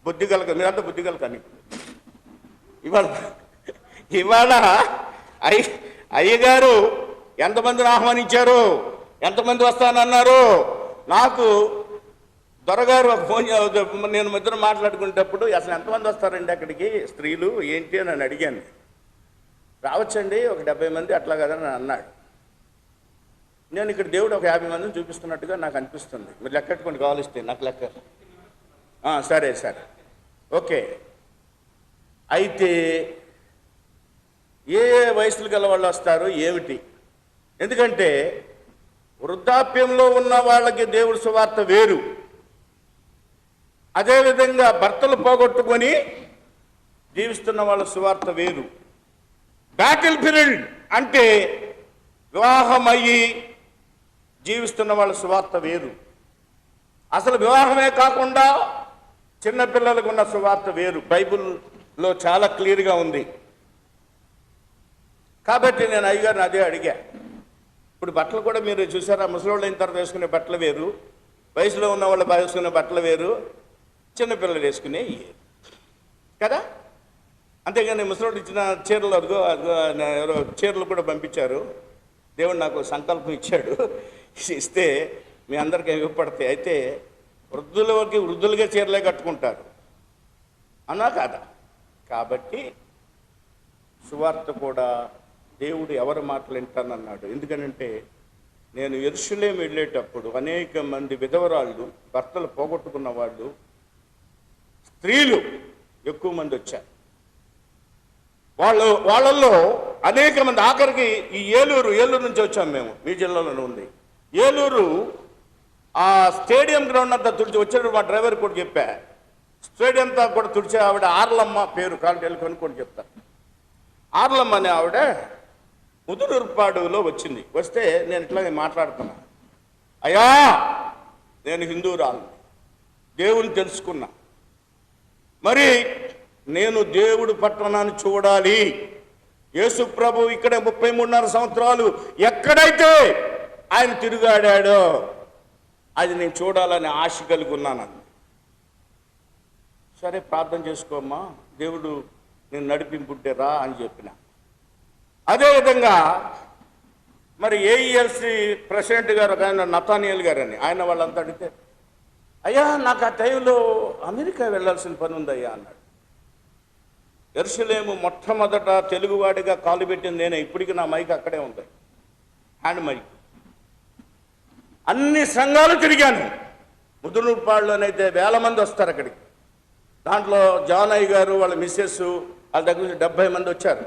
బుద్ధి గల, మీరంతా బుద్ధి గల కన్యకలు. ఇవాళ అయ్యగారు ఎంతమందిని ఆహ్వానించారు? ఎంతమంది వస్తానన్నారు? నాకు దొరగారు ఒక ఫోన్, నేను ఇద్దరు మాట్లాడుకునేటప్పుడు అసలు ఎంతమంది వస్తారండి అక్కడికి స్త్రీలు ఏంటి అని నన్ను అడిగాను. రావచ్చండి ఒక 70 మంది అట్లా కదని అన్నాడు. నేను ఇక్కడ దేవుడు ఒక 50 మందిని చూపిస్తున్నట్టుగా నాకు అనిపిస్తుంది. మీరు లెక్కెట్టుకోండి కావాలిస్తే, నాకు లెక్క. సరే సరే ఓకే. అయితే ఏ వయసులు గల వాళ్ళు వస్తారు ఏమిటి? ఎందుకంటే వృద్ధాప్యంలో ఉన్న వాళ్ళకి దేవుడి సువార్త వేరు. అదేవిధంగా భర్తలు పోగొట్టుకొని జీవిస్తున్న వాళ్ళ సువార్త వేరు. బ్యాటిల్ పీరియడ్ అంటే వివాహం అయ్యి జీవిస్తున్న వాళ్ళ సువార్త వేరు. అసలు వివాహమే కాకుండా చిన్నపిల్లలకు ఉన్న సువార్త వేరు. బైబిల్లో చాలా క్లియర్గా ఉంది. కాబట్టి నేను అయ్యగారిని అదే అడిగా. ఇప్పుడు బట్టలు కూడా మీరు చూసారా? ముసలోళ్ళు అయిన తర్వాత వేసుకునే బట్టలు వేరు, వయసులో ఉన్న వాళ్ళు వేసుకునే బట్టలు వేరు, చిన్నపిల్లలు వేసుకునే కదా. అంతేగాని ముసలోళ్ళు ఇచ్చిన చీరలు అదిగో ఎవరో చీరలు కూడా పంపించారు. దేవుడు నాకు సంకల్పం ఇచ్చాడు, ఇస్తే మీ అందరికీ ఇవ్వపడతాయి. అయితే వృద్ధులుగా చీరలే కట్టుకుంటారు అన్నా కాదా? కాబట్టి సువార్త కూడా దేవుడు ఎవరి మాటలు వింటానన్నాడు. ఎందుకనంటే నేను యెరూషలేము వెళ్ళేటప్పుడు అనేక మంది విధవరాళ్ళు, భర్తలు పోగొట్టుకున్న వాళ్ళు, స్త్రీలు ఎక్కువ మంది వచ్చారు. వాళ్ళల్లో అనేక మంది, ఆఖరికి ఈ ఏలూరు నుంచి వచ్చాం మేము, మీ జిల్లాలోనే ఉంది ఏలూరు. ఆ స్టేడియం గ్రౌండ్ అంతా తుడిచి వచ్చాడు. మా డ్రైవర్ కూడా చెప్పా, స్టేడియం అంతా కూడా తుడిచే ఆవిడ ఆర్లమ్మ పేరు, కాళ్ళు వెళ్ళుకొని కూడా చెప్తా. ఆర్లమ్మ అనే ఆవిడ ముదురుపాడులో వచ్చింది. వస్తే నేను ఇట్లా మాట్లాడుతున్నా, అయ్యా నేను హిందూరాలు, దేవుని తెలుసుకున్నా, మరి నేను దేవుడు పట్టణాన్ని చూడాలి. యేసు ప్రభు ఇక్కడ 33.5 సంవత్సరాలు ఎక్కడైతే ఆయన తిరుగాడాడో అది నేను చూడాలని ఆశ కలిగి ఉన్నాను. సరే ప్రార్థన చేసుకోమ్మా, దేవుడు నేను నడిపింపుంటే రా అని చెప్పిన. అదేవిధంగా మరి ఏఈఎల్సి ప్రెసిడెంట్ గారు ఆయన నతానియల్ గారు అని, ఆయన వాళ్ళంతా అడిగితే, అయ్యా నాకు ఆ టైంలో అమెరికా వెళ్ళాల్సిన పని ఉందయ్యా అన్నాడు. యెరూషలేము మొట్టమొదట తెలుగువాడిగా కాలు పెట్టింది నేనే. ఇప్పటికీ నా మైక్ అక్కడే ఉంది, హ్యాండ్ మైక్. అన్ని సంఘాలు తిరిగాను. ముదురుపాడులోనైతే 1000 మంది వస్తారు అక్కడికి. దాంట్లో జానయ్య గారు వాళ్ళ మిస్సెస్ వాళ్ళ దగ్గర నుంచి 70 మంది వచ్చారు.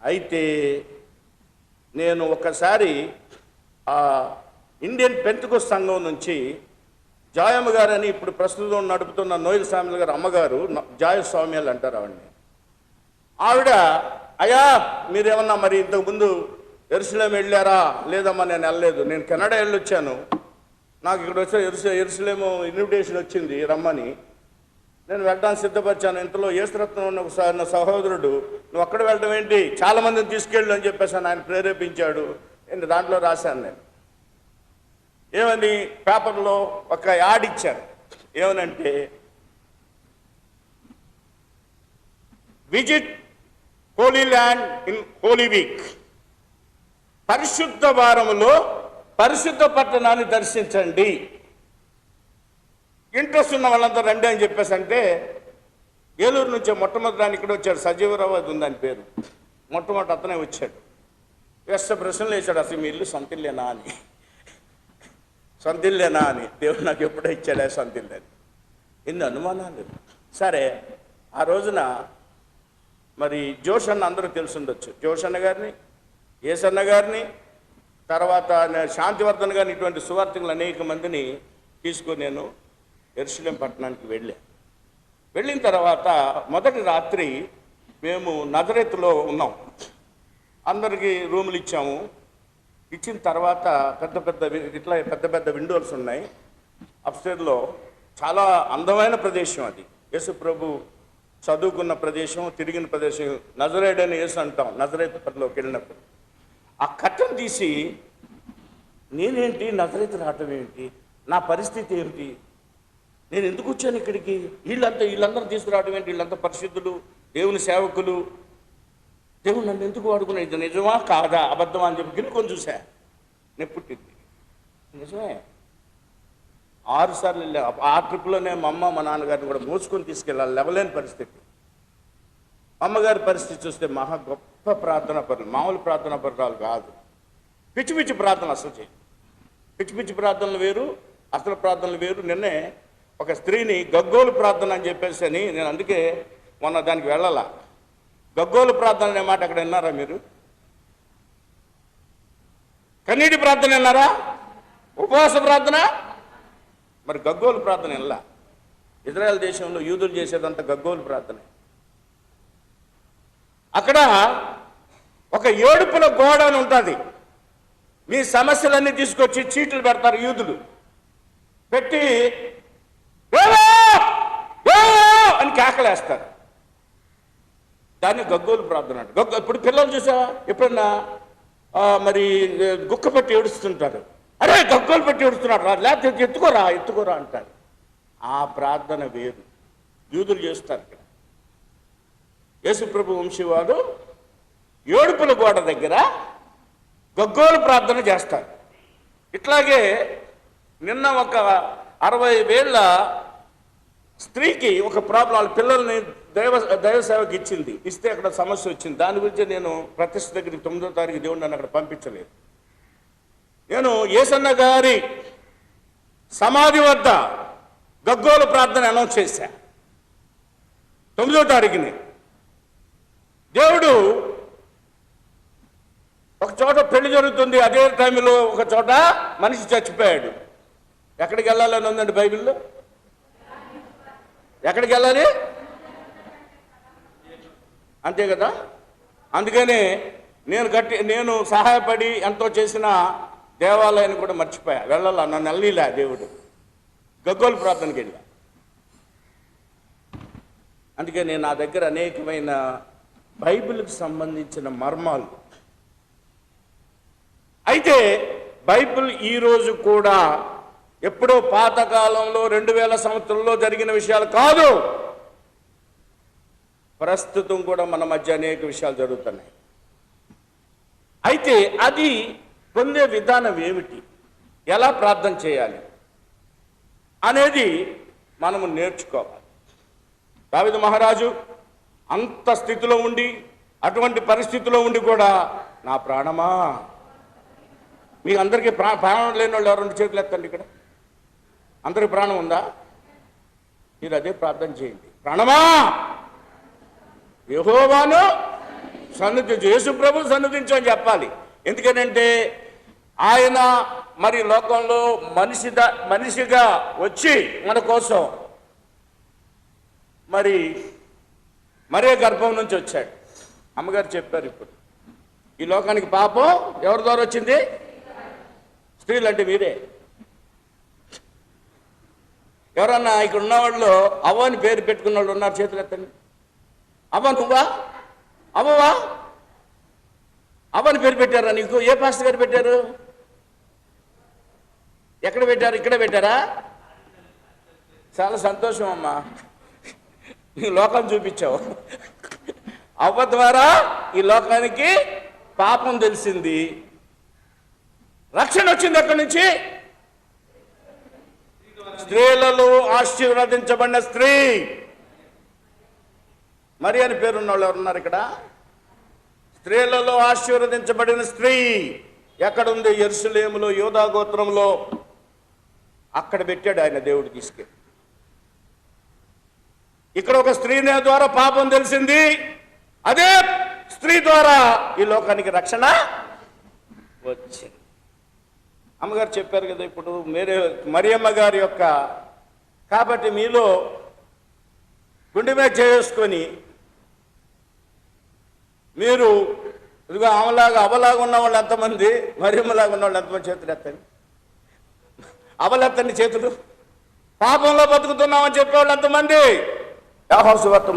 అయితే నేను ఒకసారి ఆ ఇండియన్ పెంతెకోస్తు సంఘం నుంచి జాయమ్మ గారు అని ఇప్పుడు ప్రస్తుతం నడుపుతున్న నోయల్ స్వామి గారు అమ్మగారు, జాయ స్వామ్యాలు అంటారు ఆవిడని. ఆవిడ అయ్యా మీరేమన్నా మరి ఇంతకుముందు ఎరుసలేం వెళ్ళారా? లేదమ్మా నేను వెళ్ళలేదు, నేను కెనడా వెళ్ళొచ్చాను, నాకు ఇక్కడ వచ్చే ఎరుసలేము ఇన్విటేషన్ వచ్చింది రమ్మని, నేను వెళ్ళడానికి సిద్ధపరిచాను. ఇంతలో యేసురత్నం ఉన్న ఒక సహోదరుడు నువ్వు అక్కడ వెళ్ళడం ఏంటి, చాలా మందిని తీసుకెళ్ళు అని చెప్పేసి ఆయన ప్రేరేపించాడు. నేను దాంట్లో రాశాను. నేను ఏమని పేపర్లో ఒక యాడ్ ఇచ్చాను, ఏమనంటే visit holy land in holy week, పరిశుద్ధ వారములో పరిశుద్ధ పట్టణాన్ని దర్శించండి, ఇంట్రెస్ట్ ఉన్న వాళ్ళంతా రండి అని చెప్పేసి అంటే ఏలూరు నుంచి మొట్టమొదటి ఇక్కడ వచ్చాడు, సజీవరావు అది ఉందని పేరు, మొట్టమొదటి అతనే వచ్చాడు. వేస్తే ప్రశ్నలు వేసాడు, అసలు మీ ఇల్లు సొంతిల్లేనా అని, సొంతిల్లేనా అని. దేవుడు నాకు ఎప్పుడో ఇచ్చాడే సొంతిల్లేని, ఎన్ని అనుమానాలు. సరే ఆ రోజున మరి జోషన్న అందరూ తెలుసుండొచ్చు, జోషన్న గారిని, ఏసన్న గారిని, తర్వాత శాంతివర్ధన్ గారిని, ఇటువంటి సువార్థికులు అనేక మందిని తీసుకొని నేను యెరూషలేం పట్టణానికి వెళ్ళిన తర్వాత మొదటి రాత్రి మేము నజరేతులో ఉన్నాం. అందరికీ రూములు ఇచ్చాము. ఇచ్చిన తర్వాత పెద్ద పెద్ద విండోస్ ఉన్నాయి అప్స్టేర్లో. చాలా అందమైన ప్రదేశం అది, యేసు ప్రభు చదువుకున్న ప్రదేశం, తిరిగిన ప్రదేశం. నజరేయుడు అని యేసు అంటాం నజరేతులోకి వెళ్ళినప్పుడు. ఆ కట్టను తీసి నేనేంటి నజరేతు రావటం ఏంటి, నా పరిస్థితి ఏమిటి, నేను ఎందుకు వచ్చాను ఇక్కడికి, వీళ్ళందరూ తీసుకురావడం ఏంటి, వీళ్ళంతా పరిశుద్ధులు, దేవుని సేవకులు, దేవుడు నన్ను ఎందుకు వాడుకున్నాడు, ఇది నిజమా కాదా అబద్ధమా అని చెప్పి గినుకొని చూసా. నేను పుట్టింది నిజమే. 6 సార్లు వెళ్ళా. ఆ ట్రిప్లోనే మా అమ్మ మా నాన్నగారిని కూడా మోసుకొని తీసుకెళ్ళాలి, లేవలేని పరిస్థితి. అమ్మగారి పరిస్థితి చూస్తే మహా గొప్ప ప్రార్థనా పరులు, మామూలు ప్రార్థనా పరురాలు కాదు. పిచ్చి పిచ్చి ప్రార్థనలు అసలు చేయి, పిచ్చి పిచ్చి ప్రార్థనలు వేరు, అసలు ప్రార్థనలు వేరు. నిన్నే ఒక స్త్రీని గగ్గోలు ప్రార్థన అని చెప్పేసి అని నేను అందుకే మొన్న దానికి వెళ్ళాల. గగ్గోలు ప్రార్థన అనే మాట అక్కడ విన్నారా మీరు? కన్నీటి ప్రార్థన విన్నారా? ఉపవాస ప్రార్థన. మరి గగ్గోలు ప్రార్థన ఎలా? ఇజ్రాయెల్ దేశంలో యూదులు చేసేదంతా గగ్గోలు ప్రార్థన. అక్కడ ఒక ఏడుపుల గోడ అని ఉంటుంది. మీ సమస్యలన్నీ తీసుకొచ్చి చీట్లు పెడతారు యూదులు, పెట్టి అని కేకలేస్తారు. దాన్ని గగ్గోలు ప్రార్థన అంటే. ఇప్పుడు పిల్లలు చూసావా ఎప్పుడన్నా మరి గుక్క పెట్టి ఏడుస్తుంటారు, అరే గగ్గోలు పెట్టి ఏడుస్తున్నాడు రా, లేకపోతే ఎత్తుకోరా అంటారు. ఆ ప్రార్థన వేరు, యూదులు చేస్తారు. ఇక్కడ యేసుప్రభు వంశీవారు ఏడుపుల గోడ దగ్గర గగ్గోలు ప్రార్థన చేస్తారు. ఇట్లాగే నిన్న ఒక 60 ఏళ్ల స్త్రీకి ఒక ప్రాబ్లం, వాళ్ళ పిల్లల్ని దైవ సేవకి ఇస్తే అక్కడ సమస్య వచ్చింది. దాని గురించి నేను ప్రతిష్ఠ దగ్గరికి 9వ తారీఖు దేవుడు నన్ను అక్కడ పంపించలేదు. నేను యేసన్న గారి సమాధి వద్ద గగ్గోలు ప్రార్థన అనౌన్స్ చేశా 9వ తారీఖుని. దేవుడు ఒక చోట పెళ్లి జరుగుతుంది, అదే టైంలో ఒక చోట మనిషి చచ్చిపోయాడు. ఎక్కడికి వెళ్ళాలని ఉందండి బైబిల్లో? ఎక్కడికి వెళ్ళాలి? అంతే కదా. అందుకనే నేను సహాయపడి ఎంతో చేసిన దేవాలయాన్ని కూడా మర్చిపోయా, వెళ్ళాలా, నన్ను వెళ్ళిలా దేవుడు. గగ్గోలు ప్రార్థనకి వెళ్ళా. అందుకని నా దగ్గర అనేకమైన బైబిల్కి సంబంధించిన మర్మాలు. అయితే బైబిల్ ఈరోజు కూడా ఎప్పుడో పాతకాలంలో 2000 సంవత్సరంలో జరిగిన విషయాలు కాదు, ప్రస్తుతం కూడా మన మధ్య అనేక విషయాలు జరుగుతున్నాయి. అయితే అది పొందే విధానం ఏమిటి, ఎలా ప్రార్థన చేయాలి అనేది మనము నేర్చుకోవాలి. దావీదు మహారాజు అంత స్థితిలో ఉండి, అటువంటి పరిస్థితిలో ఉండి కూడా, నా ప్రాణమా, మీ అందరికీ ప్రాణం లేని వాళ్ళు ఎవరు? 2 చేతులు ఎత్తండి. ఇక్కడ అందరికి ప్రాణం ఉందా? మీరు అదే ప్రార్థన చేయండి. ప్రాణమా యెహోవాను సన్నిధించు, యేసు ప్రభు సన్నిధించు అని చెప్పాలి. ఎందుకనంటే ఆయన మరి లోకంలో మనిషిగా వచ్చి మన కోసం మరే గర్భం నుంచి వచ్చాడు. అమ్మగారు చెప్పారు. ఇప్పుడు ఈ లోకానికి పాపం ఎవరి ద్వారా వచ్చింది? స్త్రీలు అంటే మీరే. ఎవరన్నా ఇక్కడ ఉన్నవాళ్ళు అవ్వ అని పేరు పెట్టుకున్న వాళ్ళు ఉన్నారు? చేతులు ఎత్తండి. అవ్వ నువ్వా? అవ్వవా? అవ్వని పేరు పెట్టారా నీకు? ఏ పాస్టర్ గారు పెట్టారు? ఎక్కడ పెట్టారు? ఇక్కడ పెట్టారా? చాలా సంతోషం అమ్మా, నీ లోకం చూపించావు. అవ్వ ద్వారా ఈ లోకానికి పాపం తెలిసింది, రక్షణ వచ్చింది. ఎక్కడి నుంచి? స్త్రీలలో ఆశీర్వదించబడిన స్త్రీ మరి అని పేరున్న వాళ్ళు ఎవరున్నారు ఇక్కడ? స్త్రీలలో ఆశీర్వదించబడిన స్త్రీ ఎక్కడుంది? యెరూషలేములో, యూదా గోత్రంలో. అక్కడ పెట్టాడు ఆయన దేవుడు తీసుకెళ్ళి. ఇక్కడ ఒక స్త్రీ ద్వారా పాపం తెలిసింది, అదే స్త్రీ ద్వారా ఈ లోకానికి రక్షణ వచ్చింది. అమ్మగారు చెప్పారు కదా ఇప్పుడు మరియమ్మ గారి యొక్క, కాబట్టి మీలో గుండె మీద చేసుకొని మీరు ఇదిగో అవలాగా ఉన్న వాళ్ళు ఎంతమంది, మరియమ్మలాగా ఉన్న వాళ్ళు ఎంతమంది? చేతులు ఎత్తండి. అవలెత్తండి చేతులు. పాపంలో బతుకుతున్నామని చెప్పేవాళ్ళు ఎంతమంది? యోహాను సువార్త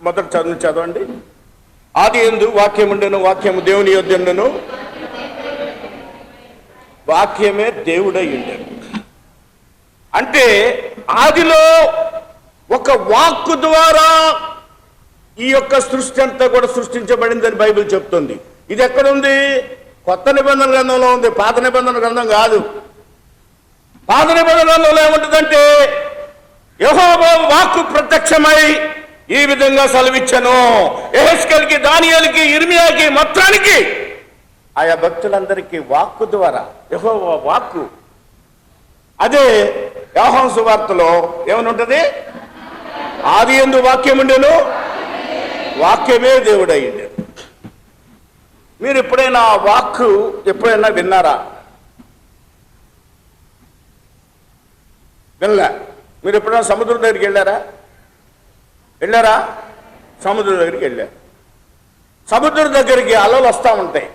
మొదటి చదవండి. ఆది యందు వాక్యం ఉండెను, వాక్యము దేవుని యొద్ద ఉండెను, వాక్యమే దేవుడై ఉండెను. అంటే ఆదిలో ఒక వాక్కు ద్వారా ఈ యొక్క సృష్టి అంతా కూడా సృష్టించబడిందని బైబిల్ చెప్తుంది. ఇది ఎక్కడుంది? కొత్త నిబంధన గ్రంథంలో ఉంది, పాత నిబంధన గ్రంథం కాదు. పాత నిబంధన గ్రంథంలో ఏముంటుందంటే యెహోవా వాక్కు ప్రత్యక్షమై ఈ విధంగా సెలవిచ్చను. యెహెజ్కేలుకి, దానియేలుకి, ఇర్మియాకి, మొత్తానికి ఆయా భక్తులందరికీ వాక్కు ద్వారా యెహోవా వాక్కు. అదే యోహాను సువార్తలో ఏమని ఉంటుంది? ఆది యందు వాక్యం ఉండెను, వాక్యమే దేవుడయ్యిండు. మీరు ఎప్పుడైనా వాక్కు ఎప్పుడైనా విన్నారా? వినలే. మీరు ఎప్పుడైనా సముద్రం దగ్గరికి వెళ్ళారా? సముద్రం దగ్గరికి వెళ్ళారు. సముద్రం దగ్గరికి అలలు వస్తూ ఉంటాయి,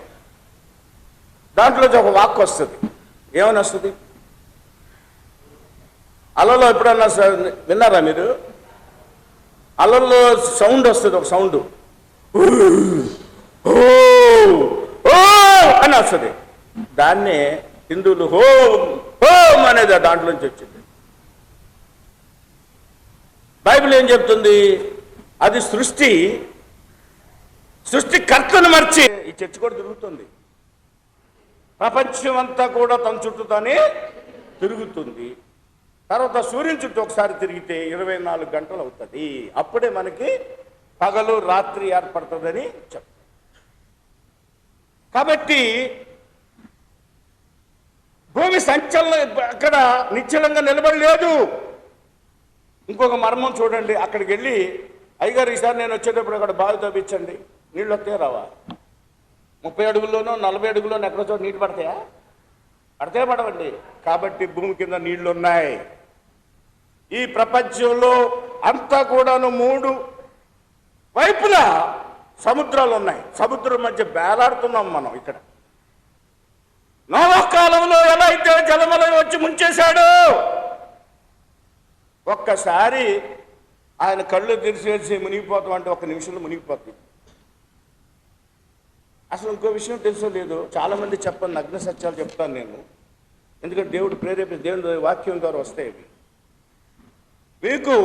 దాంట్లోంచి ఒక వాక్కు వస్తుంది. ఏమని వస్తుంది? అలలో ఎప్పుడన్నా విన్నారా మీరు? అలల్లో సౌండ్ వస్తుంది, ఒక సౌండ్ అని వస్తుంది. దాన్నే హిందువులు హోమ్ అనేది దాంట్లోంచి వచ్చింది. బైబిల్ ఏం చెప్తుంది? అది సృష్టికర్తను మర్చి ఈ చర్చ కూడా తిరుగుతుంది. ప్రపంచం అంతా కూడా తన చుట్టూతోనే తిరుగుతుంది. తర్వాత సూర్యుని చుట్టూ ఒకసారి తిరిగితే 24 గంటలు అవుతుంది. అప్పుడే మనకి పగలు రాత్రి ఏర్పడుతుందని చెప్తారు. కాబట్టి భూమి సంచలనం అక్కడ నిశ్చలంగా నిలబడలేదు. ఇంకొక మర్మం చూడండి. అక్కడికి వెళ్ళి అయ్యగారు ఈసారి నేను వచ్చేటప్పుడు అక్కడ బావి తవ్వించండి, నీళ్ళు వస్తాయా రావా? 30 అడుగుల్లోనో 40 అడుగుల్లోనో ఎక్కడో చోట నీళ్ళు పడతాయా? పడవండి. కాబట్టి భూమి కింద నీళ్లు ఉన్నాయి. ఈ ప్రపంచంలో అంతా కూడాను 3 వైపులా సముద్రాలు ఉన్నాయి. సముద్రం మధ్య బేలాడుతున్నాం మనం. ఇక్కడ నోవహు కాలంలో ఎలా అయితే జలమలం వచ్చి ముంచేశాడు, ఒక్కసారి ఆయన కళ్ళు తెరిచేసి మునిగిపోతాం అంటే 1 నిమిషంలో మునిగిపోతుంది. అసలు ఇంకో విషయం తెలుసో లేదు, చాలామంది చెప్పని నగ్న సత్యాలు చెప్తాను నేను, ఎందుకంటే దేవుడు ప్రేరేపించి దేవుని వాక్యం ద్వారా వస్తాయి. మీకు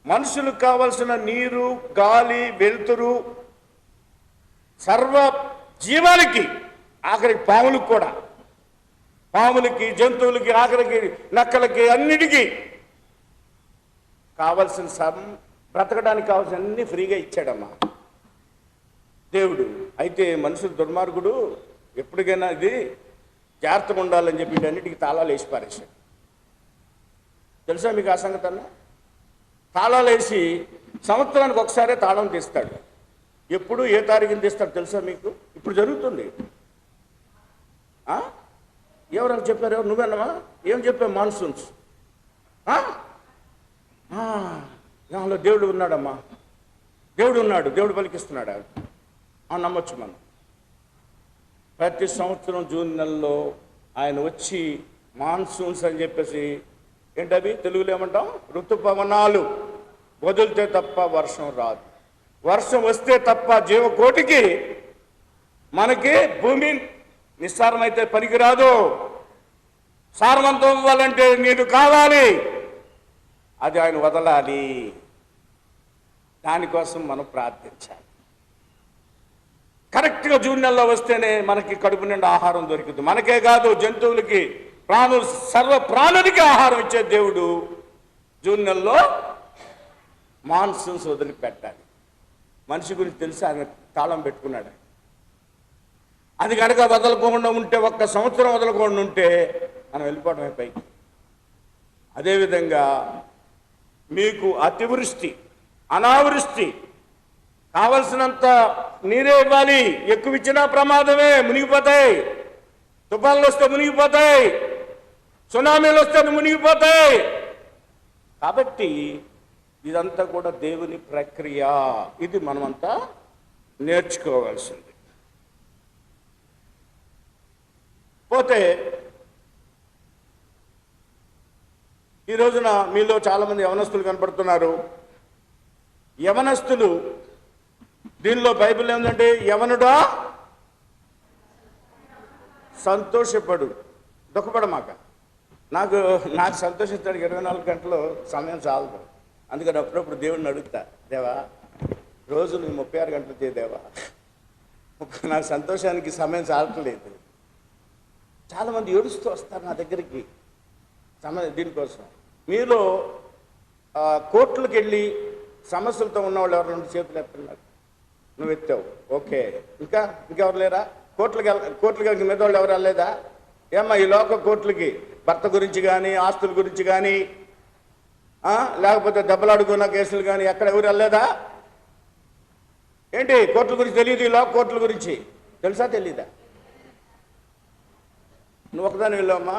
మనుషులకు కావలసిన నీరు, గాలి, వెలుతురు, సర్వ జీవానికి, ఆఖరికి పాములకు కూడా, పాములకి, జంతువులకి, ఆఖరికి నక్కలకి, అన్నిటికీ కావలసిన బ్రతకడానికి కావాల్సిన అన్ని ఫ్రీగా ఇచ్చాడమ్మా దేవుడు. అయితే మనుషులు దుర్మార్గుడు ఎప్పటికైనా ఇది జాగ్రత్తగా ఉండాలని చెప్పి వీటన్నిటికీ తాళాలు వేసి పారేశాడు. తెలుసా మీకు ఆ సంగతి అన్న? తాళాలు వేసి సంవత్సరానికి ఒకసారే తాళం తీస్తాడు. ఎప్పుడు ఏ తారీఖుని తీస్తాడు తెలుసా మీకు? ఇప్పుడు జరుగుతుంది. ఎవరు చెప్పారు? ఎవరు? నువ్వేనమ్మా? ఏం చెప్పావు? మాన్సూన్స్. దానిలో దేవుడు ఉన్నాడమ్మా. దేవుడు ఉన్నాడు, దేవుడు పలికిస్తున్నాడు, నమ్మొచ్చు మనం. ప్రతి సంవత్సరం జూన్ నెలలో ఆయన వచ్చి మాన్సూన్స్ అని చెప్పేసి, ఏంటవి తెలుగులో ఏమంటాం, ఋతుపవనాలు వదిలితే తప్ప వర్షం రాదు, వర్షం వస్తే తప్ప జీవకోటికి మనకి భూమి నిస్సారమైతే పనికిరాదు. సారవంతం అవ్వాలంటే నీరు కావాలి, అది ఆయన వదలాలి. దానికోసం మనం ప్రార్థించాలి. కరెక్ట్గా జూన్ నెలలో వస్తేనే మనకి కడుపు నిండా ఆహారం దొరుకుతుంది. మనకే కాదు, జంతువులకి, ప్రాణులు, సర్వ ప్రాణులకి ఆహారం ఇచ్చే దేవుడు జూన్ నెలలో మాన్సూన్స్ వదిలిపెట్టాలి. మనిషి గురించి తెలిసి ఆయన తాళం పెట్టుకున్నాడు. అది కనుక వదలకుండా ఉంటే, ఒక్క సంవత్సరం వదలకుండా ఉంటే మనం వెళ్ళిపోవడమే పైకి. అదేవిధంగా మీకు అతివృష్టి, అనావృష్టి, కావలసినంత నీరే ఇవ్వాలి. ఎక్కువ ఇచ్చినా ప్రమాదమే, మునిగిపోతాయి. తుఫాన్లు వస్తే మునిగిపోతాయి, సునామీలు వస్తే మునిగిపోతాయి. కాబట్టి ఇదంతా కూడా దేవుని ప్రక్రియ. ఇది మనమంతా నేర్చుకోవాల్సింది. పోతే ఈ రోజున మీలో చాలామంది యవనస్తులు కనపడుతున్నారు. యవనస్తులు, దీనిలో బైబిల్ ఏంటంటే, యవనుడా సంతోషపడు, దుఃఖపడమాక. నాకు సంతోషించడానికి 24 గంటలు సమయం చాలదు. అందుకని అప్పుడప్పుడు దేవుడిని అడుగుతా, దేవా రోజు నువ్వు 36 గంటలు చేయదేవా, నాకు సంతోషానికి సమయం చాలట్లేదు. చాలామంది ఏడుస్తూ వస్తారు నా దగ్గరికి దీనికోసం. మీలో కోర్టులకు వెళ్ళి సమస్యలతో ఉన్నవాళ్ళు ఎవరు 2 చేతులు ఎత్తున్నారు? నువ్వు ఎత్తావు, ఓకే. ఇంకెవరు లేరా? కోర్టులకి మీద వాళ్ళు ఎవరు వెళ్ళలేదా? ఏమ్మా ఈ లోక కోర్టులకి భర్త గురించి కానీ, ఆస్తుల గురించి కానీ, లేకపోతే దెబ్బలాడుకున్న కేసులు కానీ ఎక్కడ ఎవరు వెళ్ళలేదా? ఏంటి కోర్టుల గురించి తెలియదు? ఈ లోక కోర్టుల గురించి తెలుసా, తెలీదా? నువ్వు ఒకదాని వెళ్ళావమ్మా,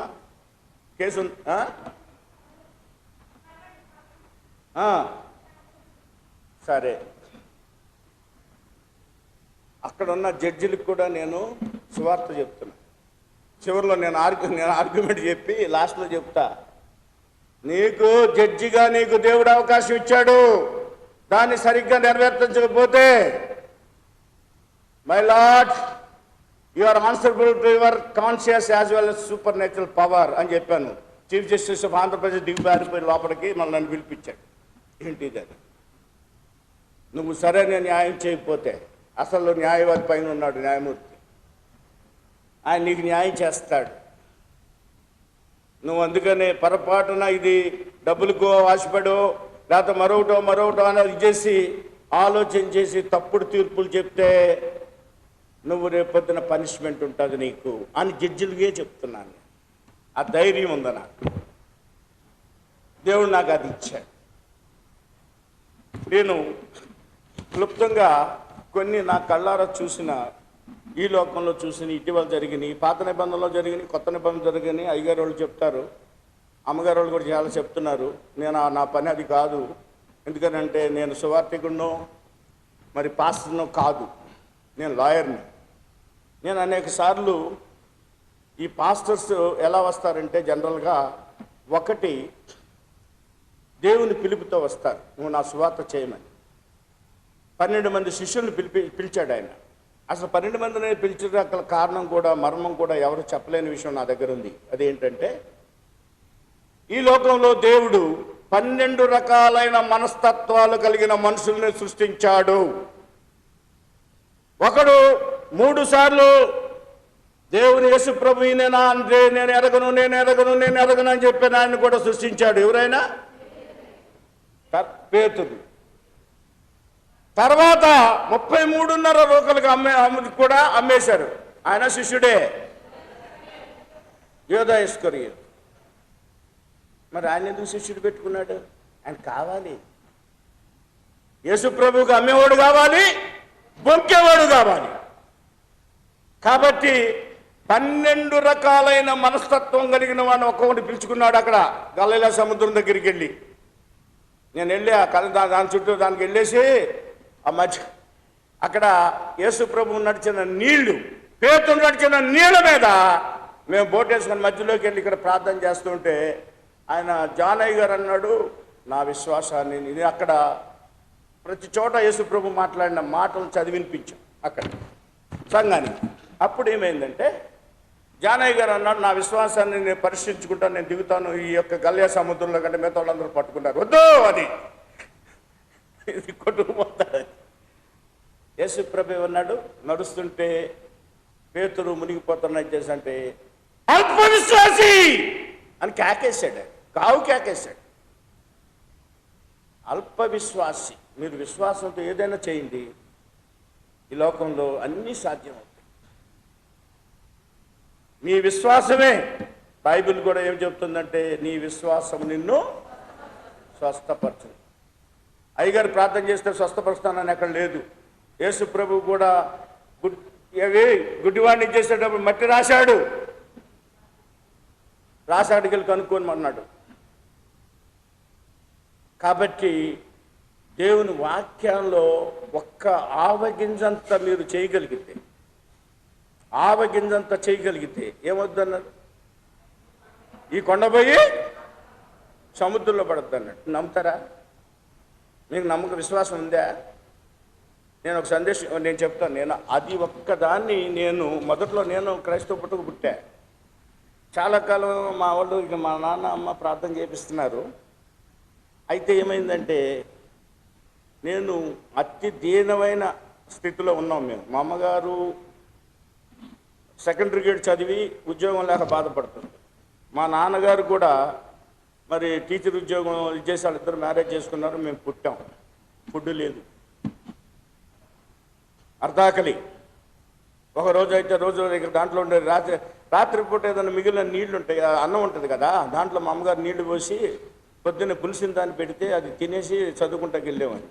కేసు సరే. అక్కడ ఉన్న జడ్జిలకు కూడా నేను సువార్త చెప్తున్నా. చివరిలో నేను ఆర్గ్యుమెంట్ చెప్పి లాస్ట్లో చెప్తా, నీకు జడ్జిగా నీకు దేవుడు అవకాశం ఇచ్చాడు, దాన్ని సరిగ్గా నెరవేర్చకపోతే my lord you are answerable to your conscious as well as supernatural power అని చెప్పాను. చీఫ్ జస్టిస్ ఆఫ్ ఆంధ్రప్రదేశ్ దిగిపారిపోయి లోపలికి మళ్ళీ నన్ను పిలిపించాడు. ఏంటిది అది? నువ్వు సరైన న్యాయం చేయకపోతే, అసలు న్యాయవాది పైన ఉన్నాడు న్యాయమూర్తి, ఆయన నీకు న్యాయం చేస్తాడు. నువ్వు అందుకనే పొరపాటున ఇది డబ్బులకో ఆశపడో లేకపోతే మరొకటో అనేది చేసి ఆలోచన చేసి తప్పుడు తీర్పులు చెప్తే నువ్వు రేపొద్దున పనిష్మెంట్ ఉంటుంది నీకు అని జడ్జిలుగే చెప్తున్నాను. ఆ ధైర్యం ఉందా నాకు? దేవుడు నాకు అది ఇచ్చాడు. నేను క్లుప్తంగా కొన్ని నా కళ్ళారా చూసిన, ఈ లోకంలో చూసిన, ఇటీవల జరిగినాయి, పాత నిబంధనలో జరిగినాయి, కొత్త నిబంధనలు జరిగినాయి. అయ్యగారు వాళ్ళు చెప్తారు, అమ్మగారు వాళ్ళు కూడా చాలా చెప్తున్నారు. నా పని అది కాదు. ఎందుకనంటే నేను సువార్థికుడినో మరి పాస్టర్నో కాదు, నేను లాయర్ని. నేను అనేక సార్లు ఈ పాస్టర్స్ ఎలా వస్తారంటే జనరల్గా ఒకటి దేవుని పిలుపుతో వస్తారు, నువ్వు నా సువార్త చేయమని. 12 మంది శిష్యుల్ని పిలిచాడు ఆయన. అసలు 12 మందిని పిలిచిన కారణం కూడా, మర్మం కూడా ఎవరు చెప్పలేని విషయం నా దగ్గర ఉంది. అదేంటంటే, ఈ లోకంలో దేవుడు 12 రకాలైన మనస్తత్వాలు కలిగిన మనుషుల్ని సృష్టించాడు. ఒకడు 3 సార్లు దేవుని యేసు ప్రభు ఈయనేనా అంటే నేను ఎరగను అని చెప్పిన ఆయన కూడా సృష్టించాడు. ఎవరైనా? పేతురు. తర్వాత 33.5 రూపాయలకు కూడా అమ్మేశారు. ఆయన శిష్యుడే, యోధా ఇస్కరియోతు. మరి ఆయన ఎందుకు శిష్యుడు పెట్టుకున్నాడు? ఆయన కావాలి, యేసు ప్రభువుకి అమ్మేవాడు కావాలి, బొంకేవాడు కావాలి. కాబట్టి 12 రకాలైన మనస్తత్వం కలిగిన వాడిని ఒక్కొక్కటి పిలుచుకున్నాడు. అక్కడ గలిలయ సముద్రం దగ్గరికి వెళ్ళి, నేను వెళ్ళి దాని చుట్టూ దానికి వెళ్ళేసి ఆ మధ్య అక్కడ యేసు ప్రభువు నడిచిన నీళ్లు, పేతురు నడిచిన నీళ్ళ మీద మేము బోట్ వేసుకొని మధ్యలోకి వెళ్ళి ఇక్కడ ప్రార్థన చేస్తుంటే ఆయన జానయ్య గారు అన్నాడు, నా విశ్వాసాన్ని ఇది అక్కడ ప్రతి చోట యేసు ప్రభు మాట్లాడిన మాటలు చదివినిపించాం అక్కడ సంఘానికి. అప్పుడు ఏమైందంటే జానయ్య గారు అన్నాడు, నా విశ్వాసాన్ని నేను పరీక్షించుకుంటాను, నేను దిగుతాను ఈ యొక్క గల్యా సముద్రంలో కంటే మిగతా వాళ్ళందరూ పట్టుకుంటారు, వద్దు అది ఇది కొట్టుకుపోతాడు. యేసు ప్రభు అన్నాడు, నడుస్తుంటే పేతురు మునిగిపోతున్నది చేసి అంటే అల్ప విశ్వాసి అని కేకేశాడు, కావు కేకేశాడు. అల్ప విశ్వాసి, మీరు విశ్వాసంతో ఏదైనా చేయండి, ఈ లోకంలో అన్నీ సాధ్యమవుతాయి. నీ విశ్వాసమే, బైబిల్ కూడా ఏం చెప్తుందంటే నీ విశ్వాసం నిన్ను స్వస్థపరచు. అయ్యగారు ప్రార్థన చేస్తే స్వస్థపరుస్తానని అక్కడ లేదు. యేసు ప్రభు కూడా గుడ్డివాడిని చేసేటప్పుడు మట్టి రాశాడు, రాసాడికి వెళ్ళి కనుక్కోమన్నాడు. కాబట్టి దేవుని వాక్యంలో ఒక్క ఆవగింజంత మీరు చేయగలిగితే, ఆవగింజంత చేయగలిగితే ఏమొద్దన్నాడు, ఈ కొండపోయి సముద్రంలో పడద్దు అన్నాడు. నమ్ముతారా? మీకు నమ్మక విశ్వాసం ఉందా? నేను ఒక సందేశం నేను చెప్తాను. నేను అది ఒక్కదాన్ని మొదట్లో నేను క్రైస్తవ పుట్టుకు పుట్టా. చాలా కాలం మా వాళ్ళు ఇక మా నాన్న అమ్మ ప్రార్థన చేపిస్తున్నారు. అయితే ఏమైందంటే నేను అతి దీనమైన స్థితిలో ఉన్నాం మేము. మా అమ్మగారు సెకండరీ గ్రేడ్ చదివి ఉద్యోగం లేక బాధపడుతుంది. మా నాన్నగారు కూడా మరి టీచర్ ఉద్యోగం చేసి వాళ్ళిద్దరు మ్యారేజ్ చేసుకున్నారు. మేము పుట్టాం, ఫుడ్ లేదు, అర్ధాకలి. ఒక రోజు అయితే రోజు దాంట్లో ఉండే రాత్రిపూట ఏదైనా మిగిలిన నీళ్లు ఉంటాయి, అన్నం ఉంటుంది కదా, దాంట్లో మా అమ్మగారు నీళ్లు పోసి పొద్దున్న పులిసిన దాన్ని పెడితే అది తినేసి చదువుకుంటాకి వెళ్ళేవాడిని.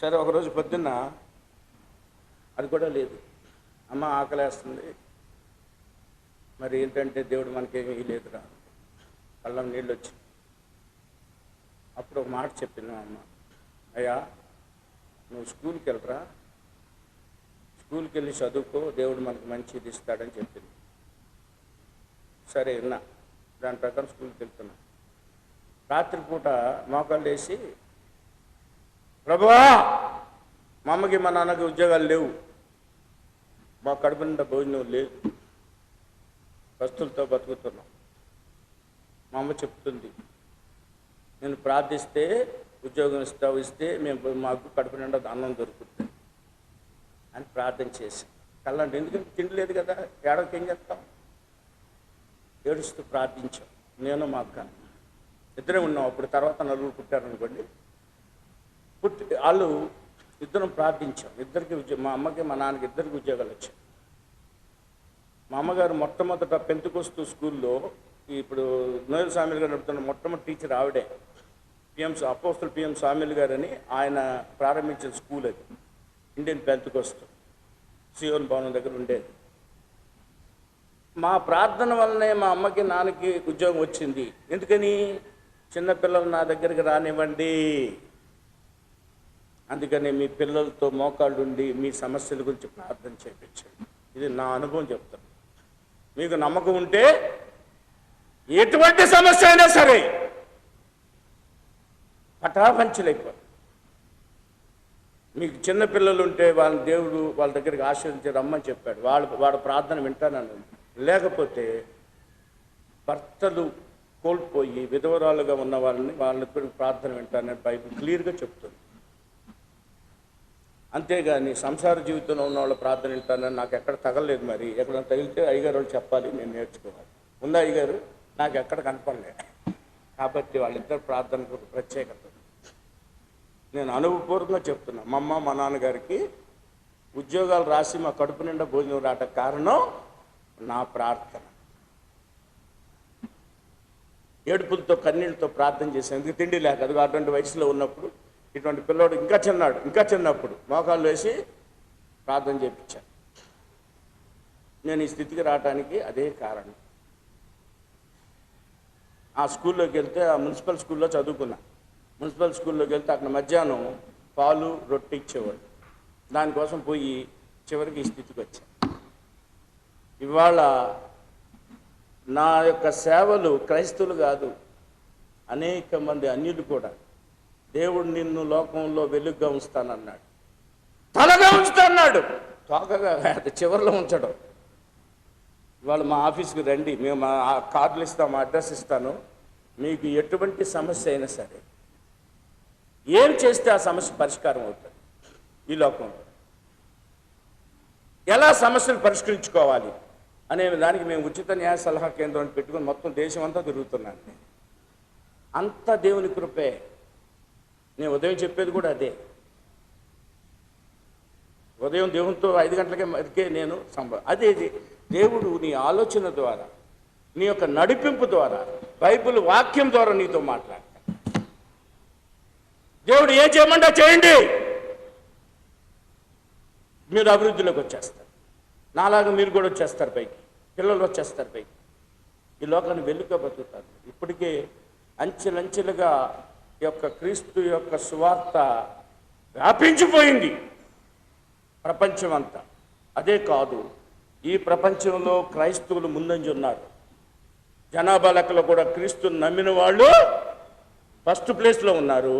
సరే ఒకరోజు పొద్దున్న అది కూడా లేదు, అమ్మ ఆకలేస్తుంది, మరి ఏంటంటే దేవుడు మనకేమీ లేదురా, కళ్ళం నీళ్ళు వచ్చి. అప్పుడు ఒక మాట చెప్పింది అమ్మ, అయ్యా నువ్వు స్కూల్కి వెళ్ళరా, స్కూల్కి వెళ్ళి చదువుకో, దేవుడు మనకు మంచిది ఇస్తాడని చెప్పింది. సరే విన్నా, దాని ప్రకారం స్కూల్కి వెళ్తున్నా. రాత్రిపూట మోకాళ్ళు వేసి, ప్రభువా మా అమ్మకి మా నాన్నకి ఉద్యోగాలు లేవు, మా కడుపు నిండా భోజనం లేదు, వస్తువులతో బతుకుతున్నాం. మా అమ్మ చెప్తుంది, నేను ప్రార్థిస్తే ఉద్యోగం ఇస్తే మాకు కడుపు నిండా అన్నం దొరుకుతుంది అని ప్రార్థన చేసి కళ్ళంటే, ఎందుకంటే తిండి లేదు కదా, ఏడవకి ఏం చేస్తాం, ఏడుస్తూ ప్రార్థించాం. నేను మా అక్క ఇద్దరే ఉన్నాం అప్పుడు. తర్వాత నలుగురు పుట్టారనుకోండి. వాళ్ళు ఇద్దరం ప్రార్థించాం. ఇద్దరికి మా అమ్మకి మా నాన్నకి ఇద్దరికి ఉద్యోగాలు వచ్చాయి. మా అమ్మగారు మొట్టమొదట పెంతుకొస్తూ స్కూల్లో, ఇప్పుడు నోయల్ సామిల్ గారు నడుపుతున్న మొట్టమొదటి టీచర్ ఆవిడే. అపోస్తలు పిఎం సామిల్ గారు అని ఆయన ప్రారంభించిన స్కూల్ అది, ఇండియన్ పెంతుకొస్తూ సియోన్ భవనం దగ్గర ఉండేది. మా ప్రార్థన వల్లనే మా అమ్మకి నాన్నకి ఉద్యోగం వచ్చింది. ఎందుకని? చిన్నపిల్లలు నా దగ్గరికి రానివ్వండి, అందుకని మీ పిల్లలతో మోకాళ్ళు ఉండి మీ సమస్యల గురించి ప్రార్థన చేయించండి. ఇది నా అనుభవం చెప్తాను. మీకు నమ్మకం ఉంటే ఎటువంటి సమస్య అయినా సరే పటాపంచలైపోయి. మీకు చిన్నపిల్లలు ఉంటే వాళ్ళని దేవుడు వాళ్ళ దగ్గరికి ఆశీర్వదించి రమ్మని చెప్పాడు. వాడు ప్రార్థన వింటానని. లేకపోతే భర్తలు కోల్పోయి విధవరాలుగా ఉన్న వాళ్ళకి ప్రార్థన వింటానని బైబిల్ క్లియర్గా చెప్తుంది. అంతేగాని సంసార జీవితంలో ఉన్న వాళ్ళ ప్రార్థన వింటానని నాకు ఎక్కడ తగలేదు. మరి ఎక్కడ తగిలితే అయ్యగారు వాళ్ళు చెప్పాలి, నేను నేర్చుకోవాలి. ఉందా అయ్యగారు? నాకు ఎక్కడ కనపడలే. కాబట్టి వాళ్ళిద్దరు ప్రార్థనకు ప్రత్యేకత. నేను అనుభవపూర్వకంగా చెప్తున్నా. మా అమ్మ మా నాన్నగారికి ఉద్యోగాలు రాసి మా కడుపు నిండా భోజనం రావడానికి కారణం నా ప్రార్థన. ఏడుపులతో కన్నీళ్ళతో ప్రార్థన చేశాను. ఎందుకు? తిండి లేక. అది అటువంటి వయసులో ఉన్నప్పుడు ఇటువంటి పిల్లోడు ఇంకా చిన్నప్పుడు మోకాళ్ళు వేసి ప్రార్థన చేయించాను. నేను ఈ స్థితికి రావడానికి అదే కారణం. ఆ స్కూల్లోకి వెళ్తే, ఆ మున్సిపల్ స్కూల్లో చదువుకున్నా. మున్సిపల్ స్కూల్లోకి వెళ్తే అక్కడ మధ్యాహ్నం పాలు రొట్టె ఇచ్చేవాడు. దానికోసం పోయి చివరికి ఈ స్థితికి వచ్చాను. ఇవాళ నా యొక్క సేవలు క్రైస్తవులు కాదు, అనేక మంది అన్యులు కూడా దేవుడు నిన్ను లోకంలో వెలుగుగా ఉంచుతానన్నాడు, తలగా ఉంచుతాన్నాడు, తోకగా చివరిలో ఉంచడం. ఇవాళ మా ఆఫీస్కి రండి, మేము ఆ కార్డులు ఇస్తాము, అడ్రస్ ఇస్తాను. మీకు ఎటువంటి సమస్య అయినా సరే ఏం చేస్తే ఆ సమస్య పరిష్కారం అవుతుంది. ఈ లోకంలో ఎలా సమస్యలు పరిష్కరించుకోవాలి అనే దానికి మేము ఉచిత న్యాయ సలహా కేంద్రాన్ని పెట్టుకుని మొత్తం దేశం అంతా తిరుగుతున్నాను. అంత దేవుని కృపే. నేను ఉదయం చెప్పేది కూడా అదే. ఉదయం దేవునితో 5 గంటలకే నేను అదే దేవుడు నీ ఆలోచన ద్వారా, నీ యొక్క నడిపింపు ద్వారా, బైబిల్ వాక్యం ద్వారా నీతో మాట్లాడతాడు. దేవుడు ఏం చేయమంటా చేయండి, మీరు అభివృద్ధిలోకి వచ్చేస్తారు. నాలాగా మీరు కూడా వచ్చేస్తారు పైకి, పిల్లలు వచ్చేస్తారు పైకి, ఈ లోకాన్ని వెలుగుగా బతుకుతారు. ఇప్పటికే అంచెలంచెలుగా ఈ యొక్క క్రీస్తు యొక్క సువార్త వ్యాపించిపోయింది ప్రపంచం అంతా. అదే కాదు, ఈ ప్రపంచంలో క్రైస్తవులు ముందంజ ఉన్నారు. జనాభా లెక్కలో కూడా క్రీస్తుని నమ్మిన వాళ్ళు ఫస్ట్ ప్లేస్లో ఉన్నారు.